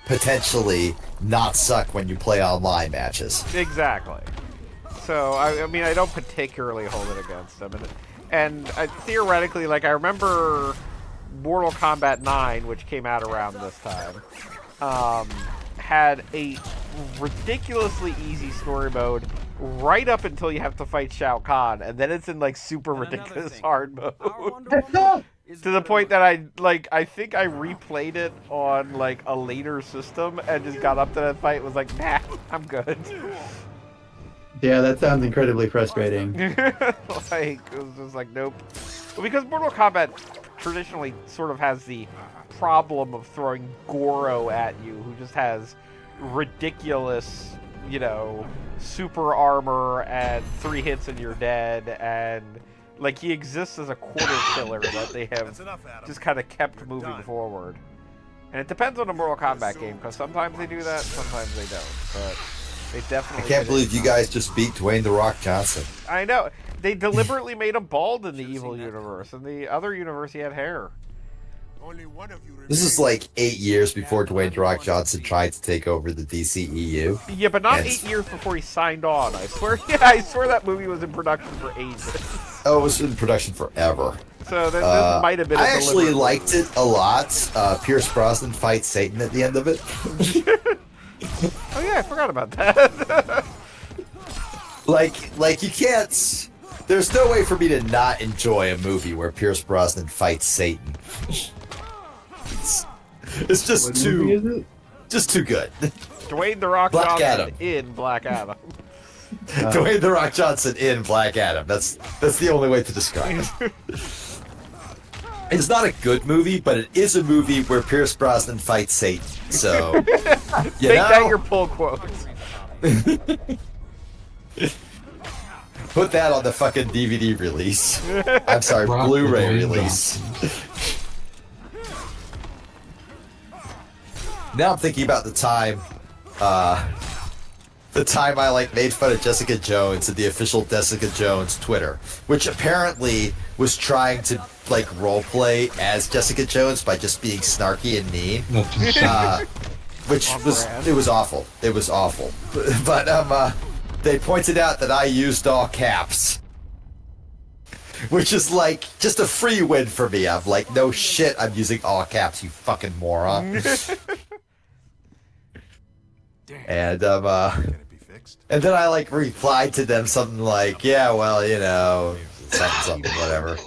potentially not suck when you play online matches. Exactly. So, I mean, I don't particularly hold it against them. And theoretically, like, I remember Mortal Kombat 9, which came out around this time, had a ridiculously easy story mode right up until you have to fight Shao Kahn, and then it's in like super ridiculous hard mode. To the point that I think I replayed it on like a later system and just got up to that fight and was like, nah, I'm good. Yeah, that sounds incredibly frustrating. Like, it was just like, nope. Well, because Mortal Kombat traditionally sort of has the problem of throwing Goro at you, who just has ridiculous, you know, super armor and 3 hits and you're dead, and like he exists as a quarter killer that they have just kind of kept moving forward. And it depends on the Mortal Kombat game, because sometimes they do that, sometimes they don't. But they definitely. I can't believe you guys just beat Dwayne "The Rock" Johnson. I know. They deliberately made him bald in the evil universe. In the other universe, he had hair. This is like 8 years before Dwayne "The Rock" Johnson tried to take over the DCEU. Yeah, but not 8 years before he signed on. I swear. Yeah, I swear that movie was in production for ages. Oh, it was in production forever. So this might have been. I actually liked it a lot. Pierce Brosnan fights Satan at the end of it. Oh yeah, I forgot about that. like you can't. There's no way for me to not enjoy a movie where Pierce Brosnan fights Satan. It's just too good. Dwayne "The Rock" Black Johnson Adam. in Black Adam. Dwayne "The Rock" Johnson in Black Adam. That's the only way to describe it. It's not a good movie, but it is a movie where Pierce Brosnan fights Satan. So, Make that your pull quote. Put that on the fucking DVD release. I'm sorry, Blu-ray release. Now I'm thinking about the time I like made fun of Jessica Jones and the official Jessica Jones Twitter, which apparently was trying to like roleplay as Jessica Jones by just being snarky and mean. It was awful. It was awful. But they pointed out that I used all caps, which is like just a free win for me. I'm like, no shit, I'm using all caps, you fucking moron. And and then I like replied to them something like, yeah, well, you know, something, whatever.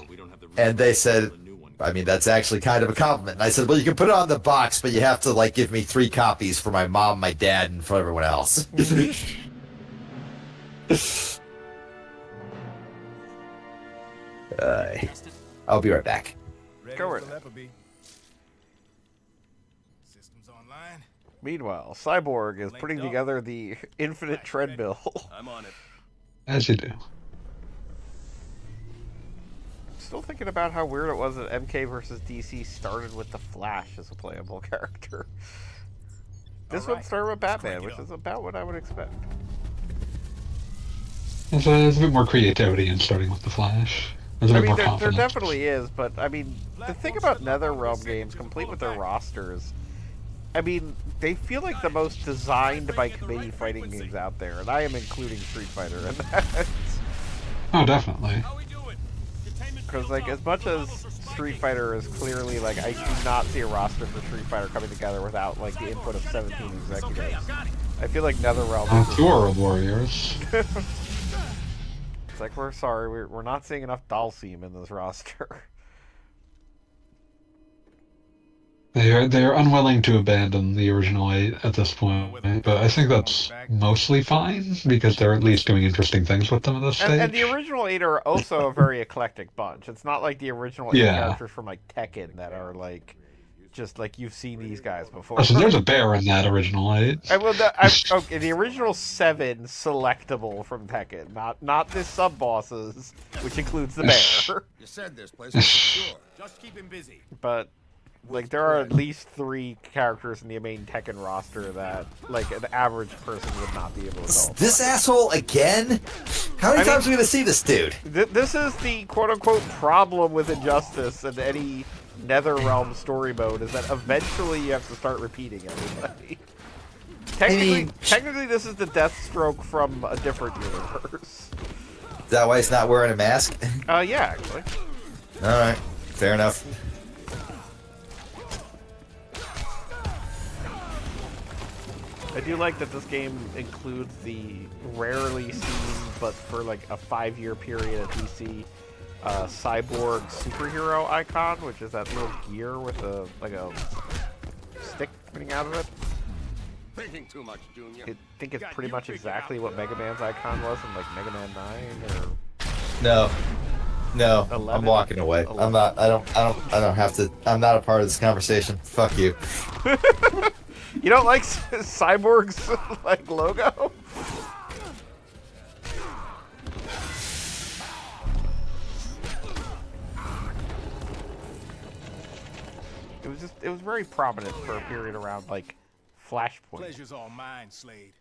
And they said, I mean, that's actually kind of a compliment. And I said, well, you can put it on the box, but you have to like give me 3 copies for my mom, my dad, and for everyone else. I'll be right back. Go right. Meanwhile, Cyborg is putting together the infinite treadmill. I'm on it. As you do. Still thinking about how weird it was that MK versus DC started with the Flash as a playable character. This one started with Batman, which is about what I would expect. There's a bit more creativity in starting with the Flash. There's a bit more there confidence. definitely is, but I mean, the thing about NetherRealm games, complete with their rosters, I mean, they feel like the most designed by committee fighting games out there, and I am including Street Fighter in that. Oh, definitely. Because, like, as much as Street Fighter is clearly, like, I do not see a roster for Street Fighter coming together without, like, the input of 17 executives. I feel like NetherRealm... Two World Warriors. It's like, we're sorry, we're not seeing enough Dalsim in this roster. They are unwilling to abandon the original 8 at this point, but I think that's mostly fine, because they're at least doing interesting things with them at this stage. And the original 8 are also a very eclectic bunch. It's not like the original 8 characters from, like, Tekken that are, like, just, like, you've seen these guys before. Oh, so there's a bear in that original 8. Okay, the original 7 selectable from Tekken, not the sub-bosses, which includes the bear. You said this place was secure. Just keep him busy. But... like, there are at least 3 characters in the main Tekken roster that, like, an average person would not be able to solve. This asshole again? How many times are we going to see this dude? This is the quote-unquote problem with Injustice and any NetherRealm story mode, is that eventually you have to start repeating everybody. Technically, this is the Deathstroke from a different universe. Is that why he's not wearing a mask? Yeah, actually. Alright, fair enough. I do like that this game includes the rarely seen, but for like a 5-year period at DC, cyborg superhero icon, which is that little gear with a stick coming out of it. Thinking too much, Junior. I think it's pretty much exactly what Mega Man's icon was in like Mega Man 9 or No, no, 11? I'm walking away. 11. I'm not. I don't have to. I'm not a part of this conversation. Fuck you. You don't like Cyborg's like logo? It was very prominent for a period around like Flashpoint. Pleasure's all mine, Slade.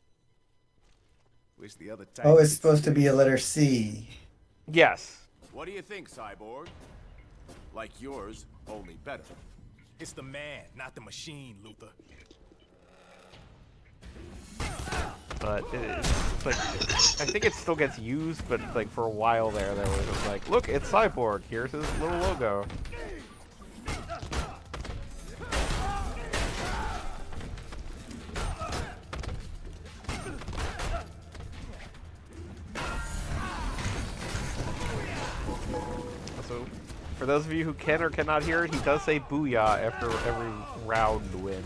Wish the other Oh, it's supposed to be a letter C. Yes. What do you think, Cyborg? Like yours, only better. It's the man, not the machine, Luther. But it's like, I think it still gets used, but like for a while there was just like, look, it's Cyborg. Here's his little logo. So, for those of you who can or cannot hear it, he does say "booyah" after every round win.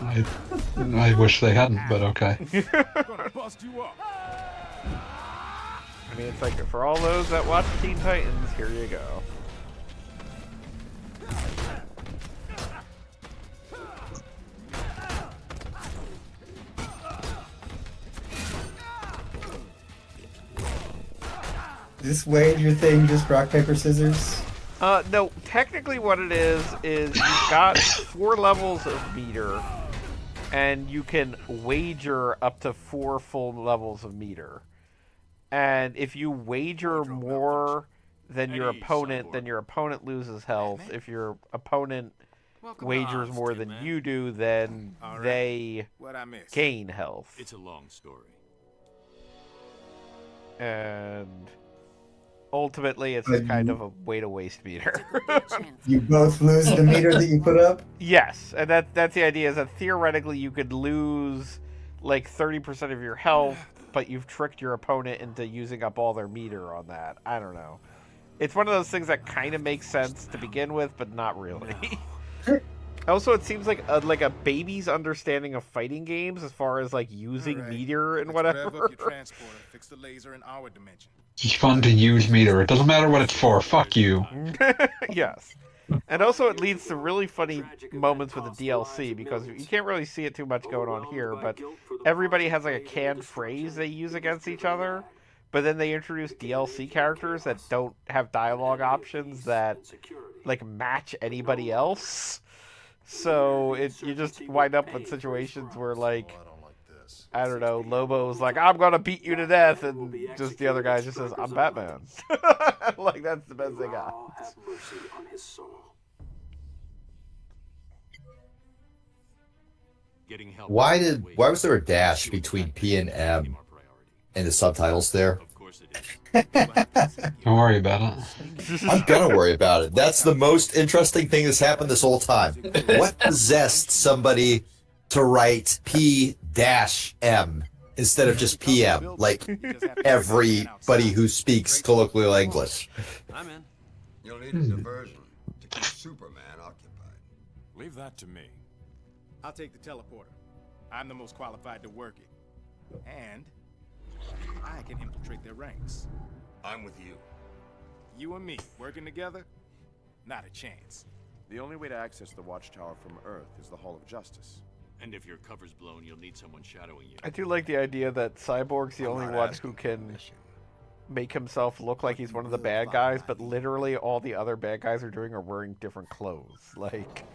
I wish they hadn't, but okay. Gonna bust you up. I mean, it's like, for all those that watch Teen Titans, here you go. Is this Wade your thing, just rock, paper, scissors? No, technically what it is you've got 4 levels of meter, and you can wager up to 4 full levels of meter. And if you wager more than your opponent, then your opponent loses health. If your opponent wagers more than you do, then they gain health. It's a long story. And ultimately, it's just kind of a way to waste meter. You both lose the meter that you put up? Yes, and that's the idea, is that theoretically you could lose like 30% of your health, but you've tricked your opponent into using up all their meter on that. I don't know. It's one of those things that kind of makes sense to begin with, but not really. Also, it seems like a baby's understanding of fighting games as far as like using meter and whatever. Rev up your transporter, fix the laser in our dimension. It's fun to use meter. It doesn't matter what it's for. Fuck you. Yes. And also it leads to really funny moments with the DLC, because you can't really see it too much going on here, but everybody has like a canned phrase they use against each other, but then they introduce DLC characters that don't have dialogue options that like match anybody else. So you just wind up with situations where, like, I don't know, Lobo's like, I'm gonna beat you to death, and just the other guy just says, I'm Batman. Like, that's the best they got. Why was there a dash between P and M in the subtitles there? Don't worry about it. I'm gonna worry about it. That's the most interesting thing that's happened this whole time. What possessed somebody to write P-M instead of just PM, like everybody who speaks colloquial English? I'm in. You'll need a diversion to keep Superman occupied. Leave that to me. I'll take the teleporter. I'm the most qualified to work it. And I can infiltrate their ranks. I'm with you. You and me, working together? Not a chance. The only way to access the watchtower from Earth is the Hall of Justice. And if your cover's blown, you'll need someone shadowing you. I do like the idea that Cyborg's the only one who can make himself look like he's one of the bad guys, but literally all the other bad guys are wearing different clothes. Like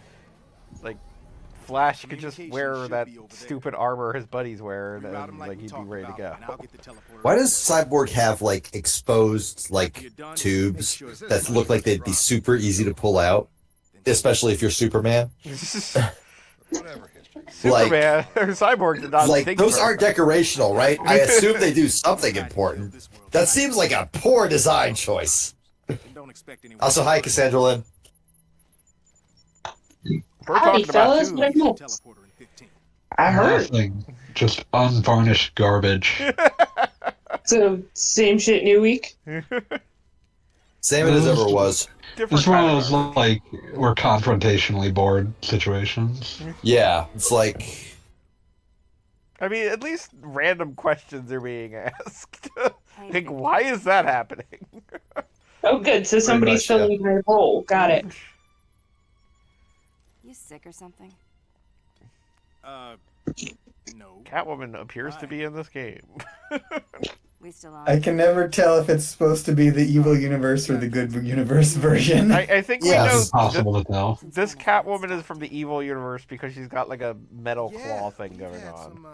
Flash could just wear that stupid armor his buddies wear, and like he'd be ready to go. Why does Cyborg have like exposed like tubes that look like they'd be super easy to pull out, especially if you're Superman? Superman or Cyborg did not think those aren't decorational, right? I assume they do something important. That seems like a poor design choice. Also, hi, Cassandra Lynn. We're talking about tubes. I heard. Nothing. Just unvarnished garbage. So, same shit new week? Same as it ever was. It's one of those, like, we're confrontationally bored situations. Yeah, it's like... I mean, at least random questions are being asked. Like, why is that happening? Oh, good. So somebody's filling their role. Got it. You sick or something? No. Catwoman appears to be in this game. We still on? I can never tell if it's supposed to be the evil universe or the good universe version. I think we know it's possible to tell. this Catwoman is from the evil universe because she's got like a metal claw thing going on.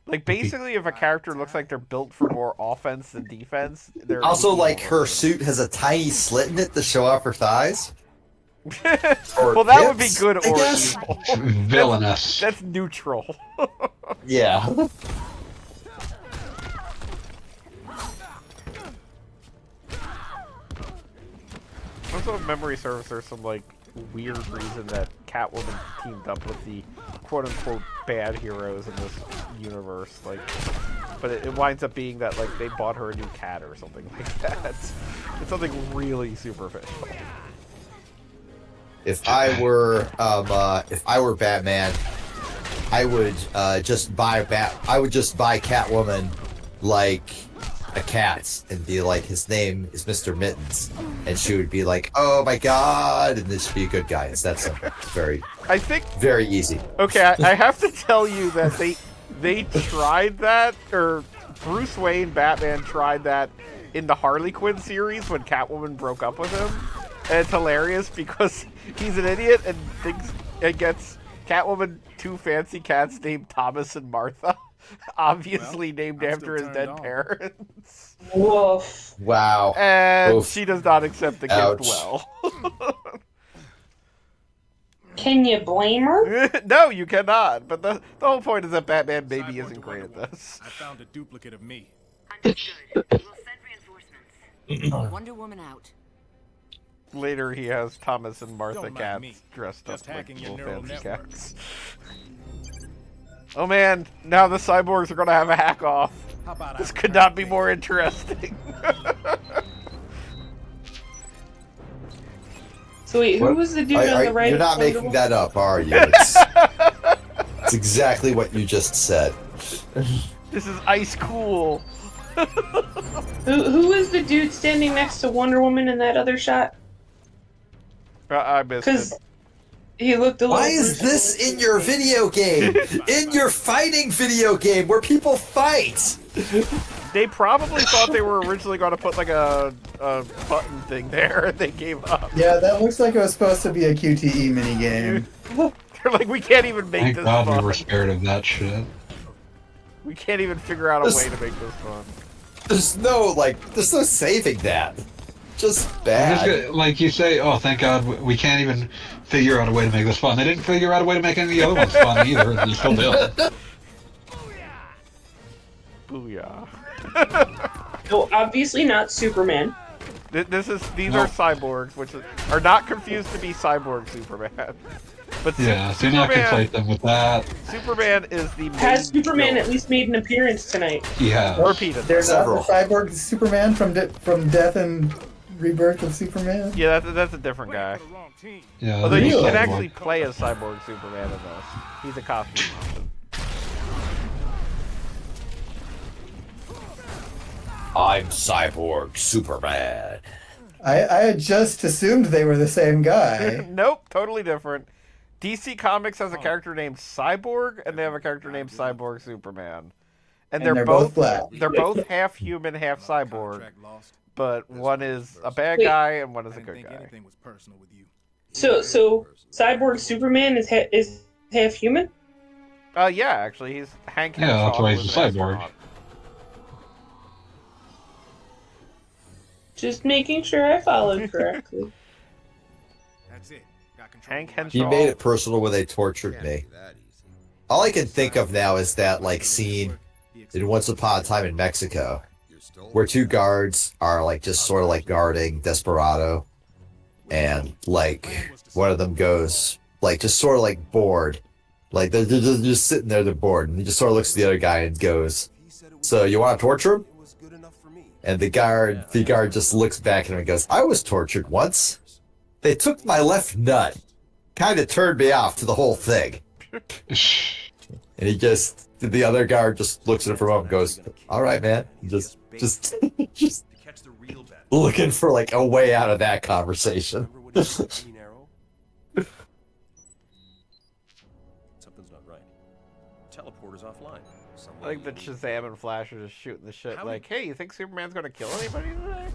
Like basically, if a character looks like they're built for more offense than defense, they're Also, evil like, her version. suit has a tiny slit in it to show off her thighs. Well, that would be hips, good I or guess. evil. Villainous. That's neutral. Yeah. Also, if memory serves, there's some like weird reason that Catwoman teamed up with the quote-unquote bad heroes in this universe. Like, but it winds up being that like they bought her a new cat or something like that. It's something really superficial. If I were Batman, I would just buy Catwoman like a cat and be like, his name is Mr. Mittens, and she would be like, oh my god, and this would be a good guy. It's that simple. It's very easy. Okay, I have to tell you that they tried that, or Bruce Wayne Batman tried that in the Harley Quinn series when Catwoman broke up with him, and it's hilarious because he's an idiot and gets Catwoman two fancy cats named Thomas and Martha. Obviously named after his dead parents. Woof. Wow. And Oof. she does not accept the Ouch. gift well. Can you blame her? No, you cannot. But the whole point is that Batman maybe isn't great at this. I found a duplicate of me. Understood. We'll send reinforcements. Wonder Woman out. Later he has Thomas and Martha Don't mind cats me. dressed Just up like hacking your little neural fancy network. cats. Oh man, now the cyborgs are gonna have a hack off. How about This I could return not be the more interesting. So wait, who was the dude on the right? You're not of Wonder making Woman? that up, are you? It's exactly what you just said. This is ice cool. Who was the dude standing next to Wonder Woman in that other shot? I missed Because it. he looked a little. Why is this in your video game? In your fighting video game where people fight? They probably thought they were originally going to put like a button thing there, and they gave up. Yeah, that looks like it was supposed to be a QTE minigame. They're like, we can't even make Thank this God fun. we were scared of that shit. We can't even figure out a way to make this fun. There's no saving that. Just I'm bad. just gonna- like you say, oh, thank God we can't even figure out a way to make this fun. They didn't figure out a way to make any of the other ones fun either, and you still did. Booyah. No, obviously not Superman. These No. are cyborgs, which are not confused to be cyborg Superman. But Yeah, do not conflate them with that. Superman is the main Has Superman villain. at least made an appearance tonight? Yeah. Repeated. There's Several. not the cyborg Superman from Death and Rebirth of Superman. Yeah, that's a different guy. Yeah. Although you Really? can actually play as cyborg Superman in this. He's a costume option. I'm Cyborg Superman. I had just assumed they were the same guy. Nope, totally different. DC Comics has a character named Cyborg, and they have a character named Cyborg Superman. And they're both black. They're both half human, half cyborg. But one is a bad guy and one is a good guy. So Cyborg Superman is half human? Yeah, actually, he's Hank Yeah, Henshaw, that's why who he's was a an cyborg. astronaut. Just making sure I followed correctly. That's it. Got control. Hank He Henshaw. made it personal when they tortured me. All I can think of now is that like scene in Once Upon a Time in Mexico, where two guards are like just sort of like guarding Desperado, and like one of them goes like just sort of like bored, Like they're just sitting there, they're bored, and he just sort of looks at the other guy and goes, "So you want to torture him?" And the guard just looks back at him and goes, "I was tortured once. They took my left nut, kind of turned me off to the whole thing." And the other guard just looks at him for a moment and goes, "All right, man." Just looking for like a way out of that conversation. Something's not right. Teleporter's offline. I think that Shazam and Flash are just shooting the shit. Like, hey, you think Superman's gonna kill anybody today?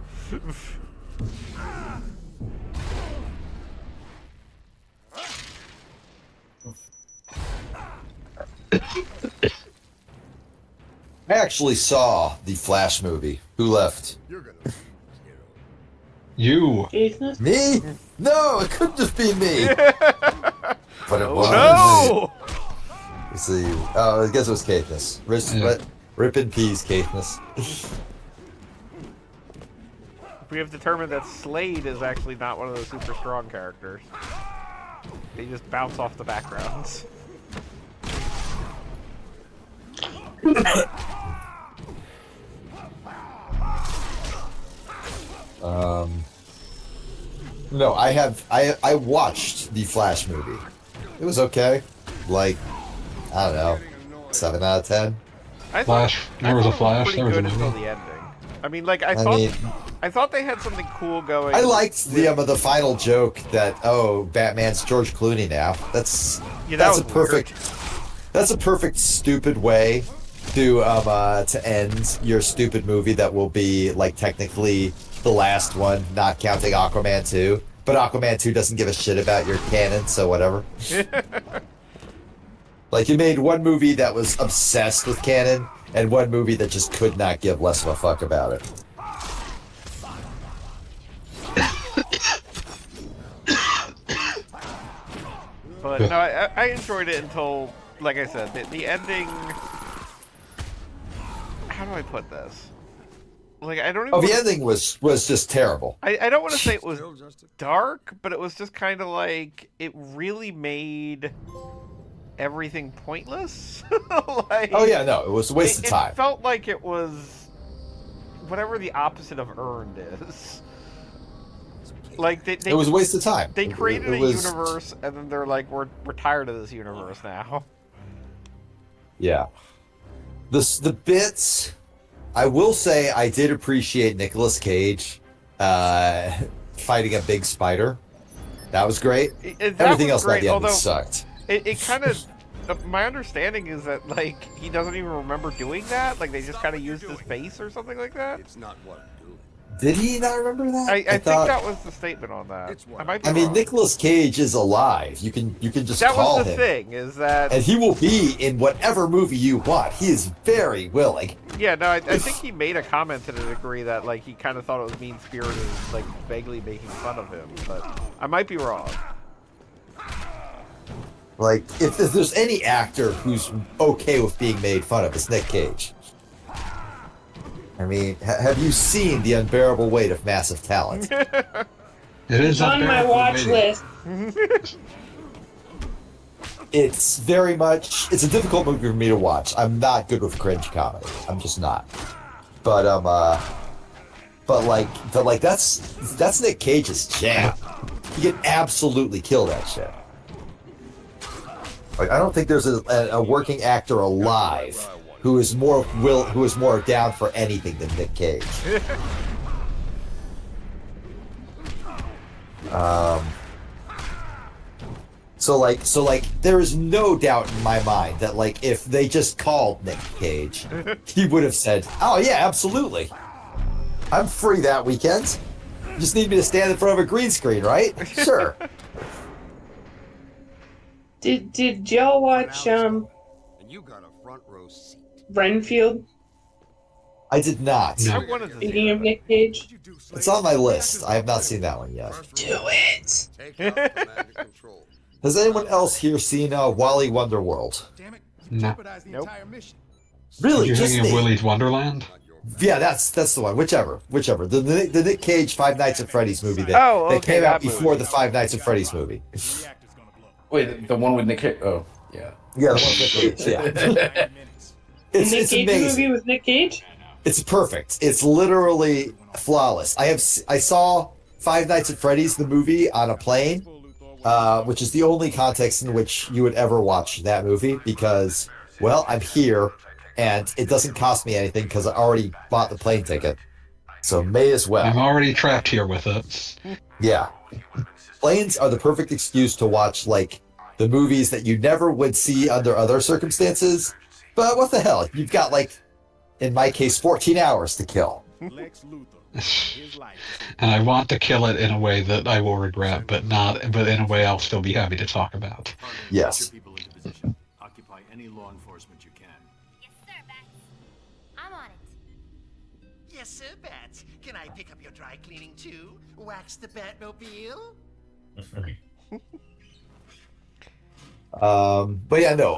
I actually saw the Flash movie. Who left? You. Me? No, it couldn't just be me. But it was. No! Let's see. Oh, I guess it was Katniss. Rip in peace, Katniss. We have determined that Slade is actually not one of those super strong characters. They just bounce off the backgrounds. No, I watched the Flash movie. It was okay. Like, I don't know, 7 out of 10. Flash. There was a Flash. There was a until movie. the ending. I mean, like I thought they had something cool going. I liked the final joke that Batman's George Clooney now. That's a perfect stupid way to end your stupid movie that will be like technically the last one, not counting Aquaman 2. But Aquaman 2 doesn't give a shit about your canon, so whatever. Like, you made one movie that was obsessed with canon, and one movie that just could not give less of a fuck about it. But no, I enjoyed it until, like I said, the ending. How do I put this? Like, I don't even. The ending was just terrible. I don't want to say it was dark, but it was just kind of like it really made everything pointless. Like, oh yeah, no, it was a waste of time. It felt like it was whatever the opposite of earned is. Like it was a waste of time. They created a universe, and then they're like, "We're tired of this universe now." Yeah, the bits. I will say I did appreciate Nicolas Cage fighting a big spider. That was great. Everything else by the end sucked. It kind of. My understanding is that like he doesn't even remember doing that. Like they just kind of used his face or something like that. It's not what I'm doing. Did he not remember that? I think that was the statement on that. I mean, Nicolas Cage is alive. You can just that call him. That was the thing, is that... And he will be in whatever movie you want. He is very willing. Yeah, no, I think he made a comment to the degree that, like, he kind of thought it was mean-spirited, like, vaguely making fun of him, but I might be wrong. Like, if there's any actor who's okay with being made fun of, it's Nick Cage. I mean, have you seen The Unbearable Weight of Massive Talent? It is on my watch list. It's very much. It's a difficult movie for me to watch. I'm not good with cringe comedy. I'm just not. But that's Nick Cage's jam. He can absolutely kill that shit. Like, I don't think there's a working actor alive who is more down for anything than Nick Cage. So there is no doubt in my mind that like if they just called Nick Cage, he would have said, "Oh yeah, absolutely. I'm free that weekend. You just need me to stand in front of a green screen, right? Sure." Did y'all watch Renfield? I did not. Speaking of Nick Cage, it's on my list. I have not seen that one yet. Do it. Has anyone else here seen Wally Wonderworld? No. Nope. Really? You're Just thinking of me? Willy's Wonderland? Yeah, that's the one. Whichever. The Nick Cage Five Nights at Freddy's movie that, Oh, okay, that came out that before movie. the Five Nights at Freddy's movie. Wait, the one with Nick Cage? Oh. Yeah. Yeah, the one with Nick Cage. Yeah, The Nick it's Cage amazing. movie with Nick Cage? It's perfect. It's literally flawless. I saw Five Nights at Freddy's the movie on a plane, which is the only context in which you would ever watch that movie because, well, I'm here and it doesn't cost me anything because I already bought the plane ticket, so may as well. I'm already trapped here with it. Yeah, planes are the perfect excuse to watch like the movies that you never would see under other circumstances. But what the hell? You've got like, in my case, 14 hours to kill. And I want to kill it in a way that I will regret, but in a way I'll still be happy to talk about. Yes. Occupy any law enforcement you can. Yes, sir, Bats. I'm on it. Yes, sir, Bats. Can I pick up your dry cleaning too? Wax the Batmobile? But yeah, no,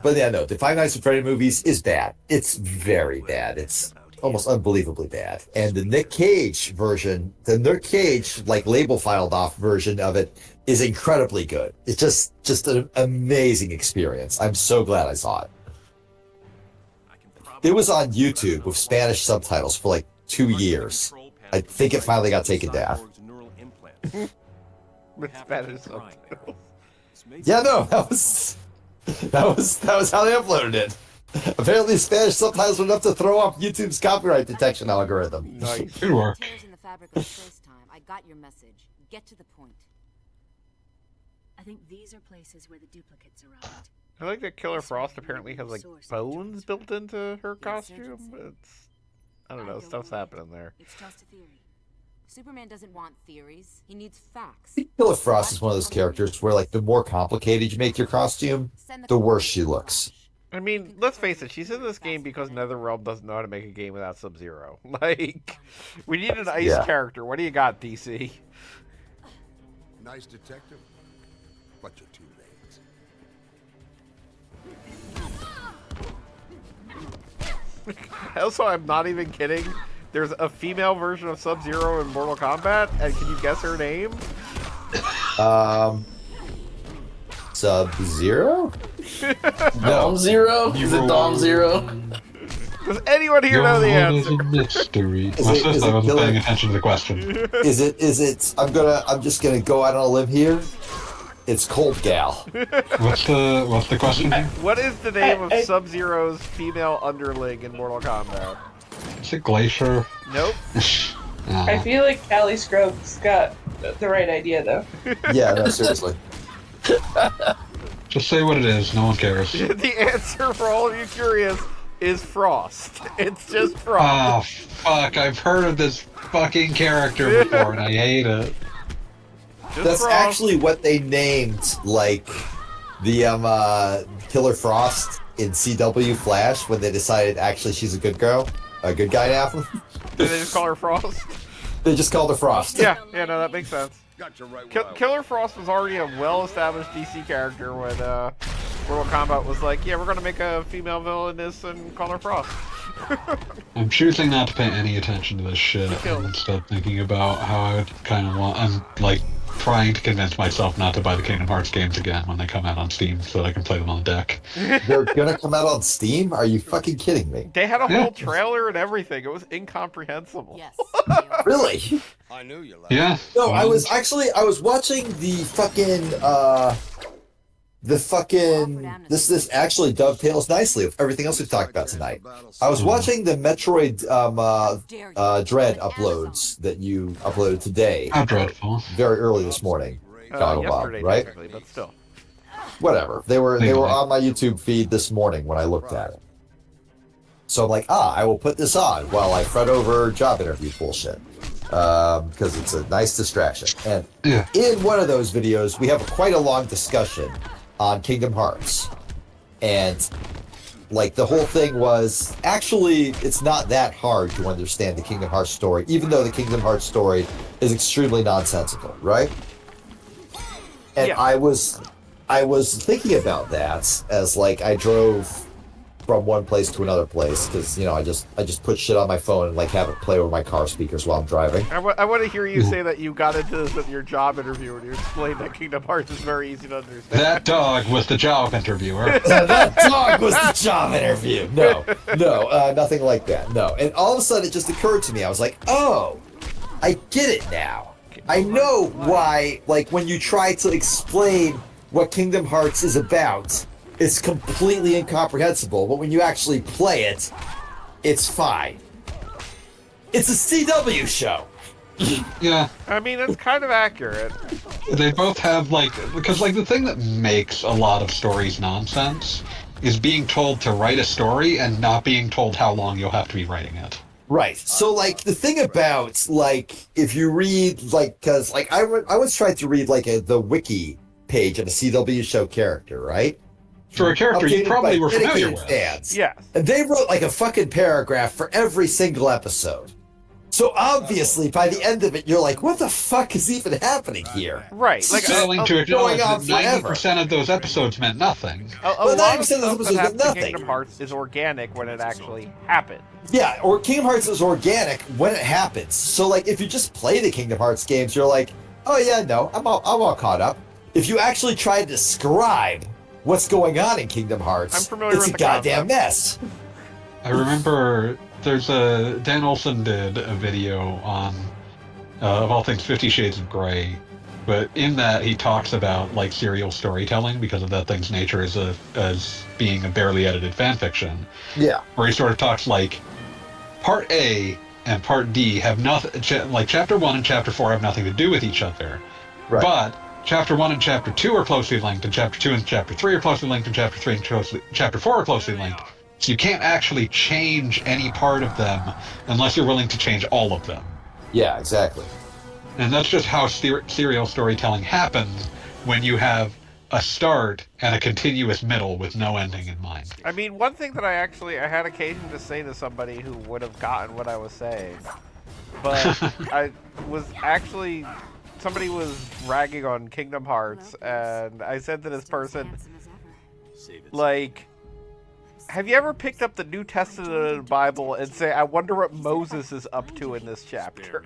the Five Nights at Freddy movies is bad. It's very bad. It's almost unbelievably bad. And the Nick Cage version, like label filed off version of it is incredibly good. It's just an amazing experience. I'm so glad I saw it. It was on YouTube with Spanish subtitles for like 2 years. I think it finally got taken down. With Spanish subtitles. Yeah, no, that was how they uploaded it. Apparently, Spanish subtitles were enough to throw off YouTube's copyright detection algorithm. Nice. Good work. Tears in the fabric of space-time. I got your message. Get to the point. I think these are places where the duplicates arrived. I like that Killer Frost apparently has like bones built into her costume. It's, I don't know, stuff's happening there. It's just a theory. Superman doesn't want theories. He needs facts. Killer Frost is one of those characters where, like, the more complicated you make your costume, the worse she looks. I mean, let's face it, she's in this game because NetherRealm doesn't know how to make a game without Sub-Zero. Like, we need an ice character. What do you got, DC? Nice detective, but you're too late. Also, I'm not even kidding. There's a female version of Sub-Zero in Mortal Kombat, and can you guess her name? Sub-Zero? Dom Zero? Is it Dom Zero? Does anyone here know the answer? Mystery. My sister wasn't paying attention to the question. Is it? I'm just gonna go out on a limb here. It's Cold Gal. What's the question? What is the name of Sub-Zero's female underling in Mortal Kombat? Is it Glacier? Nope. I feel like Callie Scruggs got the right idea, though. Yeah, no, seriously. Just say what it is. No one cares. The answer, for all of you curious, is Frost. It's just Frost. Oh, fuck. I've heard of this fucking character before, and I hate it. That's actually what they named, like, the Killer Frost in CW Flash when they decided actually she's a good guy now. Did they just call her Frost? They just called her Frost. Yeah, no, that makes sense. Killer Frost was already a well-established DC character when Mortal Kombat was like, yeah, we're gonna make a female villainess and call her Frost. I'm choosing not to pay any attention to this shit and instead thinking about how I would kind of want. I'm like trying to convince myself not to buy the Kingdom Hearts games again when they come out on Steam so that I can play them on the deck. They're gonna come out on Steam? Are you fucking kidding me? They had a whole trailer and everything. It was incomprehensible. Yes. Really? I knew you. Yeah. No, I was watching this actually dovetails nicely with everything else we've talked about tonight. I was watching the Metroid Dread uploads that you uploaded today. How dreadful. Very early this morning. Yesterday, right? technically, but still. Whatever. They were on my YouTube feed this morning when I looked at it. So I'm like, I will put this on while I fret over job interview bullshit. Because it's a nice distraction. And in one of those videos, we have quite a long discussion on Kingdom Hearts. And, like, the whole thing was, actually, it's not that hard to understand the Kingdom Hearts story, even though the Kingdom Hearts story is extremely nonsensical, right? And I was thinking about that as, like, I drove from one place to another place because I just put shit on my phone and like have it play over my car speakers while I'm driving. I want to hear you say that you got into this in your job interview when you explained that Kingdom Hearts is very easy to understand. That dog was the job interviewer. That dog was the job interview. No, nothing like that. No. And all of a sudden, it just occurred to me. I was like, oh, I get it now. I know why, like, when you try to explain what Kingdom Hearts is about, it's completely incomprehensible. But when you actually play it, it's fine. It's a CW show. Yeah. I mean, it's kind of accurate. They both have, because the thing that makes a lot of stories nonsense is being told to write a story and not being told how long you'll have to be writing it. Right. So, the thing about, if you read, because, I was trying to read, the wiki page of a CW show character, right? For a character you probably were familiar with. Fans. Yeah. And they wrote, a fucking paragraph for every single episode. So obviously, by the end of it, you're like, "What the fuck is even happening here?" Right, failing to acknowledge that 90% of those episodes meant nothing. A lot of stuff that happens in Kingdom Hearts is organic when it actually happens. Yeah, or Kingdom Hearts is organic when it happens. So, if you just play the Kingdom Hearts games, you're like, "Oh yeah, no, I'm all caught up." If you actually try to describe what's going on in Kingdom Hearts, it's a goddamn mess. I remember. Dan Olson did a video on, of all things, 50 Shades of Grey, but in that he talks about, serial storytelling because of that thing's nature as being a barely edited fanfiction. Yeah. Where he sort of talks Part A and Part D have nothing, Chapter 1 and Chapter 4 have nothing to do with each other. Right. But Chapter 1 and Chapter 2 are closely linked, and Chapter 2 and Chapter 3 are closely linked, and Chapter 3 and Chapter 4 are closely linked. So you can't actually change any part of them unless you're willing to change all of them. Yeah, exactly. And that's just how serial storytelling happens when you have a start and a continuous middle with no ending in mind. I mean, one thing that I had occasion to say to somebody who would have gotten what I was saying, but somebody was ragging on Kingdom Hearts, and I said to this person, have you ever picked up the New Testament of the Bible and say, I wonder what Moses is up to in this chapter?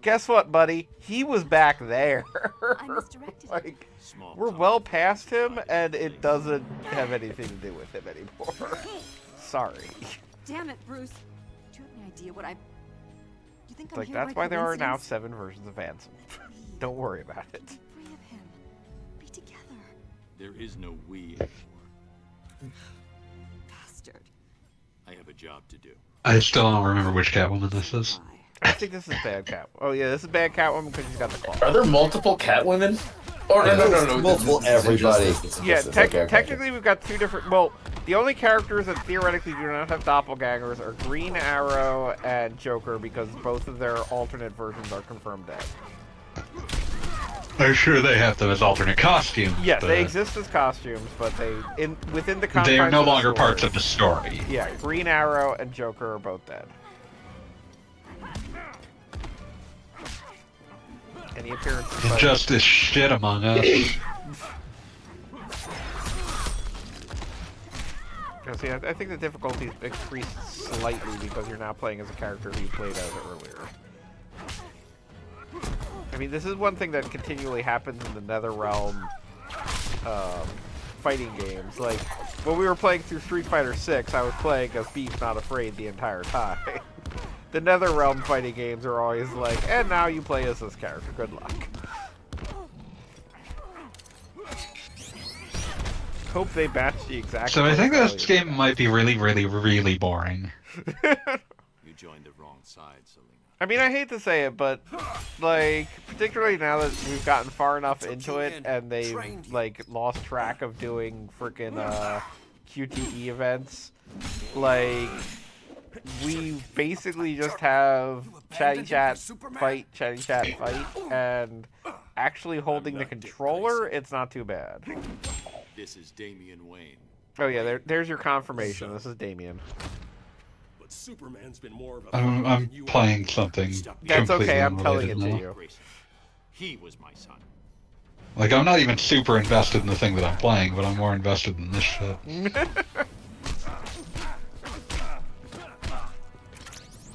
Guess what, buddy? He was back there. We're well past him, and it doesn't have anything to do with him anymore. Sorry. Damn it, Bruce. Do you have any idea what I... You think I'm here that's by why there are now coincidence? 7 versions of Ansem. Don't worry about it. Free of him. Be together. There is no we. Bastard. I have a job to do. I still don't remember which Catwoman this is. I think this is Bad Cat. Oh yeah, this is Bad Catwoman because she's got the claw. Are there multiple Catwomen? Oh no. Multiple everybody. Yeah, technically we've got 2 different... Well, the only characters that theoretically do not have doppelgangers are Green Arrow and Joker because both of their alternate versions are confirmed dead. I'm sure they have them as alternate costumes. Yes, they exist as costumes, but within the confines they are no of the longer story, parts of the story. Yeah, Green Arrow and Joker are both dead. Any appearances? Injustice shit among us. See, I think the difficulty increased slightly because you're now playing as a character who you played as earlier. I mean, this is one thing that continually happens in the NetherRealm fighting games. When we were playing through Street Fighter 6, I was playing as Beast Not Afraid the entire time. The NetherRealm fighting games are always and now you play as this character. Good luck. Hope they batch the exact... So I think this game might be really, really, really boring. You joined the wrong side, Selena. I mean, I hate to say it, but, particularly now that we've gotten far enough into it, and they've, lost track of doing frickin', QTE events, we basically just have chatty chat, fight, and actually holding the controller, it's not too bad. This is Damian Wayne. Oh yeah, there's your confirmation. This is Damian. But Superman's been more of a I'm playing something. That's okay. I'm telling it to you. He was my son. I'm not even super invested in the thing that I'm playing, but I'm more invested in this shit.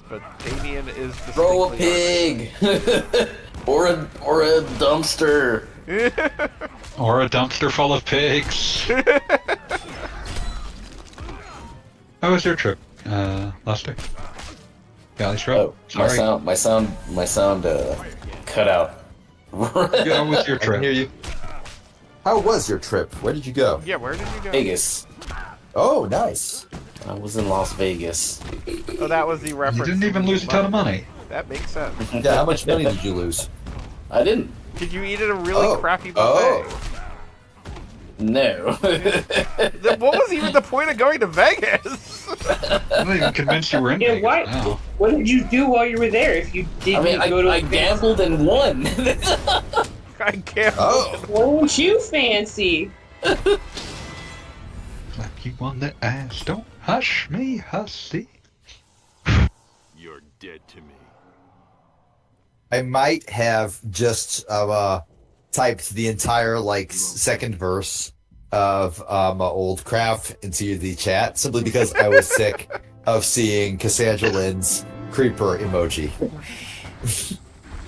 but Damien is Throw a distinctly pig! or a dumpster. Or a dumpster full of pigs. How was your trip, Lester? Galley Shrub? Oh, sorry. my sound cut out. How was your trip? I hear you. How was your trip? Where did you go? Yeah, where did you go? Vegas. Oh, nice. I was in Las Vegas. Oh, that was the reference. You didn't even lose a ton of money. That makes sense. Yeah, how much money did you lose? I didn't. Did you eat at a really crappy buffet? No. Then what was even the point of going to Vegas? I'm not even convinced you were in Vegas. Why? Now. What did you do while you were there? If you didn't go to I gambled and won. I gambled. Oh. Won't you fancy? Like you won the ass. Don't hush me, hussy. You're dead to me. I might have just typed the entire second verse of old craft into the chat simply because I was sick of seeing Cassandra Lynn's creeper emoji.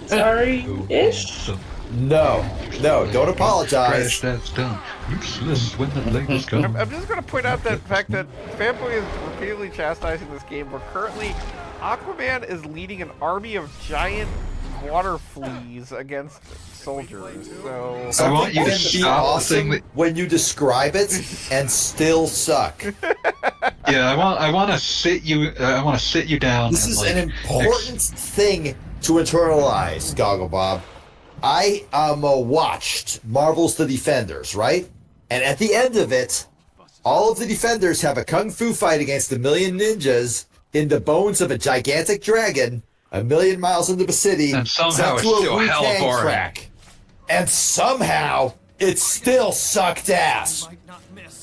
Sorry-ish? No, don't apologize. Crash that's done. Useless when the labels come. I'm just going to point out that fact that Fanboy is repeatedly chastising this game, where currently Aquaman is leading an army of giant water fleas against soldiers. So I want you to be stop awesome when you describe it and still suck. Yeah, I want to sit you. I want to sit you down. This and, is an important thing to internalize, Goggle Bob. I watched Marvel's The Defenders, right? And at the end of it, all of the Defenders have a kung fu fight against 1,000,000 ninjas in the bones of a gigantic dragon 1,000,000 miles into the city, and somehow sent it's to a still hella Wu-Tang boring. track. And somehow it still sucked ass.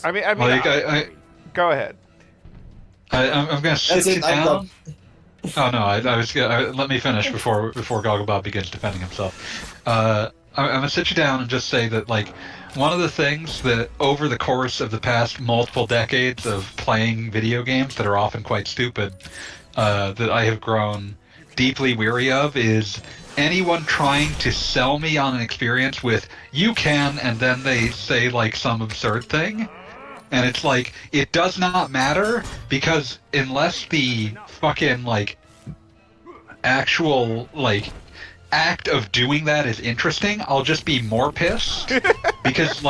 I mean, go ahead. I'm gonna sit you down. Oh no, I was gonna let me finish before Gogglebob begins defending himself. I'm gonna sit you down and just say that one of the things that over the course of the past multiple decades of playing video games that are often quite stupid, that I have grown deeply weary of is anyone trying to sell me on an experience with "you can," and then they say some absurd thing. And it's it does not matter, because unless the fucking actual act of doing that is interesting, I'll just be more pissed. Because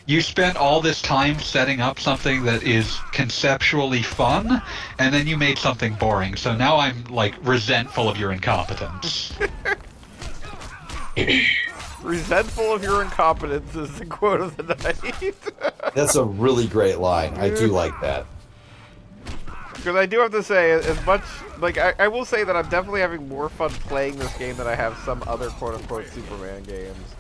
you spent all this time setting up something that is conceptually fun, and then you made something boring. So now I'm resentful of your incompetence. Resentful of your incompetence is the quote of the night. That's a really great line. I do like that. Because I do have to say, as much I will say that I'm definitely having more fun playing this game than I have some other quote-unquote Superman games.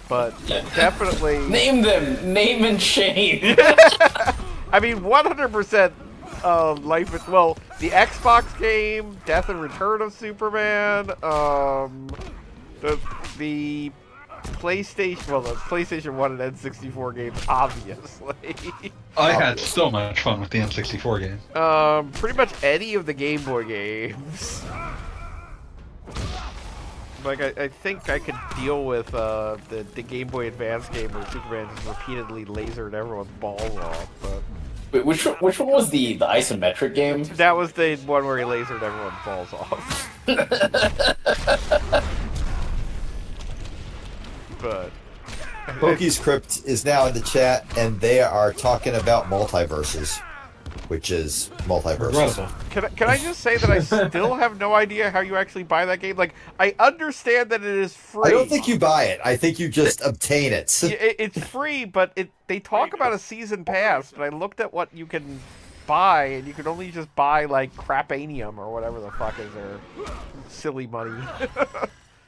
But definitely name them, name and shame. I mean, 100%. The Xbox game, Death and Return of Superman, the PlayStation 1 and N64 games, obviously. I had so much fun with the N64 game. Pretty much any of the Game Boy games. I think I could deal with the Game Boy Advance game where Superman just repeatedly lasered everyone's balls off, but... Wait, which one was the isometric game? That was the one where he lasered everyone's balls off. But Pokey's Crypt is now in the chat, and they are talking about multiverses, which is multiverses. Can I just say that I still have no idea how you actually buy that game? I understand that it is free. I don't think you buy it. I think you just obtain it. It's free, but they talk about a season pass, and I looked at what you can buy, and you can only just buy Crapanium or whatever the fuck is their silly money.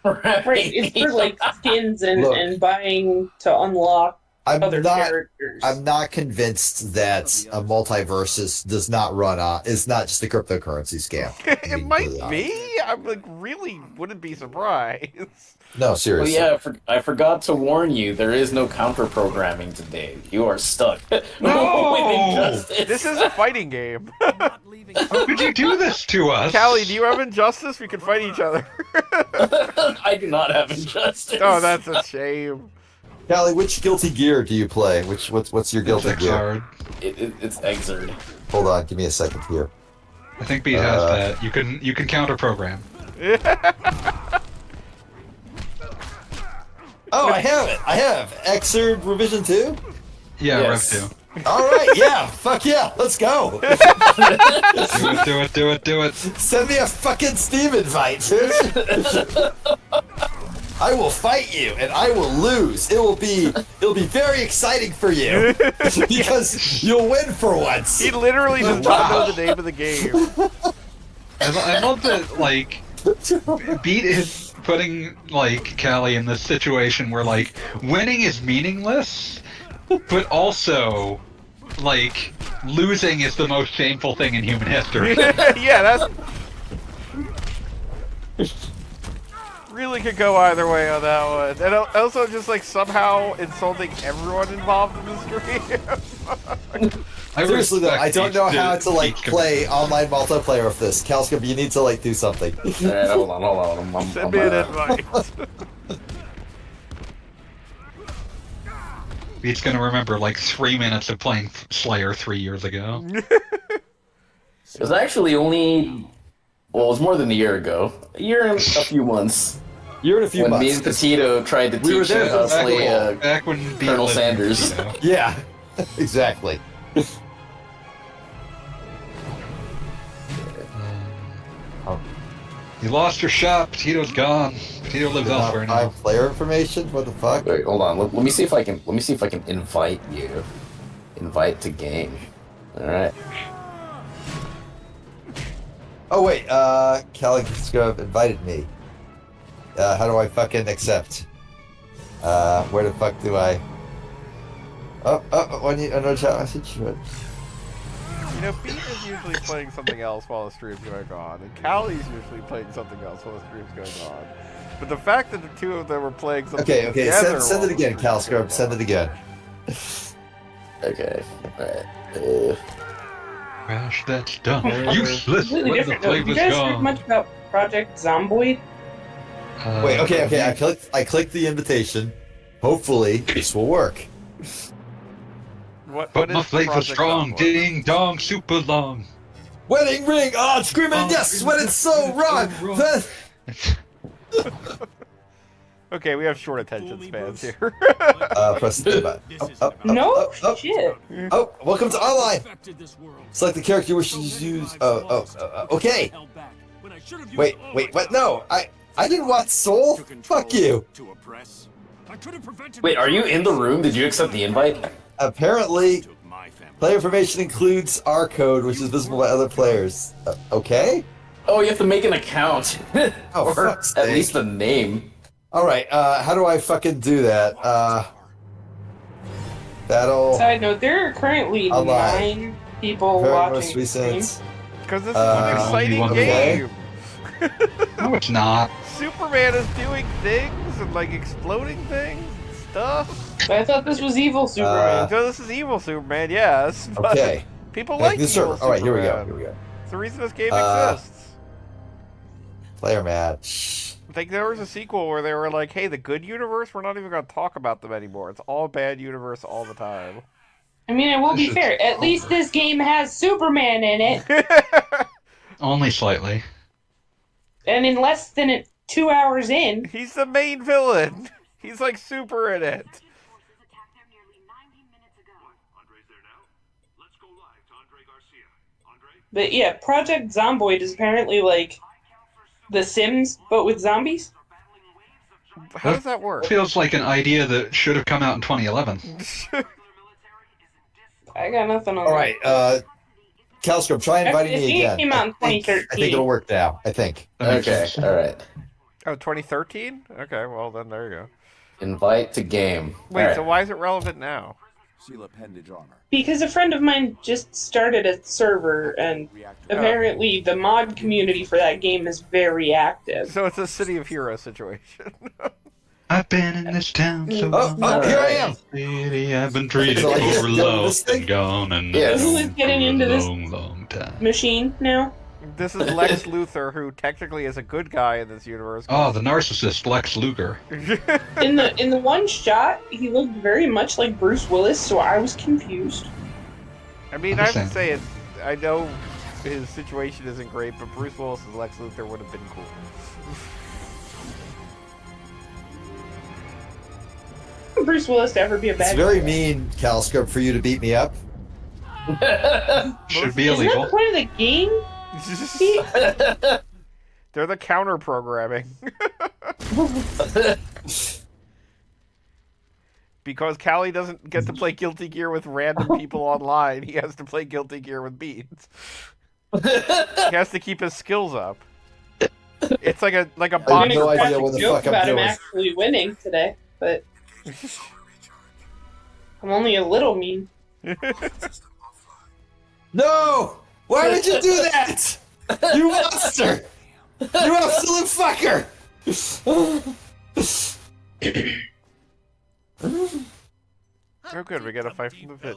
Right, it's for skins and buying to unlock other characters. I'm not convinced that a multiverse is not just a cryptocurrency scam. It might be. I'm like, really wouldn't be surprised. No, Well, seriously. yeah, I forgot to warn you. There is no counter programming today. You are stuck. No! with Injustice. This is a fighting game. How could you do this to us? Callie, do you have Injustice? We can fight each other. I do not have Injustice. Oh, that's a shame. Callie, which Guilty Gear do you play? What's your Guilty It's Gear? hard. It's Exerd. Hold on, give me a second here. I think B has that. You can counter program. Oh, I have it. I have Exerd Revision 2. Yeah, Yes. Rev 2. All right, yeah, fuck yeah, let's go. Do it. Send me a fucking Steam invite, dude. I will fight you, and I will lose. It'll be very exciting for you because you'll win for once. He literally does not know the name of the game. I love that, like, Beat is putting, like, Callie in this situation where, like, winning is meaningless, but also, like, losing is the most shameful thing in human history. Yeah, that's... really could go either way on that one. And also just, like, somehow insulting everyone involved in the stream. Seriously though, I don't know how to like each play online multiplayer with this. Kalska, you need to like do something. Alright, hold on. Send me an invite. Beat's gonna remember, like, 3 minutes of playing Slayer 3 years ago. It was actually only... Well, it was more than a year ago. A year and a few months. Year and a few when months. me and Petito tried to We were teach him there how to play back when Beat Colonel lived in Sanders. Petito. Yeah, exactly. You lost your shop. Petito's gone. Petito lives elsewhere now. Player information? What the fuck? Wait, hold on. Let me see if I can. Let me see if I can invite you. Invite to game. All right. Oh wait, Kalska invited me. How do I fucking accept? Where the fuck do I? When you another chat message. You know, Pete is usually playing something else while the stream's going on, and Callie's usually playing something else while the stream's going on. But the fact that the two of them were playing something Okay, together send it again, Kalska. Send it again. Okay. Alright. Crash, that's done. Useless. Completely When the different. You flavor's guys heard gone. much about Project Zomboid? Wait, okay. I clicked the invitation. Hopefully, this will work. What But my is flavor Project strong, Zomboid? ding dong, super long. Wedding ring on screaming yes when it's so wrong. Okay, we have short attention spans here. Press the button. No shit. Oh, welcome to online. Select the character you wish to use. Okay. Wait, what? No, I didn't want Soul. Fuck you. Wait, are you in the room? Did you accept the invite? Apparently, player information includes our code, which is visible by other players. Okay. Oh, you have to make an account. Oh, or fuck's at sake. least a name. All right. How do I fucking do that? Battle. Side note, there are currently Alive. 9 people Very watching most the stream. recent. Because this is an exciting okay. game. No, it's not. Superman is doing things and like exploding things and stuff. But I thought this was evil Superman. So this is evil Superman, yes. But Okay. people Connect like the evil server. All right, here we go. Superman. It's the reason this game Uh, exists. Player match. Like there was a sequel where they were like, "Hey, the good universe, we're not even going to talk about them anymore. It's all bad universe all the time." I mean, I will be fair. At least this game has Superman in it. Only slightly. And in less than 2 hours in. He's the main villain. He's like super in it. But yeah, Project Zomboid is apparently like The Sims, but with zombies. How does that work? Feels like an idea that should have come out in 2011. I got nothing on All right. Calscrum, try inviting Actually, me it again. came out in I think 2013. it'll work now. I think. Okay, alright. Oh, 2013? Okay, well then there you go. Invite to game. Wait, Alright. so why is it relevant now? Seal appendage armor. Because a friend of mine just started a server, and apparently the mod community for that game is very active. So it's a City of Heroes situation. I've been in this town so long. Here I am. City, I've been treated So I just over go low this thing? and gone and Yes. Who is getting into this long time. machine now? This is Lex Luthor, who technically is a good guy in this universe. Oh, the narcissist Lex Luger. In the one shot, he looked very much like Bruce Willis, so I was confused. I mean, I have to say it. I know his situation isn't great, but Bruce Willis as Lex Luthor would have been cool. Bruce Willis to ever be a bad It's very guy. mean, Calscrub, for you to beat me up. Should be Isn't that illegal. the point of the game? They're the counter programming. Because Callie doesn't get to play Guilty Gear with random people online, he has to play Guilty Gear with Beans. He has to keep his skills up. It's like a I have box. no idea what the joke fuck I'm about him doing. actually winning today, but I'm only a little mean. No! Why would you do that? You monster! You absolute fucker! Oh good, we got a fight from the pit.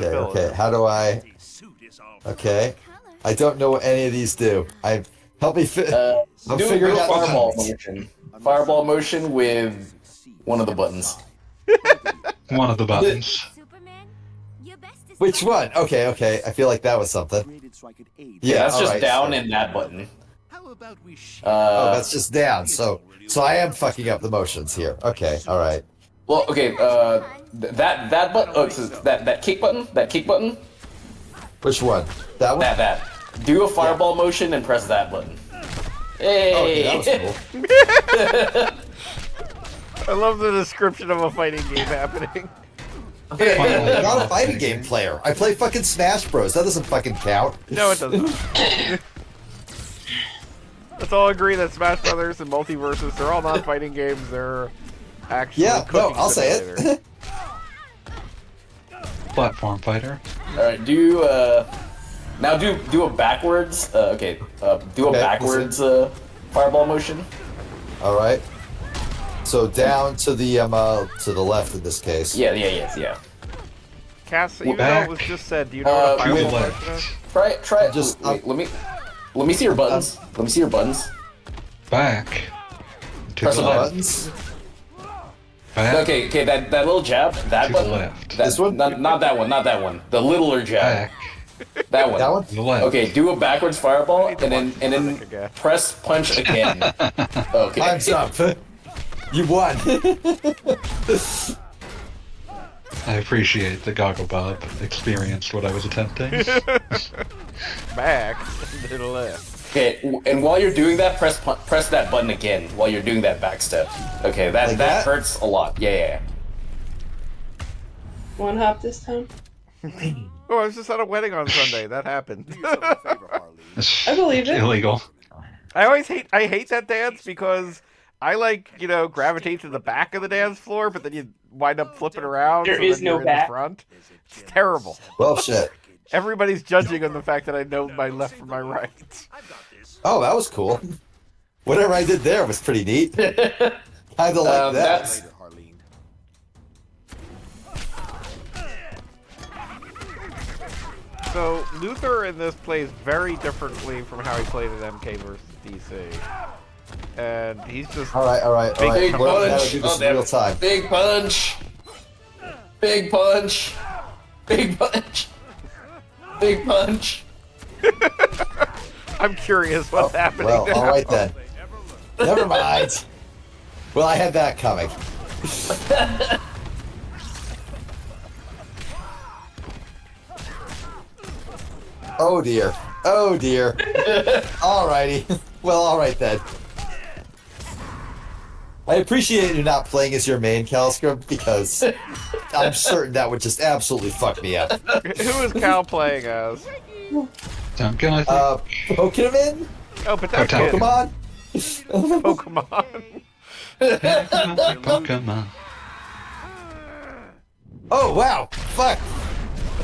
Okay, how do I... Okay. I don't know what any of these do. Help me I'm Do figuring a out fireball the motion. Fireball motion with one of the buttons. One of the buttons. Which one? Okay, I feel like that was something. Yeah, that's just alright, down so- in that button. Oh, that's just down. So I am fucking up the motions here. Okay, alright. Well, okay, that button, that kick button. Which one? That one? That. Do a fireball motion and press that button. Hey. Okay, that was cool. I love the description of a fighting game happening. I'm not a fighting game player. I play fucking Smash Bros. That doesn't fucking count. No, it doesn't. Let's all agree that Smash Brothers and Multiverses, they're all not fighting games, they're actually cooking I'll say simulator. it. Platform fighter. Alright, now do a backwards, do a backwards fireball motion. Alright. So down to the left in this case. Yeah. Cass, even though back. it was just said, do you know what a fireball left. motion is? Try. Just- Wait, let me see your buttons. Let me see your buttons. Back. To Press the the left. Buttons. Back. Okay, that little jab, that To the button. left. That, This one? Not that one. The littler jab. Back. That one. That one? To the left. Okay, do a backwards fireball and then again. press punch again. Okay. Time's up. You won. I appreciate the Goggle Bob experienced what I was attempting. Back to the left. Okay, and while you're doing that, press that button again while you're doing that back step. Okay, that Like that? hurts a lot. Yeah. One hop this time. Oh, I was just at a wedding on Sunday. That happened. I believe it. Illegal. I hate that dance because I gravitate to the back of the dance floor, but then you wind up flipping around. There so is then no you're in back. the front. It's terrible. Well, shit. Everybody's judging on the fact that I know my left from my right. Oh, that was cool. Whatever I did there was pretty neat. Kinda like that. That's So Luthor in this plays very differently from how he played in MK versus DC, and he's just All right. big We're gonna punch. do this in damn real it. time. Big punch. Big punch. Big punch. Big punch. I'm curious what's happening. Well, now. all right then. Never mind. Well, I had that coming. Oh dear. Alrighty. Well, alright then. I appreciate you not playing as your main Calscrub because I'm certain that would just absolutely fuck me up. Who is Cal playing as? Duncan, I think. Pokemon? Oh, but that's Okay. good. Pokemon? Pokemon. Pokemon. Oh, wow. Fuck.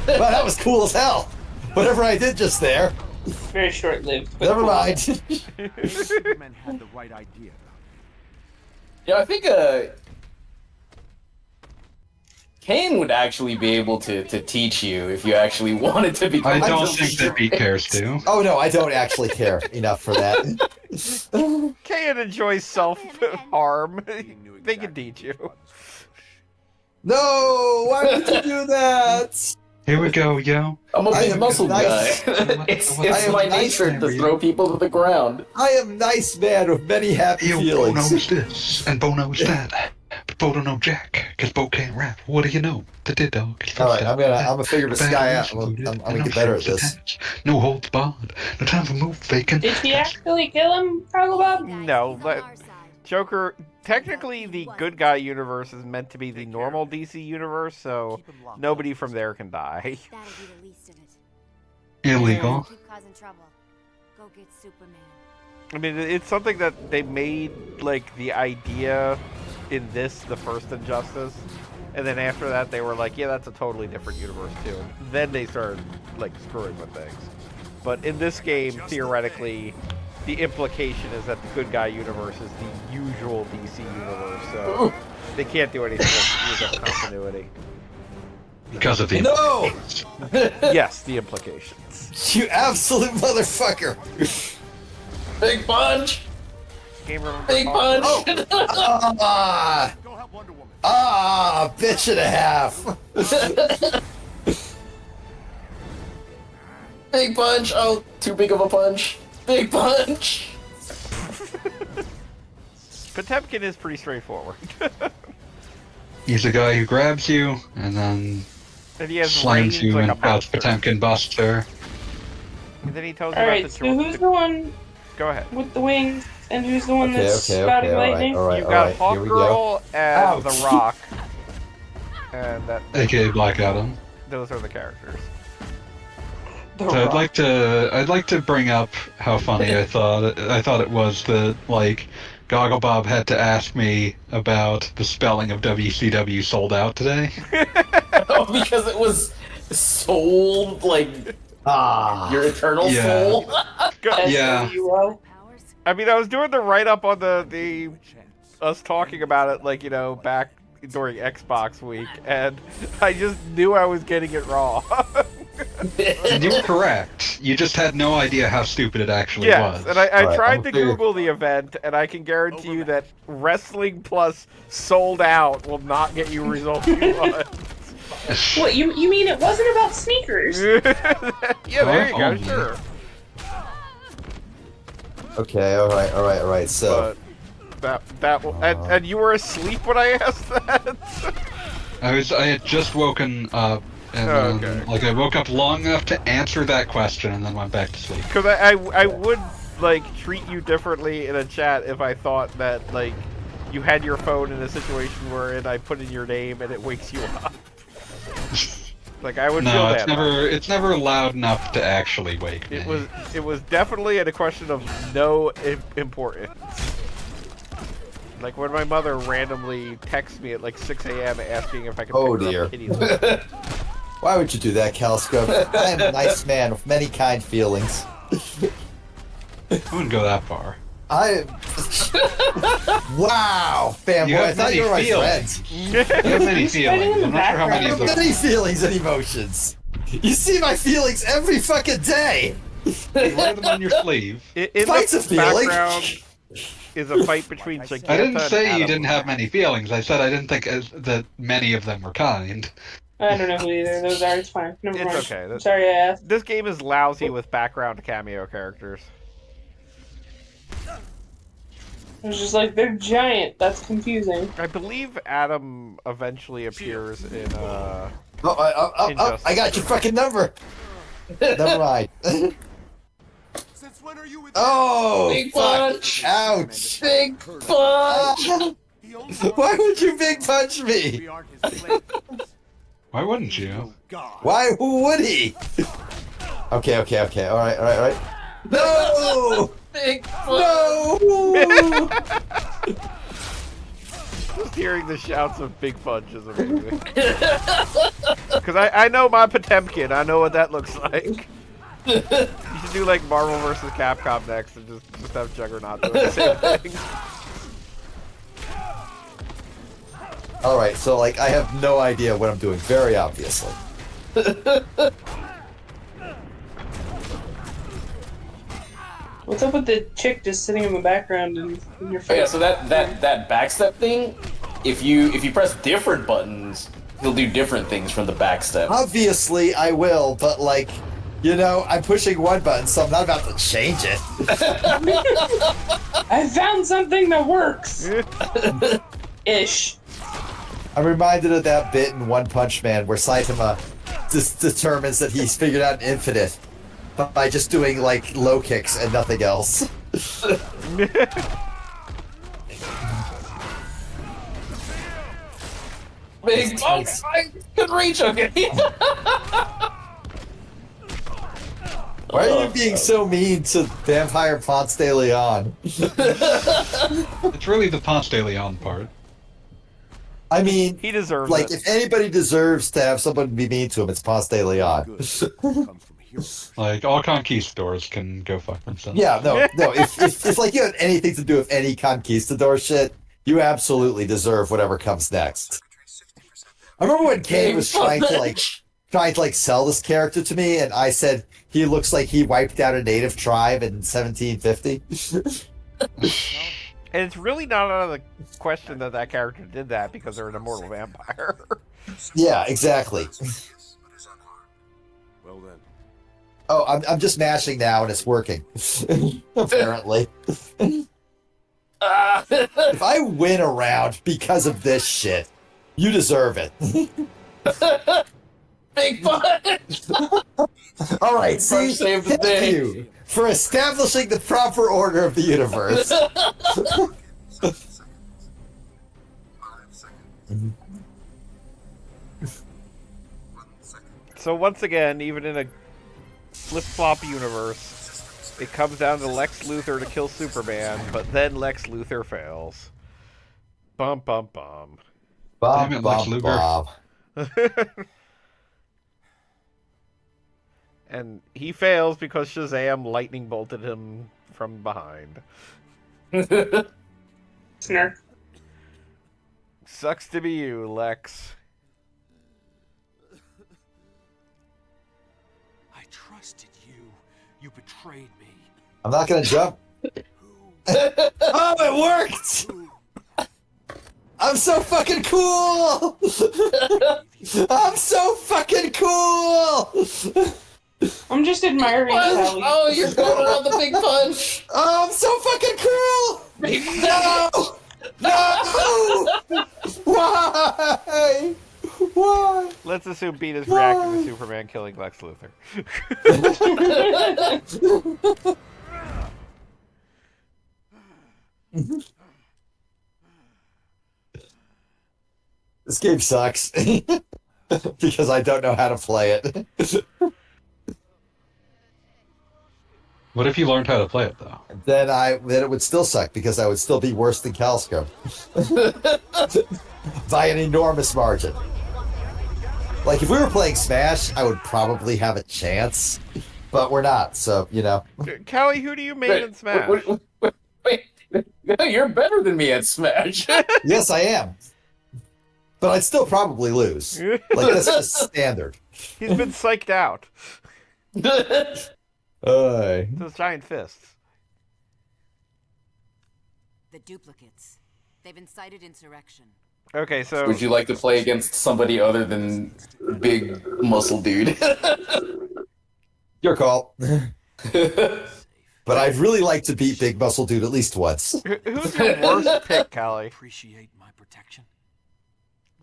Wow, that was cool as hell. Whatever I did just there. Very short-lived. but Never cool. mind. Superman had the right idea. Yeah, I think Kane would actually be able to teach you if you actually wanted to become. I don't think that Pete cares to. Oh, no, I don't actually care enough for that. Kayan enjoys self-harm. They can teach you. No! Why would you do that? Here we go, yo. I'm a big am muscle nice. guy. it's I am my nice, nature to throw people to the ground. I am nice man with many happy Yo, Bo feelings. knows this, and Bo knows that. But Bo don't know Jack, because Bo can't rap. What do you know? The did dog. Alright, I'm gonna figure this guy out. I'm gonna get better at this. No holds barred. No time for move faking. Did he actually kill him, Cargo Bob? No, but Joker, technically the good guy universe is meant to be the normal DC universe, so nobody from there can die. That'll be the least of it. Illegal. Keep causing trouble. Go get Superman. I mean, it's something that they made, like, the idea in this, the first Injustice, and then after that they were like, yeah, that's a totally different universe too. And then they started, like, screwing with things. But in this game, theoretically, the implication is that the good guy universe is the usual DC universe, so they can't do anything with continuity. Because of the... No! Yes, the implications. You absolute motherfucker! Big punch! Game room. Big punch! Bitch and a half! Big punch! Oh, too big of a punch! Big punch! Potemkin is pretty straightforward. He's the guy who grabs you, and then And he has slams range you like a and monster. Potemkin busts her. And then he tells you Alright, about so who's the one Go ahead. with the wings, and who's the one that's Okay, spouting lightning? You've got here we go. Hawkgirl and Ouch. The Rock. And that AKA Black Adam. those are the characters. The So Rock. I'd like to bring up how funny I thought it was that, like, Gogglebob had to ask me about the spelling of WCW sold out today. Oh, because it was soul, like, your eternal Yeah. soul? Yeah. S-O-U-O. I mean, I was doing the write-up on the us talking about it, like, you know, back during Xbox week, and I just knew I was getting it wrong. And you were correct. You just had no idea how stupid it actually Yes, was. and I Alright, tried I'm to clear. Google the event, and I can guarantee you that Wrestling Plus sold out will not get you results you want. What, you mean it wasn't about sneakers? Yeah, there you go, Oh, sure. Okay, alright, so... But and you were asleep when I asked that? I had just woken up, and then, Okay. like, I woke up long enough to answer that question, and then went back to sleep. Because I would, like, treat you differently in a chat if I thought that, like, you had your phone in a situation wherein I put in your name and it wakes you up. Like, I would feel No, that. it's never loud enough to actually wake me. It was definitely a question of no importance. Like when my mother randomly texts me at like 6 a.m. asking if I could Oh pick her dear. up kitties. Why would you do that, Calscope? I am a nice man with many kind feelings. I wouldn't go that far. Wow, fanboy! You I have thought you were my many friends. You have many He's fighting feelings. in the I'm not sure how I many of have them. many feelings and emotions. You see my feelings every fucking day. You wear them on your sleeve. In Fights the a feeling. background is a fight between Giganta I didn't and say you Adam. didn't have many feelings. I said I didn't think that many of them were kind. I don't know who either of those are. It's fine. Never It's mind. okay. I'm sorry I asked. This game is lousy with background cameo characters. I was just like, they're giant. That's confusing. I believe Adam eventually appears in I got your fucking number. Never mind. Since when are you with Oh, Big fuck. punch! Ouch. Big punch! Why would you big punch me? We aren't his slaves. Why wouldn't you? God. Why? Who would he? Okay. All right. No! Big punch! No! hearing the shouts of Big Punch is amazing. Because I know my Potemkin. I know what that looks like. You should do like Marvel vs. Capcom next and just have Juggernaut doing the same thing. Alright, so like I have no idea what I'm doing, very obviously. What's up with the chick just sitting in the background and in your face? Oh, yeah, so that backstep thing, if you press different buttons, he'll do different things from the backstep. Obviously I will, but like, you know, I'm pushing one button, so I'm not about to change it. I found something that works! Ish. I'm reminded of that bit in One Punch Man where Saitama determines that he's figured out an infinite by just doing like low kicks and nothing else. Big Punch! I could reach, okay? Why are you being so mean to Vampire Ponce de Leon? It's really the Ponce de Leon part. I mean, he deserves like, it. if anybody deserves to have someone be mean to him, it's Ponce de Leon. Like, all conquistadors can go fuck themselves. Yeah, no. If like you had anything to do with any conquistador shit, you absolutely deserve whatever comes next. I remember when Kane was trying to sell this character to me, and I said he looks like he wiped out a native tribe in 1750. And it's really not out of the question that character did that because they're an immortal vampire. Yeah, exactly. Well then. Oh, I'm just mashing now and it's working. Apparently. If I win a round because of this shit, you deserve it. Big Punch! Alright, see, Save the thank day. you for establishing the proper order of the universe. So once again, even in a flip-flop universe, it comes down to Lex Luthor to kill Superman, but then Lex Luthor fails. Bum bum bum. Damn it, Lex Luthor. And he fails because Shazam lightning bolted him from behind. Snark. Sucks to be you, Lex. I trusted you. You betrayed me. I'm not gonna jump. Oh, it worked! I'm so fucking cool! I'm so fucking cool! I'm just admiring Sally. Oh, you're going around the Big Punch! Oh, I'm so fucking cool! No! No! Why? Why? Let's assume Beat is reacting to Superman killing Lex Luthor. This game sucks. Because I don't know how to play it. What if you learned how to play it, though? Then it would still suck because I would still be worse than Calscum. By an enormous margin. Like, if we were playing Smash, I would probably have a chance. But we're not, so, you know. Callie, who do you main in Smash? Wait, you're better than me at Smash. Yes, I am. But I'd still probably lose. Like, that's just standard. He's been psyched out. Those giant fists. The duplicates. They've incited insurrection. Okay, so... Would you like to play against somebody other than Big Muscle Dude? Your call. But I'd really like to beat Big Muscle Dude at least once. Who's your worst pick, Callie? Appreciate my protection?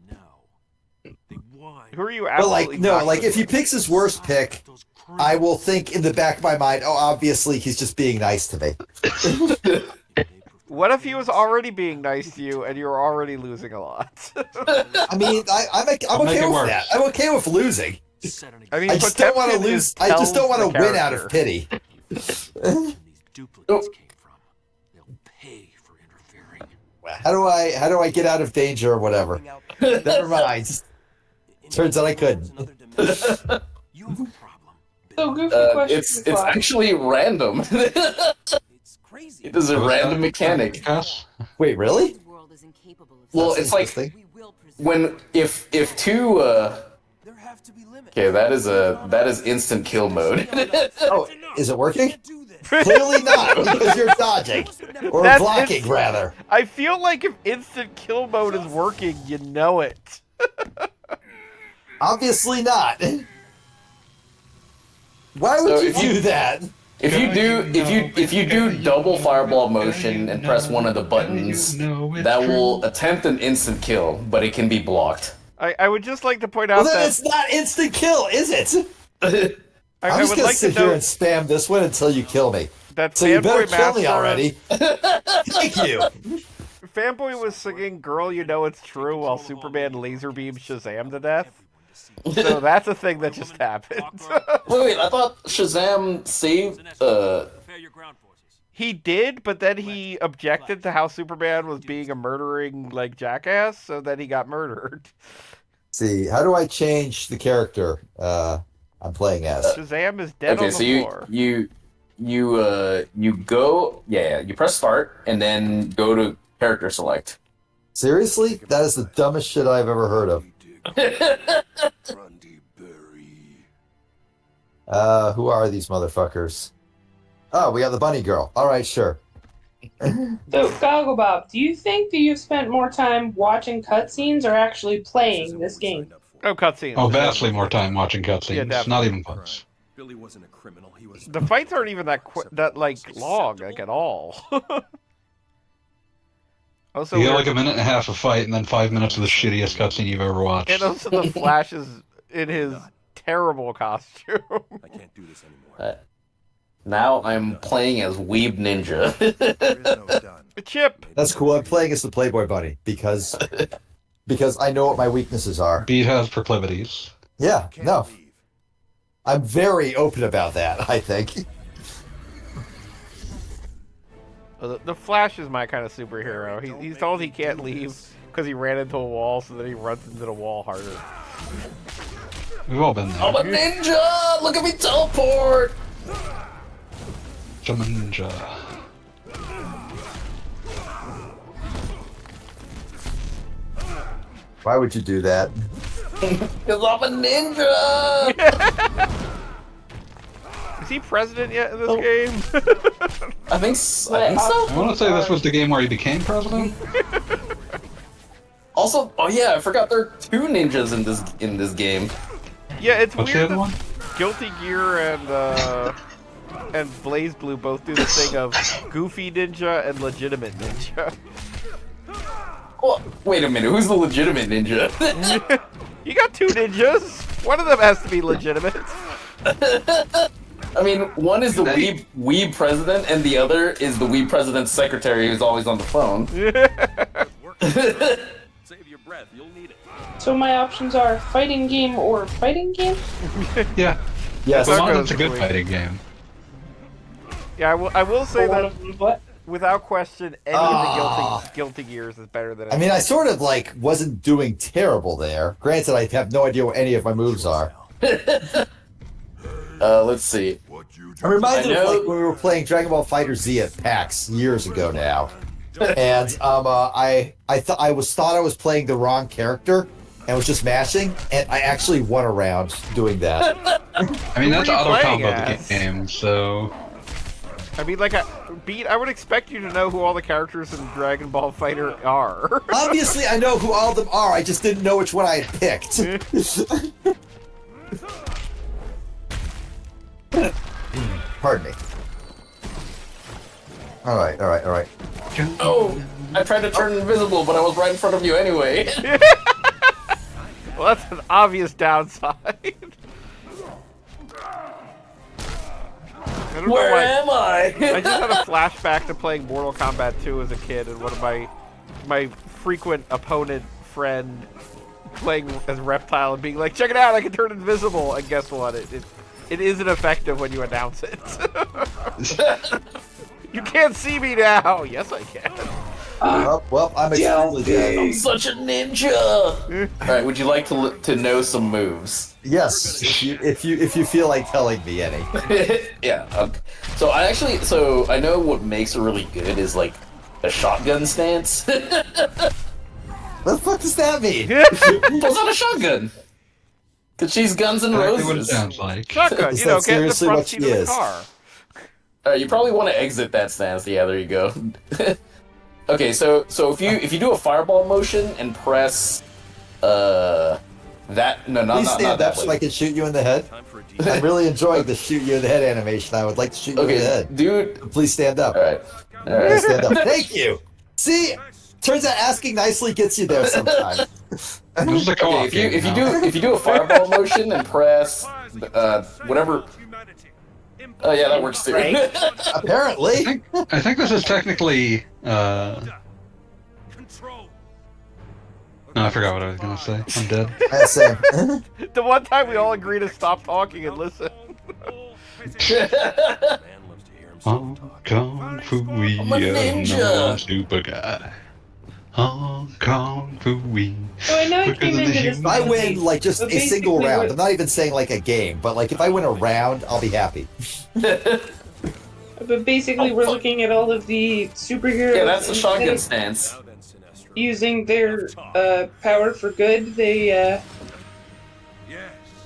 No. They won. Who are you But absolutely like, no, not like good if he with? picks his worst pick, I will think in the back of my mind, oh, obviously he's just being nice to me. What if he was already being nice to you and you're already losing a lot? I mean, I'm okay with that. I'm okay with losing. I mean, I just don't want to Potemkin lose. I just don't want to tells the win out of character. pity. These duplicates came from. They'll pay for interfering. How do I get out of danger or whatever? Never mind. Turns out I couldn't. So goofy question. It's actually random. It is a random mechanic. Wait, really? Well, it's like if two. Okay, that is instant kill mode. Oh, is it working? Clearly not, because you're dodging or blocking rather. I feel like if instant kill mode is working, you know it. Obviously not. Why would you do that? If you do double fireball motion and press one of the buttons, that will attempt an instant kill, but it can be blocked. I would just like to point out Well, then that it's not instant kill, is it? I'm just would gonna like sit to here note and spam this one until you kill me. that So you better Fanboy kill me Master- already. Thank you. Fanboy was singing "Girl, You Know It's True" while Superman laser beamed Shazam to death. So that's a thing that just happened. Wait, I thought Shazam saved. He did, but then he objected to how Superman was being a murdering jackass, so then he got murdered. See, how do I change the character I'm playing as? Shazam is dead on the floor. You go, you press start and then go to character select. Seriously? That is the dumbest shit I've ever heard of. Who are these motherfuckers? Oh, we got the bunny girl. All right, sure. So, Goggle Bob, do you think that you've spent more time watching cutscenes or actually playing this game? Oh, cutscenes. Oh, vastly more time watching cutscenes. Yeah, definitely. Not even close. Billy wasn't a criminal. He was. The fights aren't even that long, at all. Also, You get like a minute and a half of fight, and then 5 minutes of the shittiest cutscene you've ever watched. and also the Flash is in his terrible costume. I can't do this anymore. Now I'm playing as Weeb Ninja. Chip. That's cool. I'm playing as the Playboy Bunny because I know what my weaknesses are. Beat has proclivities. Yeah, no. I'm very open about that, I think. The Flash is my kind of superhero. He's told he can't leave because he ran into a wall, so then he runs into the wall harder. We've all been there. I'm a ninja! Look at me teleport! I'm a ninja. Why would you do that? Because I'm a ninja! Is he president yet in this game? I think so. I want to say this was the game where he became president. Also, oh yeah, I forgot there are two ninjas in this game. Yeah, it's What's the weird other one? Guilty Gear and BlazBlue both do the thing of goofy ninja and legitimate ninja. Well, wait a minute, who's the legitimate ninja? You got two ninjas. One of them has to be legitimate. I mean, one is the Weeb president, and the other is the Weeb president's secretary who's always on the phone. Save your breath. You'll need it. So my options are fighting game or fighting game? Yeah. Yes. As long as it's a good fighting game. Yeah, I will say Or one that of them, what? without question, any of the Guilty Gears is better than. I mean, I sort of wasn't doing terrible there. Granted, I have no idea what any of my moves are. Let's see. I'm reminded of when we were playing Dragon Ball Fighter Z at PAX years ago now, and I thought I was playing the wrong character and was just mashing, and I actually won a round doing that. I mean, that's Who were you auto playing combo as? the game, so. I mean, I would expect you to know who all the characters in Dragon Ball Fighter are. Obviously, I know who all of them are. I just didn't know which one I had picked. Pardon me. All right. Oh, I tried to turn invisible, but I was right in front of you anyway. Well, that's an obvious downside. Where am I? I just had a flashback to playing Mortal Kombat 2 as a kid, and one of my frequent opponent friend playing as Reptile and being like, "Check it out, I can turn invisible." And guess what? It isn't effective when you announce it. You can't see me now. Yes, I can. Well, I'm extremely dead. I'm such a ninja. All right, would you like to know some moves? Yes, if you feel like telling me any. Yeah. Okay. So I know what makes it really good is like a shotgun stance. What the fuck does that mean? Pulls out a shotgun. Cause she's Guns N' Exactly Roses. what it sounds like. Shotgun, Is you know, that get in the seriously front what seat she of the is? car. You probably want to exit that stance. Yeah, there you go. Okay, so if you do a fireball motion and press not Please stand up that so way. I can shoot you in the head. I'm really enjoying the shoot you in the head animation. I would like to shoot you in the head. Dude. Please stand up. All right. Please stand up. Thank you. See, turns out asking nicely gets you there sometimes. This is a co-op Okay, game if you do a fireball motion and press whatever. Oh yeah, that works too. Apparently. I think this is technically. No, I forgot what I was gonna say. I'm dead. Same. The one time we all agree to stop talking and listen. Hong Kong Fooey, I'm a ninja. super guy. Hong Kong Fooey. So I know I came into this. If I win like just but a single basically round, what- I'm not even saying like a game, but like if I win a round, I'll be happy. But basically, we're looking at all of the superheroes. Yeah, that's a shotgun instead of stance. Using their power for good, they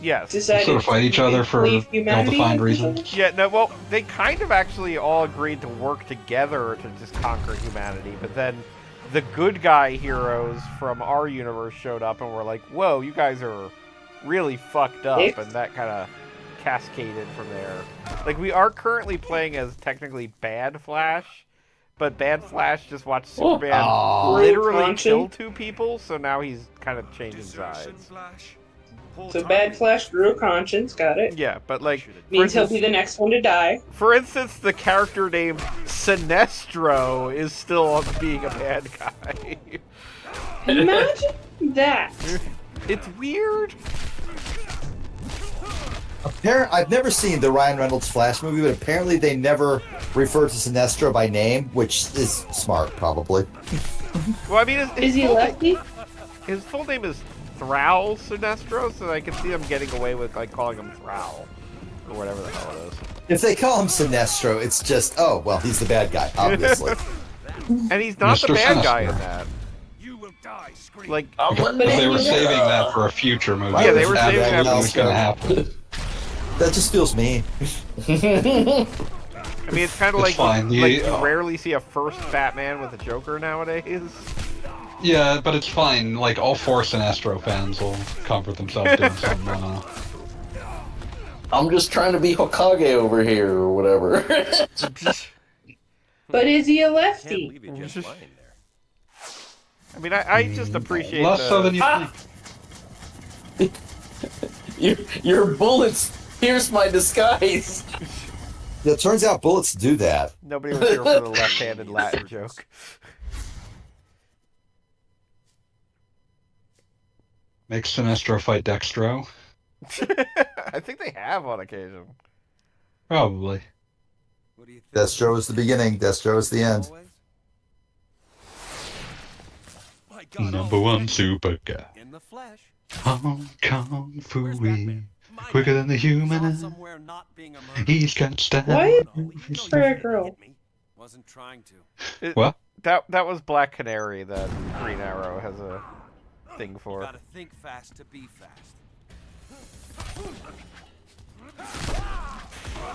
Yes. decided Sort of fight each other for leave humanity. ill-defined reasons. Yeah, no, well, they kind of actually all agreed to work together to just conquer humanity, but then the good guy heroes from our universe showed up and were like, whoa, you guys are really fucked up, and that kind of cascaded from there. Like, we are currently playing as technically Bad Flash, but Bad Flash just watched Superman literally kill 2 people, so now he's kind of changing sides. So Bad Flash grew a conscience, got it. Yeah, but like... Means he'll be the next one to die. For instance, the character named Sinestro is still being a bad guy. Imagine that. It's weird. I've never seen the Ryan Reynolds Flash movie, but apparently they never refer to Sinestro by name, which is smart, probably. Well, I mean, Is he lefty? His full name is Thral Sinestro, so I can see them getting away with like calling him Thral or whatever the hell it is. If they call him Sinestro, it's just, oh, well, he's the bad guy, obviously. And he's not the Mr. bad guy in Sinestro. that. Like, They were saving that for a future movie. Yeah, they were saving that That for was gonna happen. That just feels mean. I mean, it's kind of like It's fine. you rarely see a first Batman with a Joker nowadays. Yeah, but it's fine. Like, all 4 Sinestro fans will comfort themselves doing some, I'm just trying to be Hokage over here or whatever. But is he a lefty? I mean, I just appreciate less so than you think. Your bullets pierce my disguise. Yeah, it turns out bullets do that. Nobody was here for the left-handed Latin joke. Make Sinestro fight Dextro. I think they have on occasion. Probably. Destro is the beginning, Destro is the end. #1 super guy. In the flesh. Hong Kong Fooey. Quicker than the human eye. He's got style. Why for a girl? Wasn't trying to. What? That was Black Canary that Green Arrow has a thing for. Gotta think fast to be fast.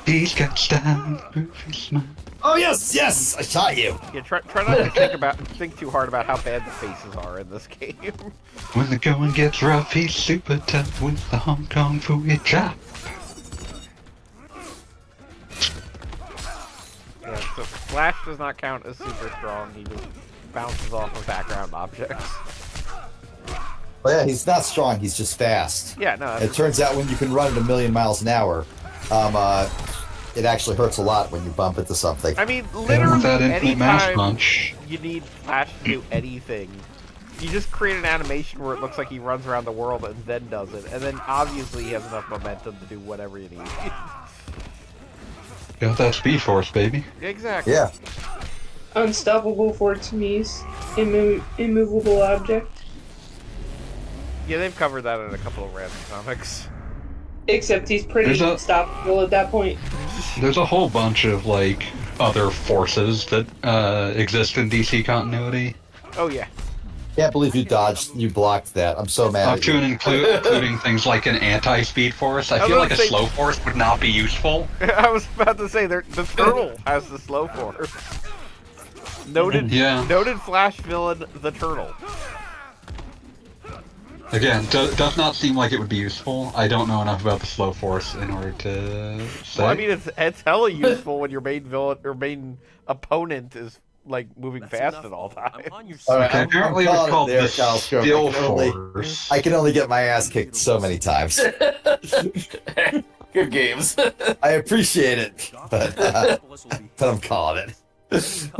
He's got style. He's smart. Oh yes, yes, I shot you. Yeah, try not to think too hard about how bad the faces are in this game. When the going gets rough, he's super tough with the Hong Kong Fooey chop. Yeah, so Flash does not count as super strong. He just bounces off of background objects. Well, yeah, he's not strong, he's just fast. Yeah, no. It turns out when you can run at 1,000,000 miles an hour, it actually hurts a lot when you bump into something. I mean, literally, that infinite mass anytime punch. you need Flash to do anything, you just create an animation where it looks like he runs around the world and then does it, and then obviously he has enough momentum to do whatever you need. Got that Speed Force, baby. Exactly. Yeah. unstoppable for Tami's immovable object. Yeah, they've covered that in a couple of random comics. Except he's pretty unstoppable at that point. There's a whole bunch of like other forces that exist in DC continuity. Oh yeah. Can't believe you blocked that. I'm so mad. Up to and including things like an anti-speed force. I feel like a slow force would not be useful. I was about to say the turtle has the slow force. Noted Flash villain, the turtle. Again, does not seem like it would be useful. I don't know enough about the slow force in order to say. Well, I mean, it's hella useful when your main villain or main opponent is like moving fast at all times. Okay, apparently it was called the Still Force. I can only get my ass kicked so many times. Good games. I appreciate it, but I'm calling it.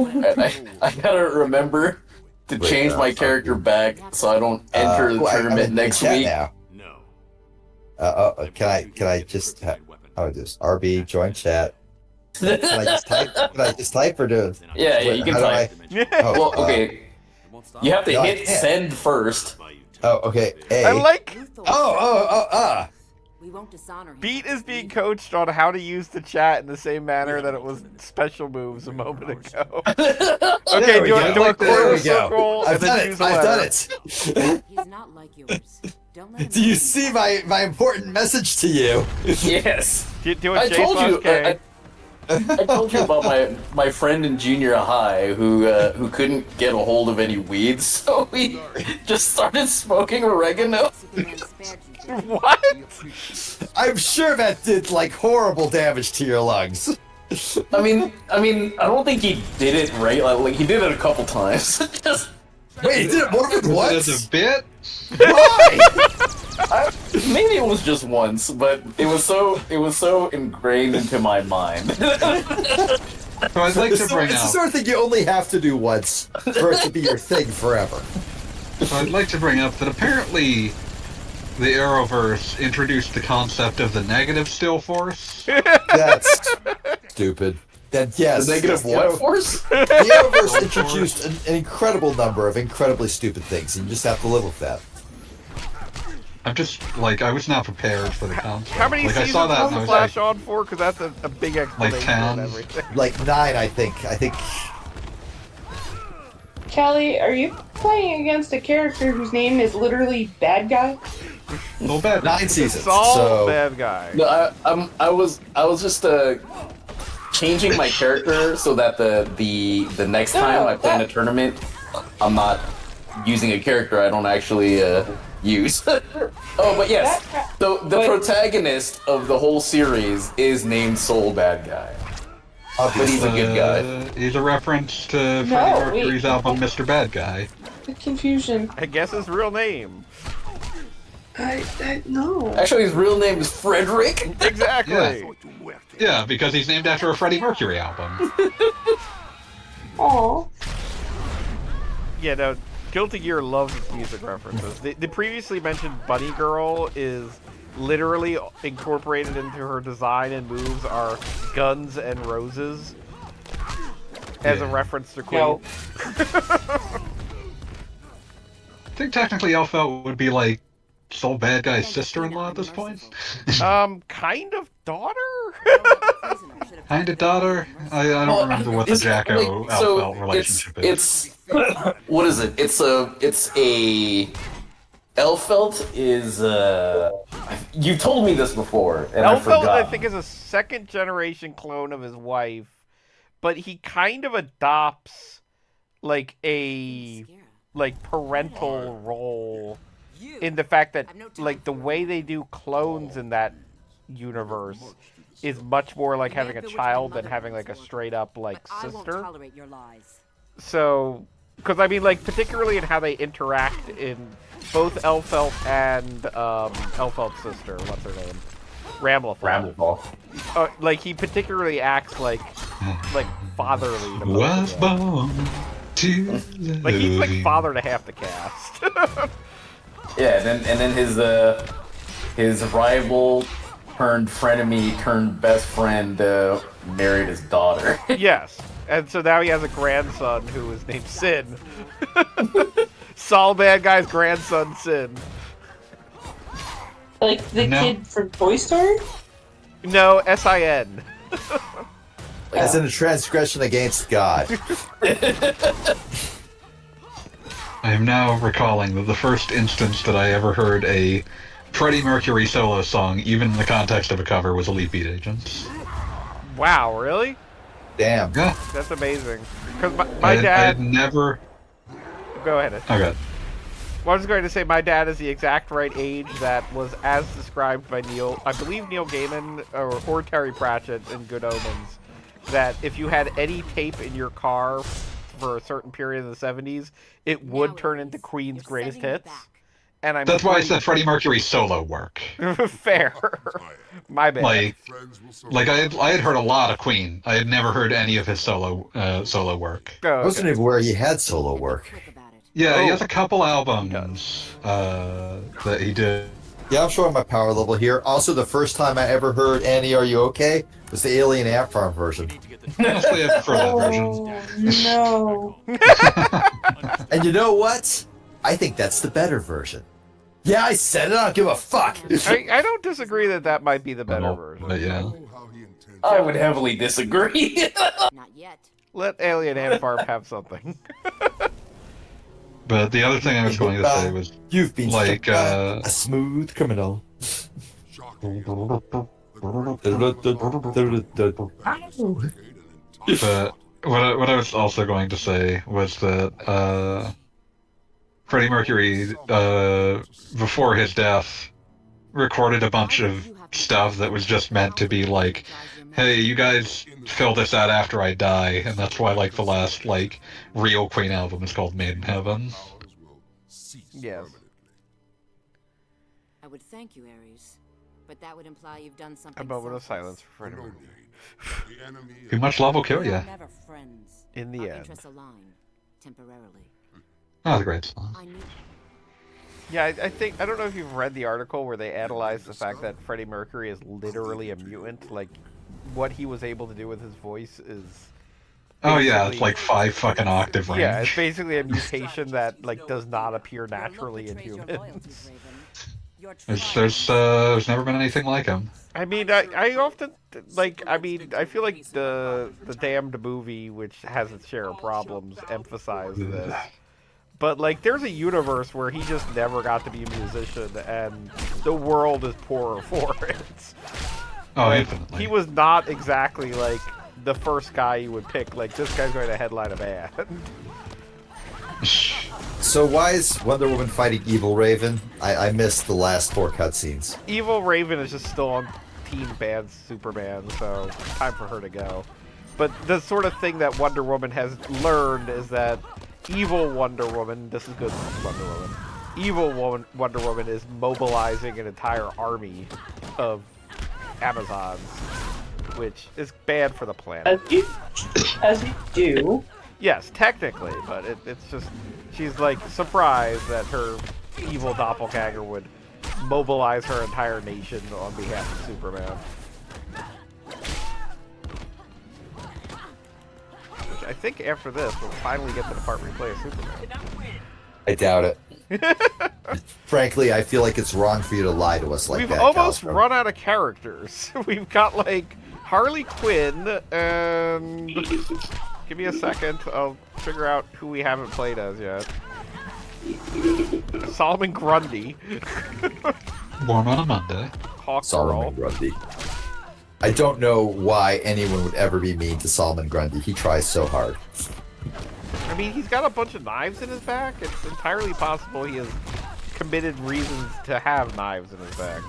I gotta remember to change my character back so I don't enter the tournament next week. Now. Can I just how do this? RB join chat. Can I just type? Can I just type or do? Yeah, you can type. Well, okay. You have to hit send first. Oh, okay. I like. We won't dishonor him. Beat is being coached on how to use the chat in the same manner that it was special moves a moment ago. Okay, do a quarter circle and then choose a letter. I've done it. He's not like yours. Don't let him Do you see my important message to you? Yes. Do a I told you. K. I told you about my friend in junior high who couldn't get a hold of any weed, so he just started smoking oregano. What? I'm sure that did like horrible damage to your lungs. I mean, I don't think he did it right. Like he did it a couple times. Just wait, he did it more than once? As a bit? Why? Maybe it was just once, but it was so ingrained into my mind. So I'd like to bring It's the up. sort of thing you only have to do once for it to be your thing forever. So I'd like to bring up that apparently the Arrowverse introduced the concept of the negative still force. That's stupid. Then yes, The negative what force? The Arrowverse introduced an incredible number of incredibly stupid things, and you just have to live with that. I'm just like I was not prepared for the concept. How many like, seasons I saw that was and I the was Flash like, on for? Because that's a big explanation 10. on everything. Like 9, I think. Kelly, are you playing against a character whose name is literally Bad Guy? Well, bad 9 seasons. Saul, So bad guy. No, I was just changing my character so that the next time I play in a tournament, I'm not using a character I don't actually use. Oh, but yes. So the protagonist of the whole series is named Soul Bad Guy. But he's a good guy. He's a reference to Freddie Mercury's album Mr. Bad Guy. The confusion. I guess his real name. I no. Actually, his real name is Frederick. Exactly. Yeah, because he's named after a Freddie Mercury album. Aww. Yeah, no. Guilty Gear loves its music references. The previously mentioned Bunny Girl is literally incorporated into her design and moves are Guns and Roses as a reference to Queen. No. I think technically Alpha would be like Soul Bad Guy's sister-in-law at this point. Kind of daughter? Kind of daughter? I don't remember what the Jacko Alpha relationship is. What is it? It's a Elfelt is you told me this before and I Elfelt, forgot. I think, is a second generation clone of his wife, but he kind of adopts like a parental role in the fact that like the way they do clones in that universe is much more like having a child than having like a straight up like sister. So, because I mean, like particularly in how they interact in both Elfelt and Elfelt's sister, what's her name, Ramblethal. Like he particularly acts like fatherly to Was born to like he's like father to half the cast. Yeah, and then his rival turned frenemy turned best friend married his daughter. Yes. And so now he has a grandson who is named Sin. Saul Bad Guy's grandson, Sin. Like the kid from Toy Story? No, S-I-N. As in a transgression against God. I am now recalling that the first instance that I ever heard a Freddie Mercury solo song, even in the context of a cover, was Elite Beat Agents. Wow, really? Damn. Yeah. That's amazing. Because my I dad... had never... Go ahead. Okay. Well, I was going to say my dad is the exact right age that was as described by I believe Neil Gaiman or Terry Pratchett in Good Omens, that if you had any tape in your car for a certain period in the 70s, it would turn into Queen's greatest hits. And That's why I said Freddie Mercury solo work. Fair. My bad. Like I had heard a lot of Queen. I had never heard any of his solo work. I wasn't even aware he had solo work. Yeah, he has a couple albums that he did. Yeah, I'm showing my power level here. Also, the first time I ever heard Annie, Are You Okay? was the Alien Ant Farm version. Honestly, I prefer that version. No. And you know what? I think that's the better version. Yeah, I said it. I don't give a fuck. I don't disagree that might be the better version. But yeah. I would heavily disagree. Not yet. Let Alien Ant Farm have something. But the other thing I was going to say was, you've been like a smooth criminal. But what I was also going to say was that Freddie Mercury, before his death, recorded a bunch of stuff that was just meant to be like, hey, you guys fill this out after I die, and that's why like the last like real Queen album is called Made in Heaven. Yes. I would thank you, Ares, but that would imply you've done something. A moment of silence for Freddie Mercury. Too much love will kill you. Never friends. In the Our end. interests align temporarily. Oh, the great song. Yeah, I think, I don't know if you've read the article where they analyzed the fact that Freddie Mercury is literally a mutant. Like, what he was able to do with his voice is... Oh yeah, it's like 5 fucking octave range. Yeah, it's basically a mutation that, like, does not appear naturally in humans. There's never been anything like him. I mean, I often, like, I mean, I feel like the Damned movie, which has its share of problems, emphasized this. But, like, there's a universe where he just never got to be a musician, and the world is poorer for it. Oh, like, infinitely. He was not exactly, like, the first guy you would pick, like, this guy's going to headline a band. So why is Wonder Woman fighting Evil Raven? I missed the last 4 cutscenes. Evil Raven is just still on Team Bad Superman, so time for her to go. But the sort of thing that Wonder Woman has learned is that evil Wonder Woman, this is good Wonder Woman, evil Wonder Woman is mobilizing an entire army of Amazons, which is bad for the planet. As you do. Yes, technically, but it's just, she's like surprised that her evil doppelganger would mobilize her entire nation on behalf of Superman. Which I think after this, we'll finally get to the part where we play as Superman. I doubt it. Frankly, I feel like it's wrong for you to lie to us like We've that. almost Calstrom. run out of characters. We've got, like, Harley Quinn, and... Give me a second, I'll figure out who we haven't played as yet. Solomon Grundy. Born on a Monday. Hawk Solomon Girl. Grundy. I don't know why anyone would ever be mean to Solomon Grundy. He tries so hard. I mean, he's got a bunch of knives in his back. It's entirely possible he has committed reasons to have knives in his back.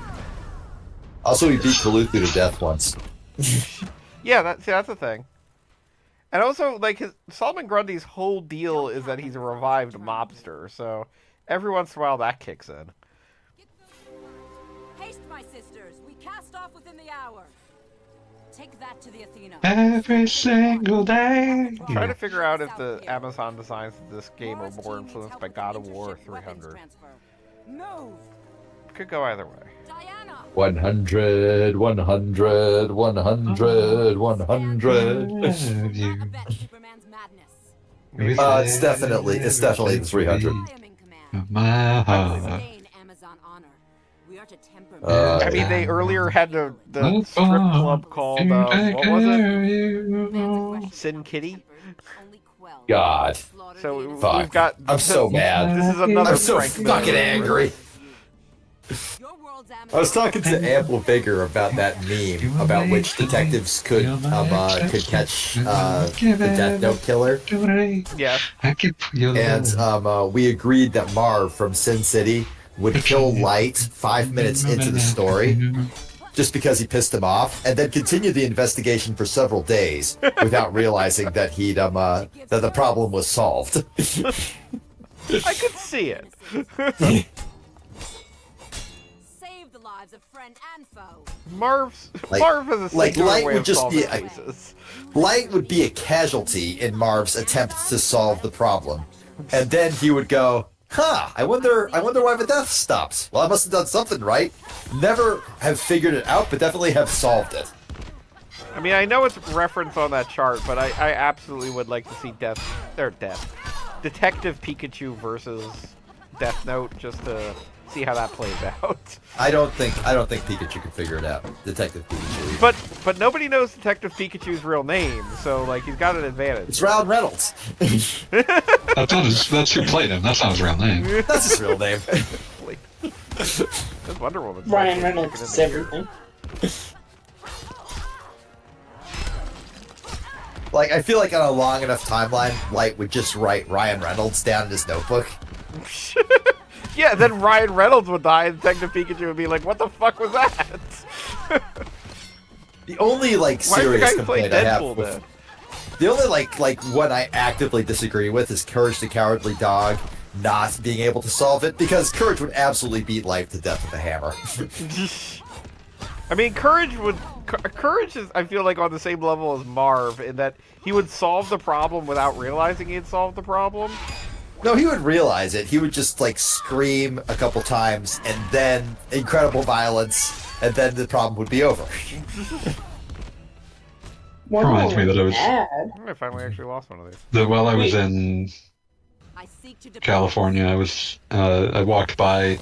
Also, he beat Cthulhu to death once. Yeah, that's a thing. And also, like, Solomon Grundy's whole deal is that he's a revived mobster, so every once in a while that kicks in. Haste, my sisters. We cast off within the hour. Take that to the Athena. Every single day. I'm trying to figure out if the Amazon designs of this game are more influenced by God of War 300. Move. Could go either way. 100, 100, 100, 100. It's definitely the 300. My heart. I mean, they earlier had the strip club called, what was it? Sin Kitty? God. So Fuck. we've got... I'm so mad. This is another I'm so prank fucking angry. I was talking to Ample Vigor about that meme about which detectives could catch the Death Note killer. Yeah. And we agreed that Marv from Sin City would kill Light 5 minutes into the story just because he pissed him off, and then continue the investigation for several days without realizing that that the problem was solved. I could see it. Marv is a Light way would of just solving be cases. Light would be a casualty in Marv's attempt to solve the problem, and then he would go, "Huh? I wonder why the death stopped. Well, I must have done something right. Never have figured it out, but definitely have solved it." I mean, I know it's referenced on that chart, but I absolutely would like to see Detective Pikachu versus Death Note just to see how that plays out. I don't think Pikachu can figure it out. Detective Pikachu. But nobody knows Detective Pikachu's real name, so like he's got an advantage. It's Ryan Reynolds. That's who played him. That's not his real name. That's his real name. That's Wonder Woman. Ryan Reynolds is everything. Like, I feel like on a long enough timeline, Light would just write Ryan Reynolds down in his notebook. Yeah, then Ryan Reynolds would die, and Detective Pikachu would be like, "What the fuck was that?" The only serious complaint I have with, the only one I actively disagree with is Courage the Cowardly Dog not being able to solve it, because Courage would absolutely beat Life to death with a hammer. I mean, Courage is, I feel like, on the same level as Marv in that he would solve the problem without realizing he had solved the problem. No, he would realize it. He would just scream a couple times, and then incredible violence, and then the problem would be over. Reminds me that I was. I finally actually lost one of these. While I was in California, I walked by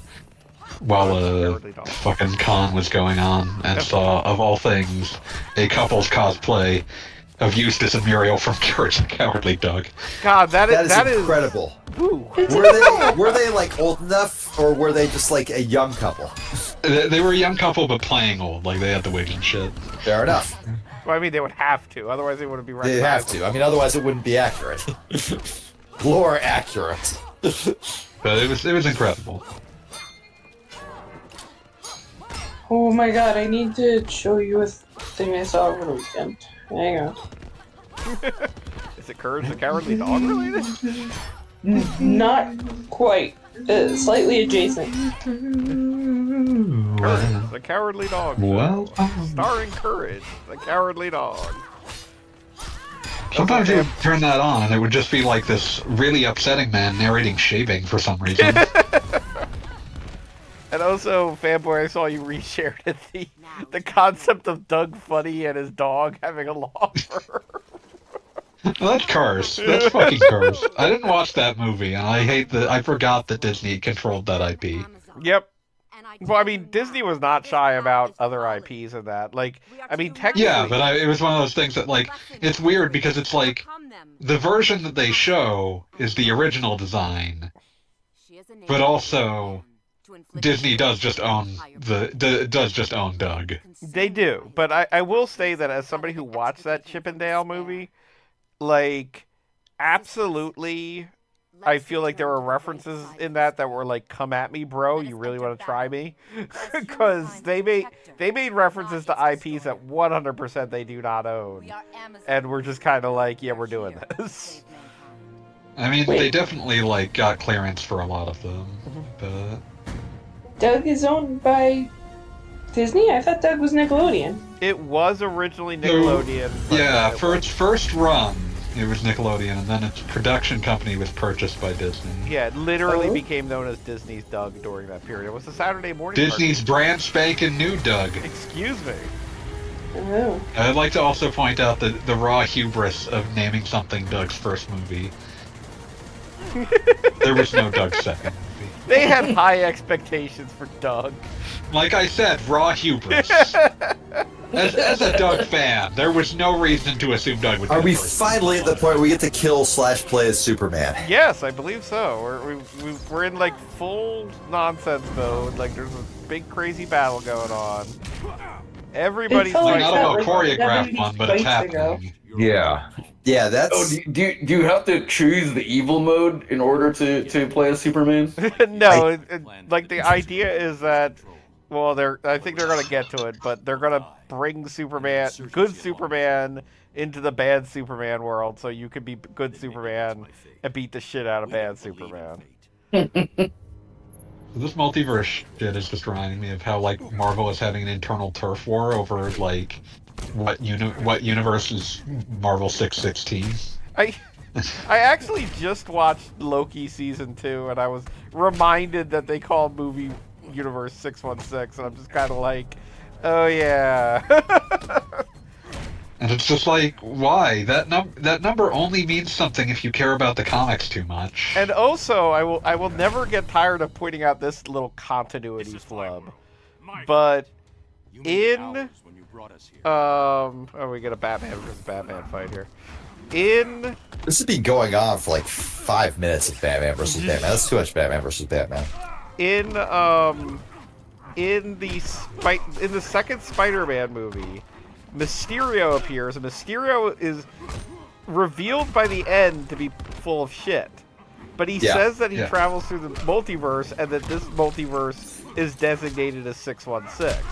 while a fucking con was going on and saw, of all things, a couple's cosplay of Eustace and Muriel from Courage the Cowardly Dog. God, that is incredible. Ooh. Were they old enough, or were they just a young couple? They were a young couple, but playing old. They had the wigs and shit. Fair enough. Well, I mean, they would have to, otherwise they wouldn't be right. They have to. I mean, otherwise it wouldn't be accurate. Lore accurate. But it was incredible. Oh my god, I need to show you a thing I saw over the weekend. Hang on. Is it Courage the Cowardly Dog related? Not quite. Slightly adjacent. Courage the Cowardly Dog. Well, starring Courage the Cowardly Dog. Sometimes you would turn that on, and it would just be this really upsetting man narrating shaving for some reason. And also, Fanboy, I saw you reshared it, the concept of Doug Funny and his dog having a law firm. Well, that's Cars. That's fucking Cars. I didn't watch that movie, and I forgot that Disney controlled that IP. Yep. Well, I mean, Disney was not shy about other IPs in that. I mean, technically... Yeah, but it was one of those things that, it's weird because it's the version that they show is the original design, but also Disney does just own Doug. They do, but I will say that as somebody who watched that Chip and Dale movie, absolutely, I feel like there were references in that were come at me, bro. You really want to try me? Because they made references to IPs that 100% they do not own, and we're just kind of yeah, we're doing this. I mean, they definitely got clearance for a lot of them, but. Doug is owned by Disney? I thought Doug was Nickelodeon. It was originally Nickelodeon. Yeah, for its first run, It was Nickelodeon, and then its production company was purchased by Disney. Yeah, it literally became known as Disney's Doug during that period. It was the Saturday morning Disney's brand spanking new Doug. Excuse me. Oh. I'd like to also point out the raw hubris of naming something Doug's first movie. There was no Doug's second movie. They had high expectations for Doug. Like I said, raw hubris. As a Doug fan, there was no reason to assume Doug would be Are we the first. finally at the point where we get to kill / play as Superman? Yes, I believe so. We're in like full nonsense mode. Like there's a big crazy battle going on. Everybody's Like, like, not a choreographed one, but it's happening. Yeah. Yeah, that's... Oh, do you have to choose the evil mode in order to play as Superman? No, like the idea is that, well, I think they're gonna get to it, but they're gonna bring Superman, good Superman, into the bad Superman world, so you can be good Superman and beat the shit out of bad Superman. This multiverse shit is just reminding me of how like Marvel is having an internal turf war over like what universe is Marvel 616. I actually just watched Loki season 2, and I was reminded that they call movie universe 616, and I'm just kind of like, oh yeah. And it's just like, why? That number only means something if you care about the comics too much. And also, I will never get tired of pointing out this little continuity flub. But in we get a Batman versus Batman fight here. This has been going on for like 5 minutes of Batman versus Batman. That's too much Batman versus Batman. In the second Spider-Man movie, Mysterio appears, and Mysterio is revealed by the end to be full of shit. But he says that he travels through the multiverse, and that this multiverse is designated as 616.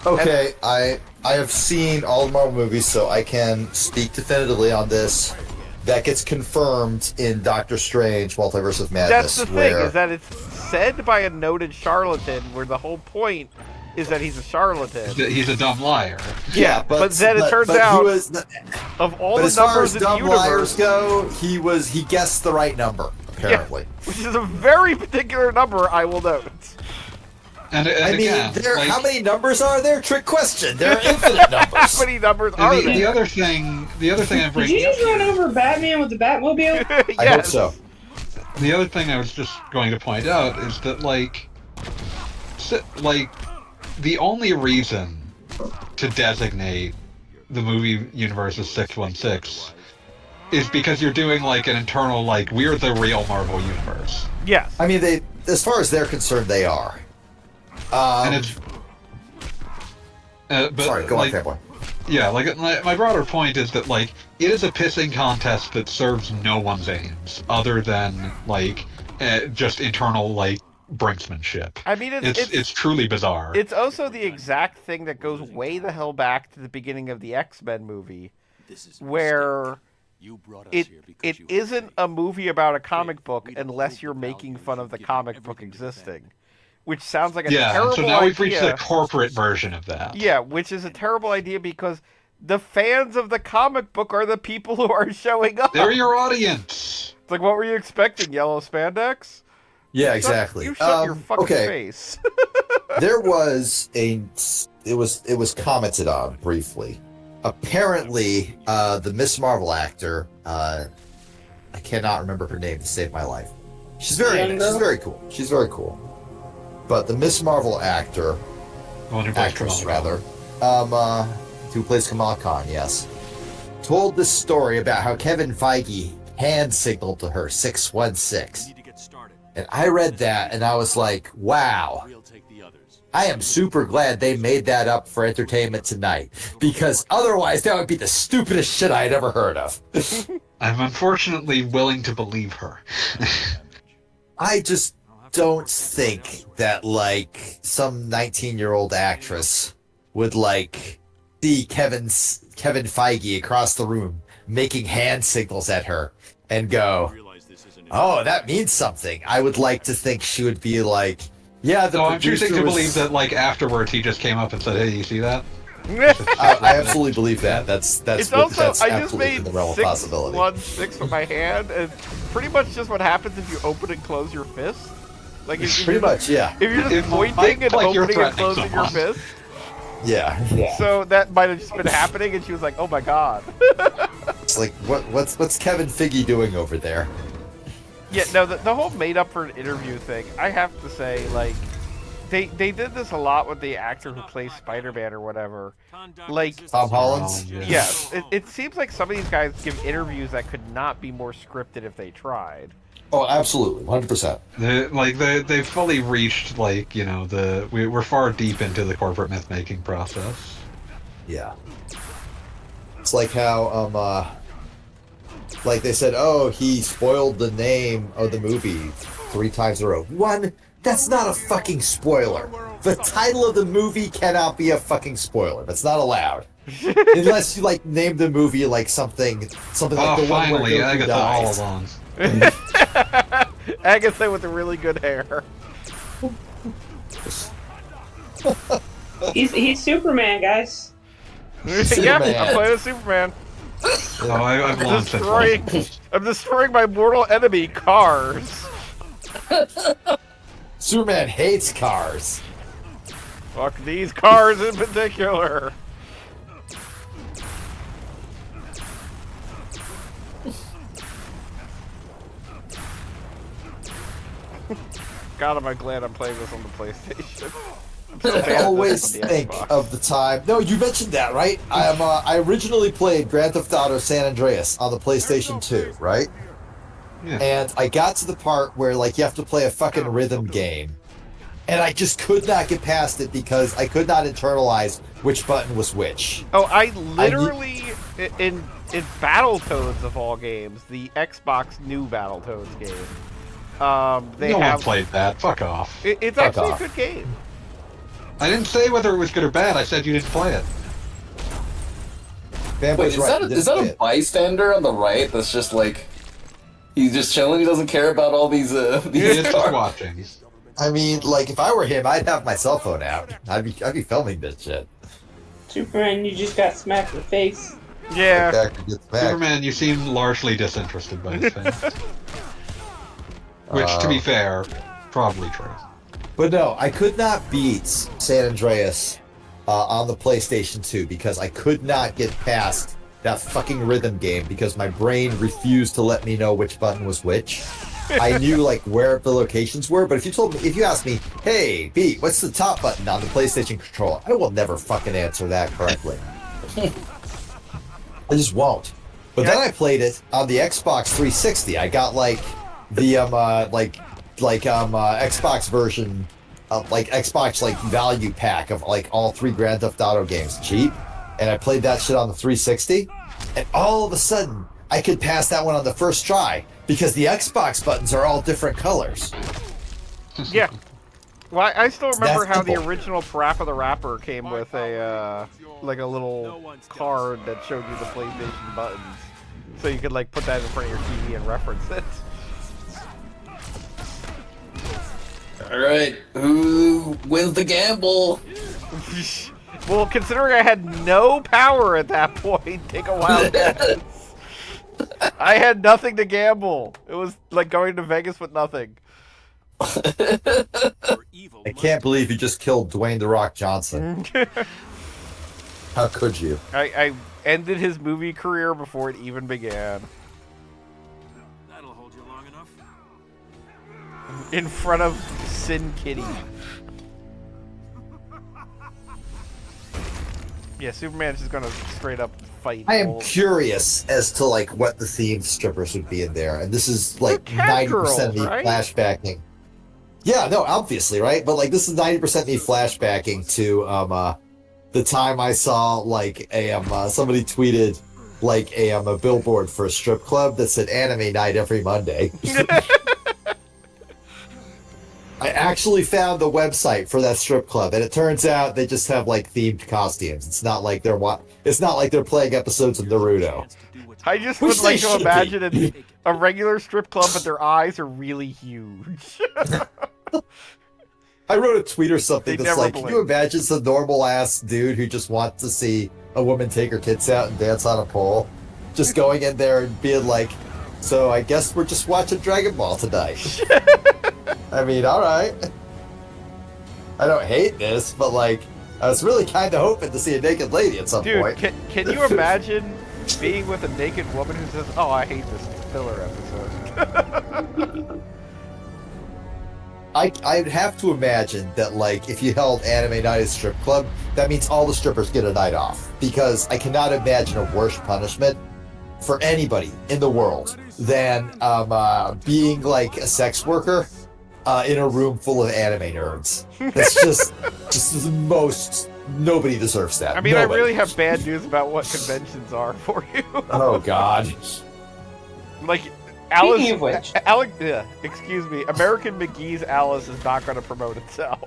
Okay, I have seen all the Marvel movies, so I can speak definitively on this. That gets confirmed in Doctor Strange: Multiverse of Madness. That's the thing, is that it's said by a noted charlatan, where the whole point is that he's a charlatan. He's a dumb liar. Yeah, but then it turns out, of all the as far numbers as in dumb the liars universe, go, he guessed the right number, apparently. Yeah, which is a very particular number, I will note. And I mean, again, like, how many numbers are there? Trick question. There are infinite numbers. How many numbers are there? The other thing I'm Did bringing you just run over Batman with the Batmobile? Yes. I hope so. The other thing I was just going to point out is that, like, the only reason to designate the movie universe as 616 is because you're doing, like, an internal, like, we're the real Marvel universe. Yes. I mean, they, as far as they're concerned, they are. And it's... but, sorry, go like, on, fanboy. Yeah, like, my broader point is that, like, it is a pissing contest that serves no one's aims, other than, like, just internal, like, brinksmanship. I mean, it's truly bizarre. It's also the exact thing that goes way the hell back to the beginning of the X-Men movie, where it isn't a movie about a comic book unless you're making fun of the comic book existing. Which sounds like a terrible idea. So now we've reached the corporate version of that. Yeah, which is a terrible idea because the fans of the comic book are the people who are showing up. They're your audience. It's like, what were you expecting? Yellow spandex? Yeah, exactly. You shut your fucking face. There was it was commented on briefly. Apparently, the Miss Marvel actor, I cannot remember her name to save my life. She's very cool. She's very cool. But the Miss Marvel actress rather, who plays Kamala Khan, yes, told this story about how Kevin Feige hand signaled to her 616. And I read that and I was like, wow. I am super glad they made that up for entertainment tonight, because otherwise that would be the stupidest shit I had ever heard of. I'm unfortunately willing to believe her. I just don't think that, like, some 19-year-old actress would, like, see Kevin Feige across the room making hand signals at her and go, oh, that means something. I would like to think she would be like, yeah, I'm choosing to believe that, like, afterwards he just came up and said, hey, you see that? I absolutely believe that. That's It's also that's I just absolutely made the realm of 6, possibility. 1, 6 with my hand, and pretty much just what happens if you open and close your fist. Like if Pretty much, yeah. If you're just It might pointing and like you're opening and threatening closing your someone. fist. Yeah. So that might have just been happening, and she was like, "Oh my god." It's like what's Kevin Feige doing over there? Yeah, no, the whole made up for an interview thing. I have to say, like, they did this a lot with the actor who plays Spider-Man or whatever. Like Tom Holland. Yes, it seems like some of these guys give interviews that could not be more scripted if they tried. Oh, absolutely, 100%. They've fully reached we're far deep into the corporate myth making process. Yeah. It's like how like they said, oh, he spoiled the name of the movie 3 times in a row. One, that's not a fucking spoiler. The title of the movie cannot be a fucking spoiler. That's not allowed. Unless you like name the movie like something like the one where finally, Goku Agatha all dies. along. Agatha with the really good hair. He's Superman, guys. Yeah, I'm playing as Superman. Oh, I've long since I'm destroying my mortal enemy, cars. Superman hates cars. Fuck these cars in particular. God, am I glad I'm playing this on the PlayStation. I always think of the time. No, you mentioned that, right? I originally played Grand Theft Auto San Andreas on the PlayStation 2, right? Yeah. And I got to the part where like you have to play a fucking rhythm game, and I just could not get past it because I could not internalize which button was which. Oh, I literally in Battletoads of all games, the Xbox new Battletoads game. They no have one played that. Fuck off. It's Fuck actually off. a good game. I didn't say whether it was good or bad. I said you didn't play it. Wait, is that a bystander on the right that's just like he's just chilling? He doesn't care about all these He's just cars? watching. I mean, like if I were him, I'd have my cell phone out. I'd be filming this shit. Superman, you just got smacked in the face. Yeah. Superman, you seem largely disinterested by his fans. Which, to be fair, probably true. But no, I could not beat San Andreas on the PlayStation 2 because I could not get past that fucking rhythm game because my brain refused to let me know which button was which. I knew like where the locations were, but if you asked me, hey, Pete, what's the top button on the PlayStation controller? I will never fucking answer that correctly. I just won't. But then I played it on the Xbox 360. I got like the Xbox version of like Xbox like value pack of like all 3 Grand Theft Auto games cheap, and I played that shit on the 360, and all of a sudden I could pass that one on the first try because the Xbox buttons are all different colors. Yeah. Well, I still remember That's how the simple. original Parappa the Rapper came with a like a little card that showed you the PlayStation buttons, so you could like put that in front of your TV and reference it. All right, who wins the gamble? Well, considering I had no power at that point, take a wild guess. I had nothing to gamble. It was like going to Vegas with nothing. I can't believe you just killed Dwayne The Rock Johnson. How could you? I ended his movie career before it even began. That'll hold you long enough. In front of Sin Kitty. Yeah, Superman's just gonna straight up fight. I am old- curious as to like what the theme strippers would be in there, and this is like They're cat 90% me girls, right? flashbacking. Yeah, no, obviously, right? But like this is 90% me flashbacking to the time I saw like a somebody tweeted like a billboard for a strip club that said anime night every Monday. I actually found the website for that strip club, and it turns out they just have like themed costumes. It's not like they're playing episodes of Naruto. I just Which would like they to should imagine be. it's a regular strip club, but their eyes are really huge. I wrote a tweet or something They that's never like, can you imagine some normal ass dude who just wants to see a woman take her tits out and dance on a pole, just going in there and being like, so I guess we're just watching Dragon Ball tonight. I mean, all right. I don't hate this, but like, I was really kind of hoping to see a naked lady at some point. Dude, can you imagine being with a naked woman who says, "Oh, I hate this filler episode"? I'd have to imagine that, like, if you held Anime Night at Strip Club, that means all the strippers get a night off. Because I cannot imagine a worse punishment for anybody in the world than being, like, a sex worker in a room full of anime nerds. That's just the most... Nobody deserves that. I mean, Nobody. I really have bad news about what conventions are for you. Oh, God. Like... Alice, Speaking of which. Excuse me. American McGee's Alice is not going to promote itself.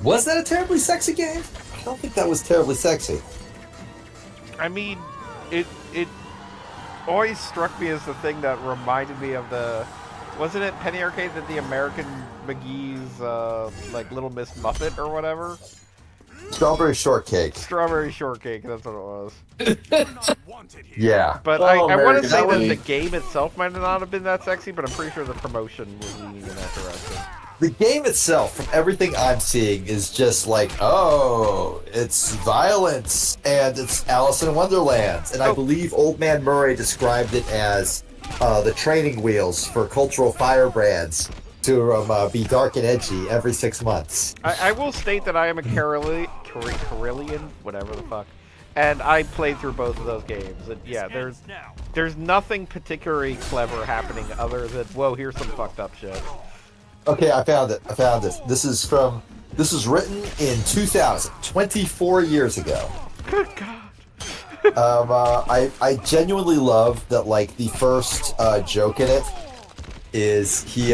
Was that a terribly sexy game? I don't think that was terribly sexy. I mean, it always struck me as the thing that reminded me of the... Wasn't it Penny Arcade that the American McGee's, like, Little Miss Muffet or whatever? Strawberry Shortcake. Strawberry Shortcake, that's what it was. Yeah. But Oh, I want American to say that Honey. the game itself might not have been that sexy, but I'm pretty sure the promotion was leaning in that direction. The game itself, from everything I'm seeing, is just like, oh, it's violence, and it's Alice in Wonderland. And I believe Old Man Murray described it as the training wheels for cultural firebrands to be dark and edgy every 6 months. I will state that I am a Carillion, whatever the fuck, and I played through both of those games. And yeah, there's nothing particularly clever happening other than, whoa, here's some fucked up shit. Okay, I found it. This is written in 2000, 24 years ago. Good God. I genuinely love that, like, the first joke in it is he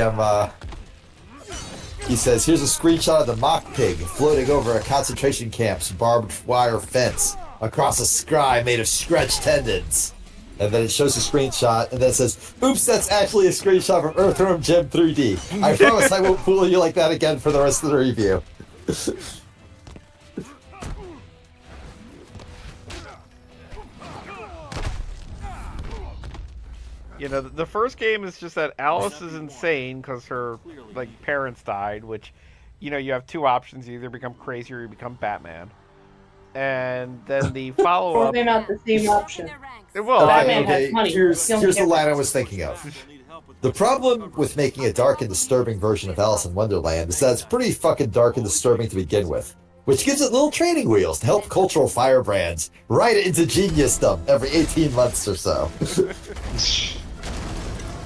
says, here's a screenshot of the mock pig floating over a concentration camp's barbed wire fence across a sky made of stretched tendons. And then it shows a screenshot, and then it says, oops, that's actually a screenshot from Earthworm Jim 3D. I promise I won't fool you like that again for the rest of the review. You know, the first game is just that Alice is insane because her, like, parents died, which, you know, you have two options. You either become crazy or you become Batman. And then the follow-up... Or they're not the same option. Well, Batman has money. Here's The only the line I was thinking of. The problem with making a dark and disturbing version of Alice in Wonderland is that it's pretty fucking dark and disturbing to begin with, which gives it little training wheels to help cultural firebrands ride it into geniusdom every 18 months or so.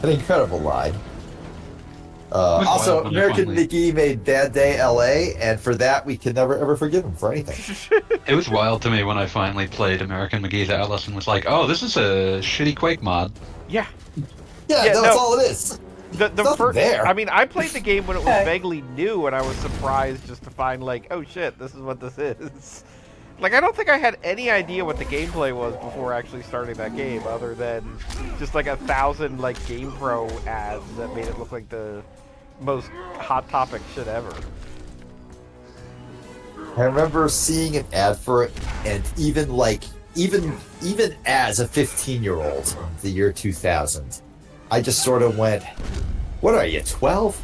An incredible line. Also, American McGee made Bad Day LA, and for that we can never ever forgive him for anything. It was wild to me when I finally played American McGee's Alice and was like, oh, this is a shitty Quake mod. Yeah. Yeah, that's all it is. The first, there. I mean, I played the game when it was vaguely new, and I was surprised just to find, like, oh shit, this is what this is. Like, I don't think I had any idea what the gameplay was before actually starting that game, other than just like 1,000 like GamePro ads that made it look like the most hot topic shit ever. I remember seeing an ad for it, and even as a 15-year-old in the year 2000, I just sort of went, what are you, 12?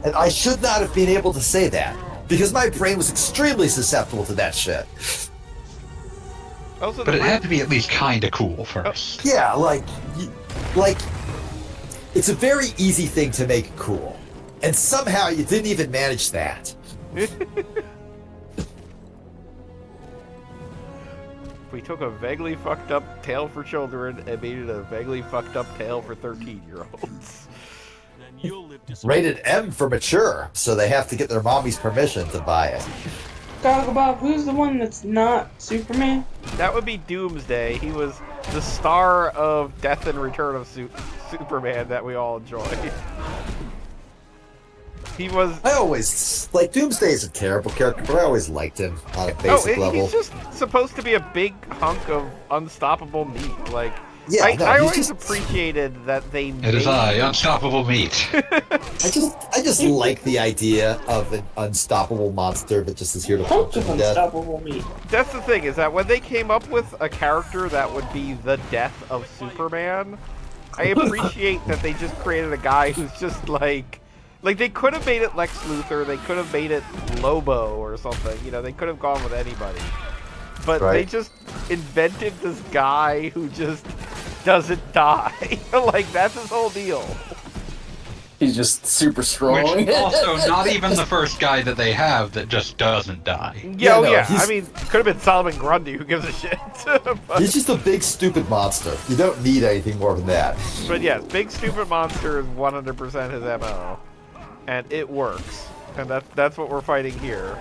And I should not have been able to say that, because my brain was extremely susceptible to that shit. Also, but it had to be at least kind of cool first. Yeah, like, it's a very easy thing to make cool. And somehow you didn't even manage that. We took a vaguely fucked up tale for children and made it a vaguely fucked up tale for 13-year-olds. Rated M for mature, so they have to get their mommy's permission to buy it. Gogglebob, who's the one that's not Superman? That would be Doomsday. He was the star of Death and Return of Superman that we all enjoy. He was... I always... Like, Doomsday is a terrible character, but I always liked him on a basic level. He's just supposed to be a big hunk of unstoppable meat. Like, Yeah, I always appreciated that they It is I, Unstoppable Meat. I just like the idea of an unstoppable monster that just is here to punch you to death. Unstoppable Meat. That's the thing, is that when they came up with a character that would be the death of Superman, I appreciate that they just created a guy who's just like they could have made it Lex Luthor, they could have made it Lobo or something, you know, they could have gone with anybody. But they just invented this guy who just doesn't die. Like, that's his whole deal. He's just super strong. Which also not even the first guy that they have that just doesn't die. Yeah, I mean, could have been Solomon Grundy, who gives a shit. But, he's just a big, stupid monster. You don't need anything more than that. But yes, big, stupid monster is 100% his MO. And it works. And that's what we're fighting here.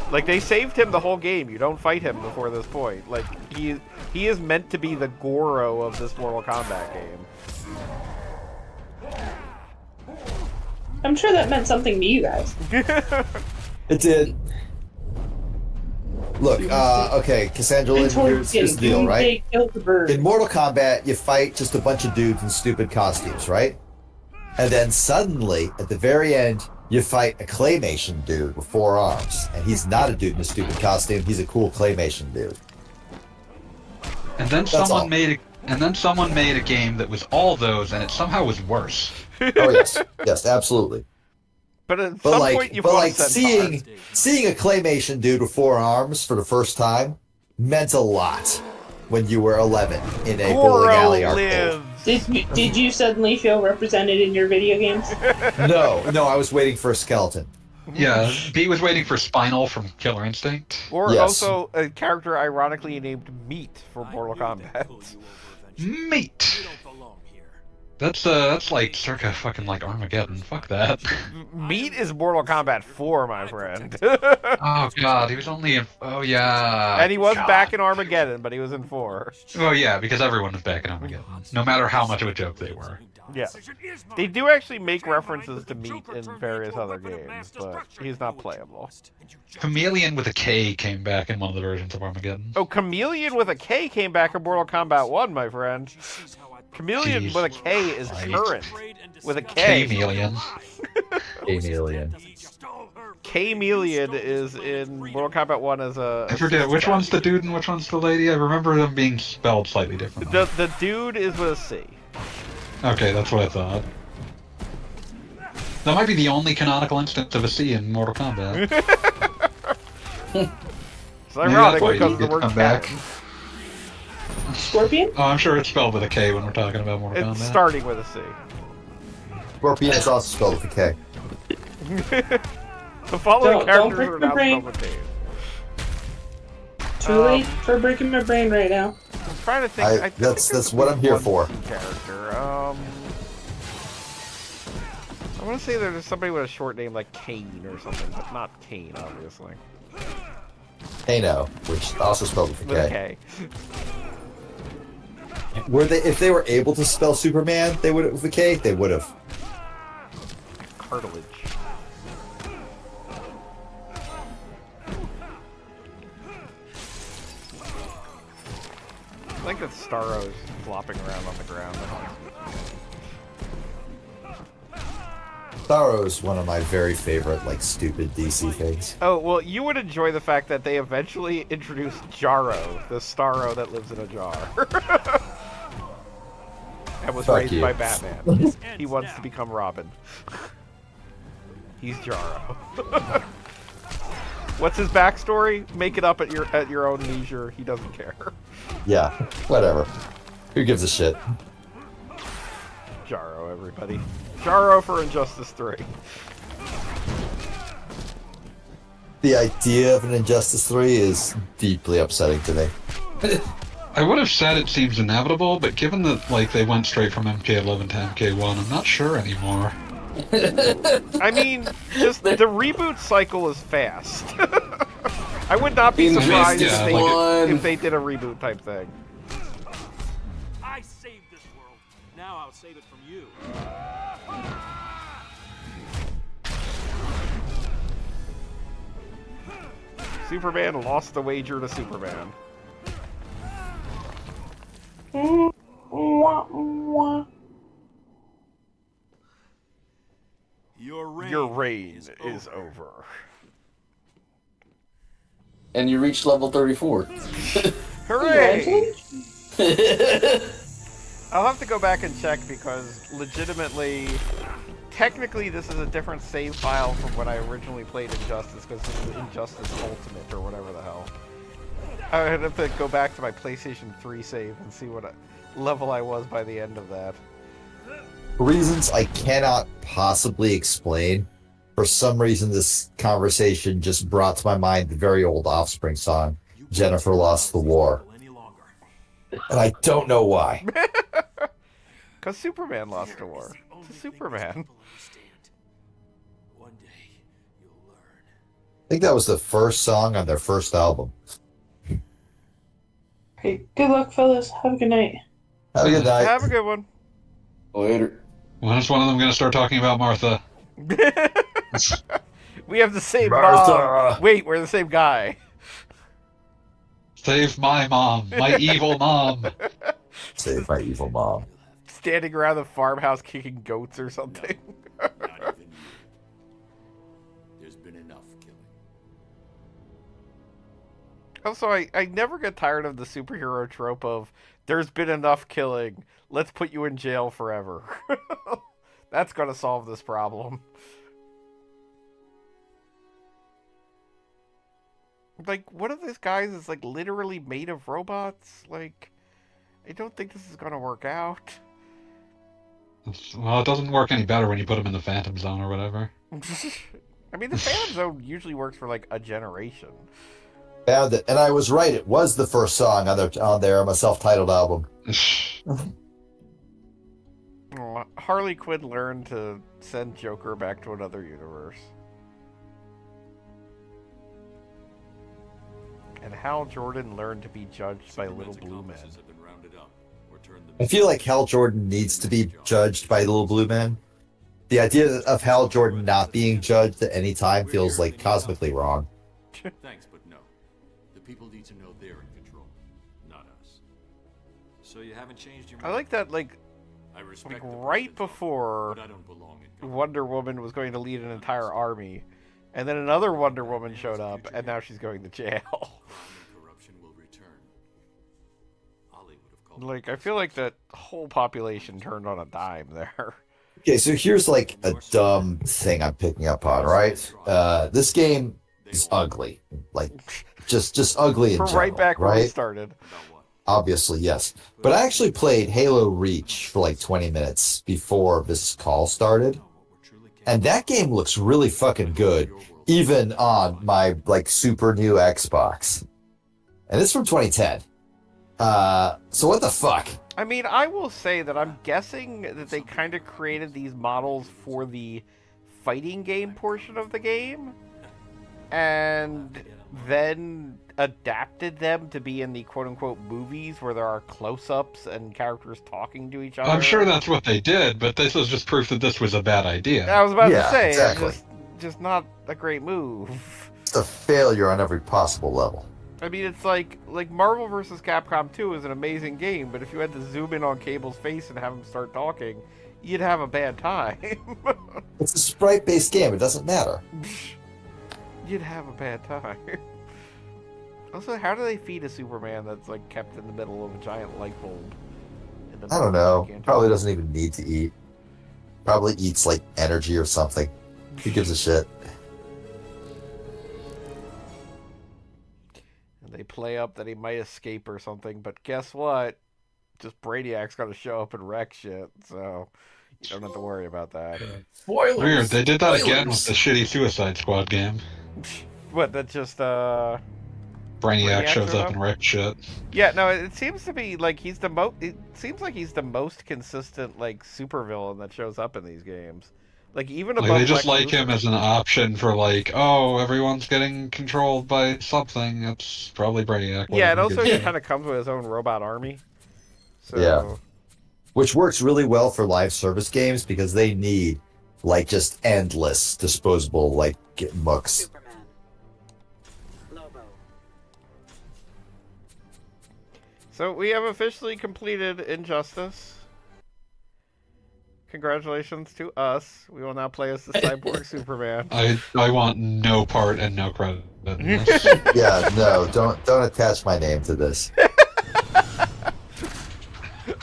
Like, they saved him the whole game. You don't fight him before this point. Like, he is meant to be the Goro of this Mortal Kombat game. I'm sure that meant something to you guys. It did. Look, okay, Cassandra Lynn, here's the deal, right? In Mortal Kombat, you fight just a bunch of dudes in stupid costumes, right? And then suddenly, at the very end, you fight a claymation dude with 4 arms. And he's not a dude in a stupid costume, he's a cool claymation dude. And then someone made a game that was all those, and it somehow was worse. Oh yes, yes, absolutely. But at some point you seeing a claymation dude with 4 arms for the first time meant a lot when you were 11 in a bowling alley arcade. Did you suddenly feel represented in your video games? No, I was waiting for a skeleton. Yeah, B was waiting for Spinal from Killer Instinct. Or also a character ironically named Meat for Mortal Kombat. Meat! That's like circa fucking like Armageddon. Fuck that. Meat is Mortal Kombat 4, my friend. Oh god, he was only in... Oh yeah. And he was back in Armageddon, but he was in 4. Oh yeah, because everyone was back in Armageddon. No matter how much of a joke they were. Yeah. They do actually make references to Meat in various other games, but he's not playable. Chameleon with a K came back in one of the versions of Armageddon. Oh, Chameleon with a K came back in Mortal Kombat 1, my friend. Chameleon with a K is current. With a K. Chameleon. Chameleon. Chameleon is in Mortal Kombat 1 as a... I forget, which one's the dude and which one's the lady? I remember them being spelled slightly different. The dude is with a C. Okay, that's what I thought. That might be the only canonical instance of a C in Mortal Kombat. It's ironic because of the word cat. Scorpion? Oh, I'm sure it's spelled with a K when we're talking about Mortal Kombat. It's starting with a C. Scorpion is also spelled with a K. The following characters are now spelled with K. Too late for breaking my brain right now. I'm trying to think. That's what I'm here for. Character. I want to say there's somebody with a short name like Kane or something, but not Kane, obviously. Kano, which also spelled with a K. With a K. If they were able to spell Superman, they would have with a K. They would have. Cartilage. I like that Starro's flopping around on the ground. Starro's one of my very favorite, like, stupid DC things. Oh, well, you would enjoy the fact that they eventually introduced Jarro, the Starro that lives in a jar. And was raised by Batman. He wants to become Robin. He's Jarro. What's his backstory? Make it up at your own leisure. He doesn't care. Yeah, whatever. Who gives a shit? Jarro, everybody. Jarro for Injustice 3. The idea of an Injustice 3 is deeply upsetting to me. I would have said it seems inevitable, but given that like they went straight from MK11 to MK1, I'm not sure anymore. I mean, just the reboot cycle is fast. I would not be surprised if they did a reboot type thing. I saved this world. Now I'll save it from you. Superman lost the wager to Superman. reign is over. And you reached level 34. Hooray! I'll have to go back and check because legitimately, technically this is a different save file from when I originally played Injustice because this is Injustice Ultimate or whatever the hell. I would have to go back to my PlayStation 3 save and see what level I was by the end of that. For reasons I cannot possibly explain, for some reason this conversation just brought to my mind the very old Offspring song, Jennifer Lost the War. And I don't know why. Because Superman lost the war. It's a Superman. I think that was the first song on their first album. Okay, good luck, fellas. Have a good night. Have a good night. Have a good one. Later. When is one of them going to start talking about Martha? We have the same Martha. mom. Wait, we're the same guy. Save my mom, my evil mom. Save my evil mom. Standing around the farmhouse kicking goats or something. Not even you. There's been enough killing. Also, I never get tired of the superhero trope of, there's been enough killing, let's put you in jail forever. That's gonna solve this problem. Like, one of these guys is, like, literally made of robots? Like, I don't think this is gonna work out. Well, it doesn't work any better when you put him in the Phantom Zone or whatever. I mean, the Phantom Zone usually works for, like, a generation. Found it, and I was right. It was the first song on their self-titled album. Oh, Harley Quinn learned to send Joker back to another universe. And Hal Jordan learned to be judged by little blue men. I feel like Hal Jordan needs to be judged by Little Blue Men. The idea of Hal Jordan not being judged at any time feels like cosmically wrong. Thanks, but no. The people need to know they're in control, not us. So you haven't changed your I like that, like right before Wonder Woman was going to lead an entire army, and then another Wonder Woman showed up, and now she's going to jail. Like, I feel like that whole population turned on a dime there. Okay, so here's like a dumb thing I'm picking up on, right? This game is ugly. Like, just ugly in general, Right back where right? we started. Obviously, yes. But I actually played Halo Reach for like 20 minutes before this call started. And that game looks really fucking good, even on my like super new Xbox. And it's from 2010. So what the fuck? I mean, I will say that I'm guessing that they kind of created these models for the fighting game portion of the game, and then adapted them to be in the quote-unquote movies where there are close-ups and characters talking to each other. I'm sure that's what they did, but this was just proof that this was a bad idea. I was about to say, exactly. It's just not a great move. It's a failure on every possible level. I mean, it's like Marvel vs. Capcom 2 is an amazing game, but if you had to zoom in on Cable's face and have him start talking, you'd have a bad time. It's a sprite-based game. It doesn't matter. You'd have a bad time. Also, how do they feed a Superman that's like kept in the middle of a giant light bulb? I don't know. Probably doesn't even need to eat. Probably eats like energy or something. Who gives a shit? And they play up that he might escape or something, but guess what? Just Brainiac's gonna show up and wreck shit, so you don't have to worry about that. Spoilers! Weird, they did that again with the shitty Suicide Squad game. What, that just, Brainiac shows up and wrecks shit. Yeah, no, it seems to be like he's the most consistent like supervillain that shows up in these games. Like even above Like, they just Lex like him Luthor. as an option for like, oh, everyone's getting controlled by something. It's probably Brainiac. Yeah, and whatever also gives he a- kind of comes with his own robot army. So Yeah. Which works really well for live service games because they need like just endless disposable like mooks. Lobo. So we have officially completed Injustice. Congratulations to us. We will now play as the cyborg Superman. I want no part and no credit in this. Yeah, no, don't attach my name to this.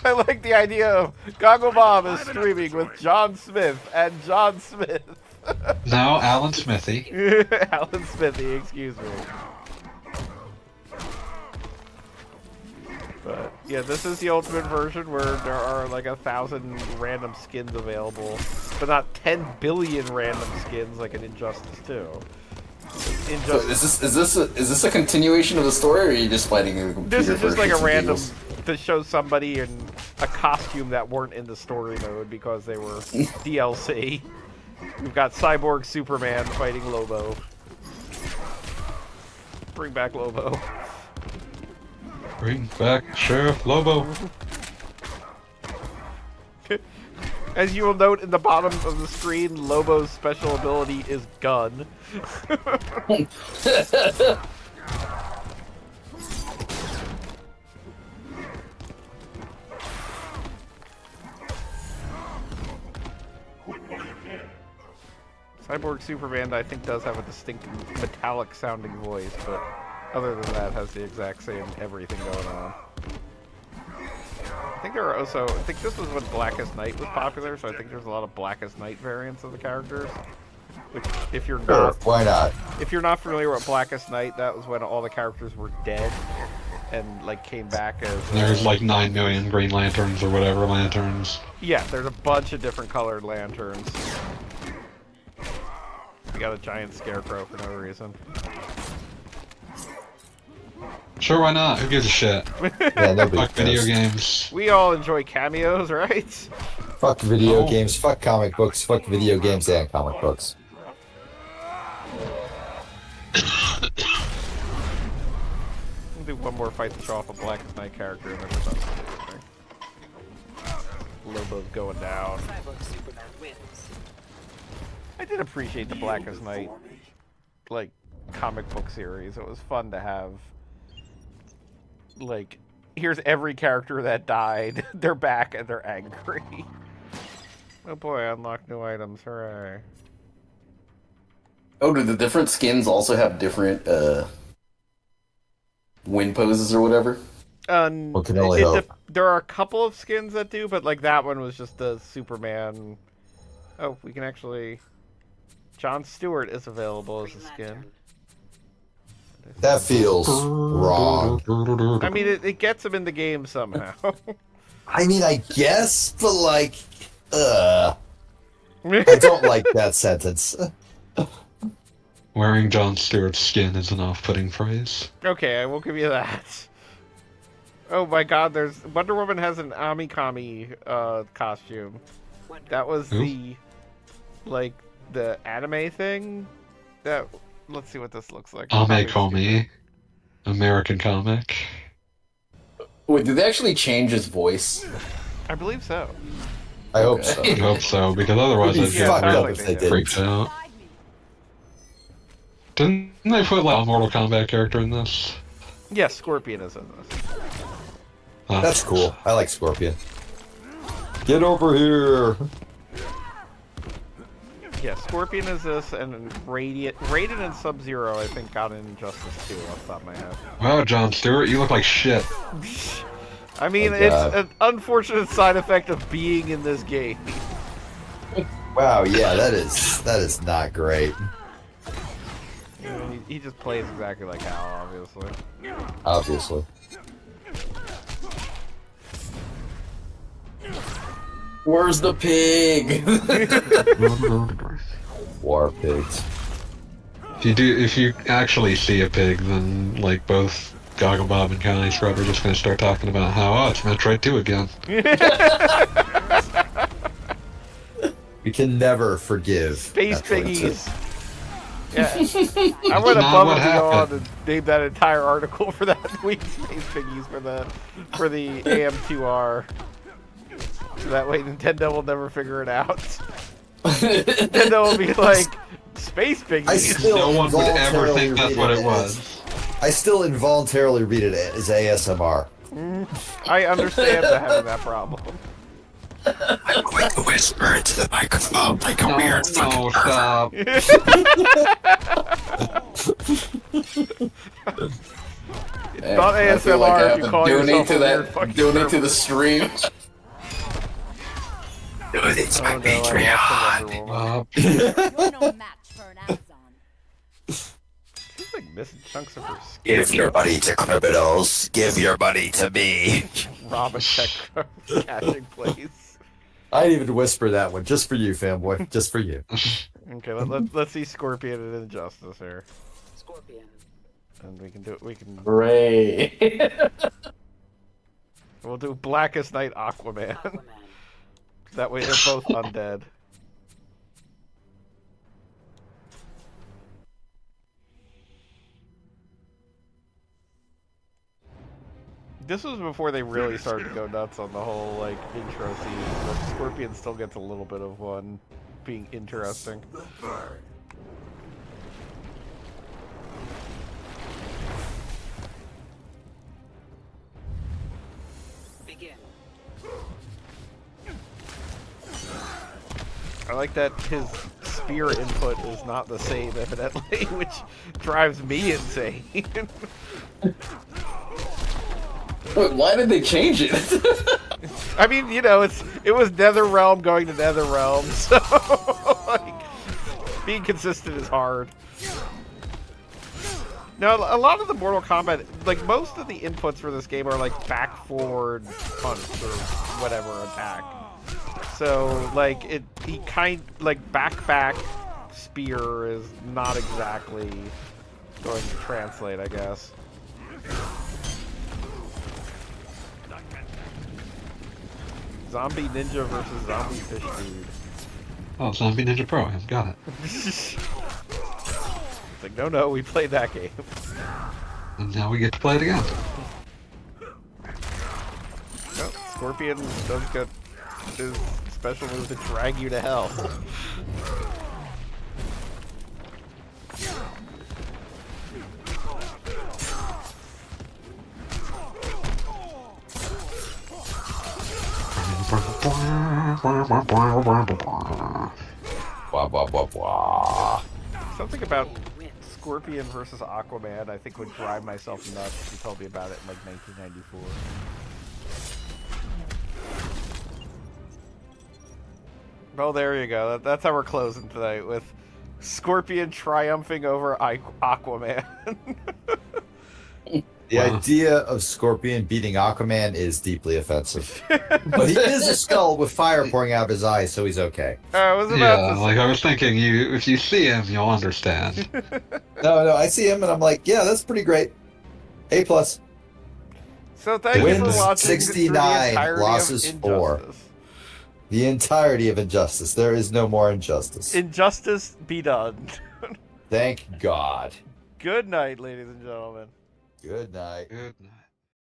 I like the idea of Goggle Bob is streaming with John Smith and John Smith. No, Alan Smithy. Alan Smithy, excuse me. But yeah, this is the ultimate version where there are like 1,000 random skins available, but not 10 billion random skins like in Injustice 2. So is this a continuation of the story, or are you just fighting a computer? This is just like a versus random deals? to show somebody in a costume that weren't in the story mode because they were DLC. We've got Cyborg Superman fighting Lobo. Bring back Lobo. Bring back Sheriff Lobo. As you will note in the bottom of the screen, Lobo's special ability is gun. Cyborg Superman, I think, does have a distinct metallic-sounding voice, but other than that, has the exact same everything going on. I think there are also... I think this was when Blackest Night was popular, so I think there's a lot of Blackest Night variants of the characters. Which, if you're not... Sure, why not? If you're not familiar with Blackest Night, that was when all the characters were dead and, like, came back as... There's like 9 million Green Lanterns or whatever lanterns. Yeah, there's a bunch of different colored lanterns. We got a giant scarecrow for no reason. Sure, why not? Who gives a shit? Yeah, nobody Fuck video cares. games. We all enjoy cameos, right? Fuck video games, fuck comic books, fuck video games and comic books. We'll do one more fight to show off a Blackest Night character and then we're done with everything. Lobo's going down. I did appreciate the Blackest Night, like, comic book series. It was fun to have, like, here's every character that died. They're back and they're angry. Oh boy, I unlocked new items. Hooray. Oh, do the different skins also have different win poses or whatever? One can only hope. There are a couple of skins that do, but like that one was just the Superman. Oh, we can actually... Jon Stewart is available as a skin. That feels wrong. I mean, it gets him in the game somehow. I mean, I guess, but like, I don't like that sentence. Wearing Jon Stewart's skin is an off-putting phrase. Okay, I will give you that. Oh my god, there's... Wonder Woman has an Amikami costume. That was the... Like, the anime thing? That... Let's see what this looks like. Ame-Komi. American comic. Wait, did they actually change his voice? I believe so. I hope so. I hope so, because otherwise I'd fucked up get if they really freaked out. Didn't they put like a Mortal Kombat character in this? Yes, Scorpion is in this. That's cool. I like Scorpion. Get over here! Yeah, Scorpion is this, and Raiden and Sub-Zero, I think, got in Injustice 2 off the top of my head. Wow, Jon Stewart, you look like shit. I mean, Oh, it's God. an unfortunate side effect of being in this game. Wow, yeah, that is not great. You know, he just plays exactly like Hal, obviously. Obviously. Where's the pig? War pigs. If you actually see a pig, then like both Goggle Bob and Connie Scrub are just gonna start talking about how it's Metroid 2 again. We can never forgive Space Metroid 2. piggies. Yeah, I went above and beyond and made that entire article for that week. Space piggies for the AM2R. So that way Nintendo will never figure it out. Nintendo will be like, space piggies. I still No one would ever involuntarily think that's read what it it was. I still involuntarily read it as ASMR. I understand having that problem. I'm going to whisper into the microphone like a weird fucking stop. It's not ASMR if you call yourself a weird fucking donate to the stream. Dude, it's my Patreon. You're no match for an Amazon. She's like missing chunks of her skin. Give your money to criminals. Give your money to me. Rob a check cashing place. I didn't even whisper that one, just for you, fanboy, just for you. Okay, let's see Scorpion and Injustice here. Scorpion. And we can do it. We can. Hooray! We'll do Blackest Night Aquaman. That way they're both undead. This was before they really started to go nuts on the whole like intro scene, but Scorpion still gets a little bit of one being interesting. Begin. I like that his spear input is not the same, evidently, which drives me insane. Why did they change it? I mean, you know, it was NetherRealm going to NetherRealm, so like, being consistent is hard. Now, a lot of the Mortal Kombat, like most of the inputs for this game are like back forward punch or whatever attack. So like he back spear is not exactly going to translate, I guess. Zombie Ninja versus Zombie Fish Dude. Oh, Zombie Ninja Pro. I've got it. It's like, no, we played that game. And now we get to play it again. No, Scorpion does get his special move to drag you to hell. Something about Scorpion versus Aquaman I think would drive myself nuts if you told me about it in like 1994. Well, there you go. That's how we're closing tonight, with Scorpion triumphing over Aquaman. The idea of Scorpion beating Aquaman is deeply offensive. But he is a skull with fire pouring out of his eyes, so he's okay. I was thinking, if you see him, you'll understand. No, I see him and I'm like, yeah, that's pretty great. A+. So thank you for Wins watching 69, losses 4. The entirety of Injustice. There is no more Injustice. Injustice be done. Thank God. Good night, ladies and gentlemen. Good night. Good night.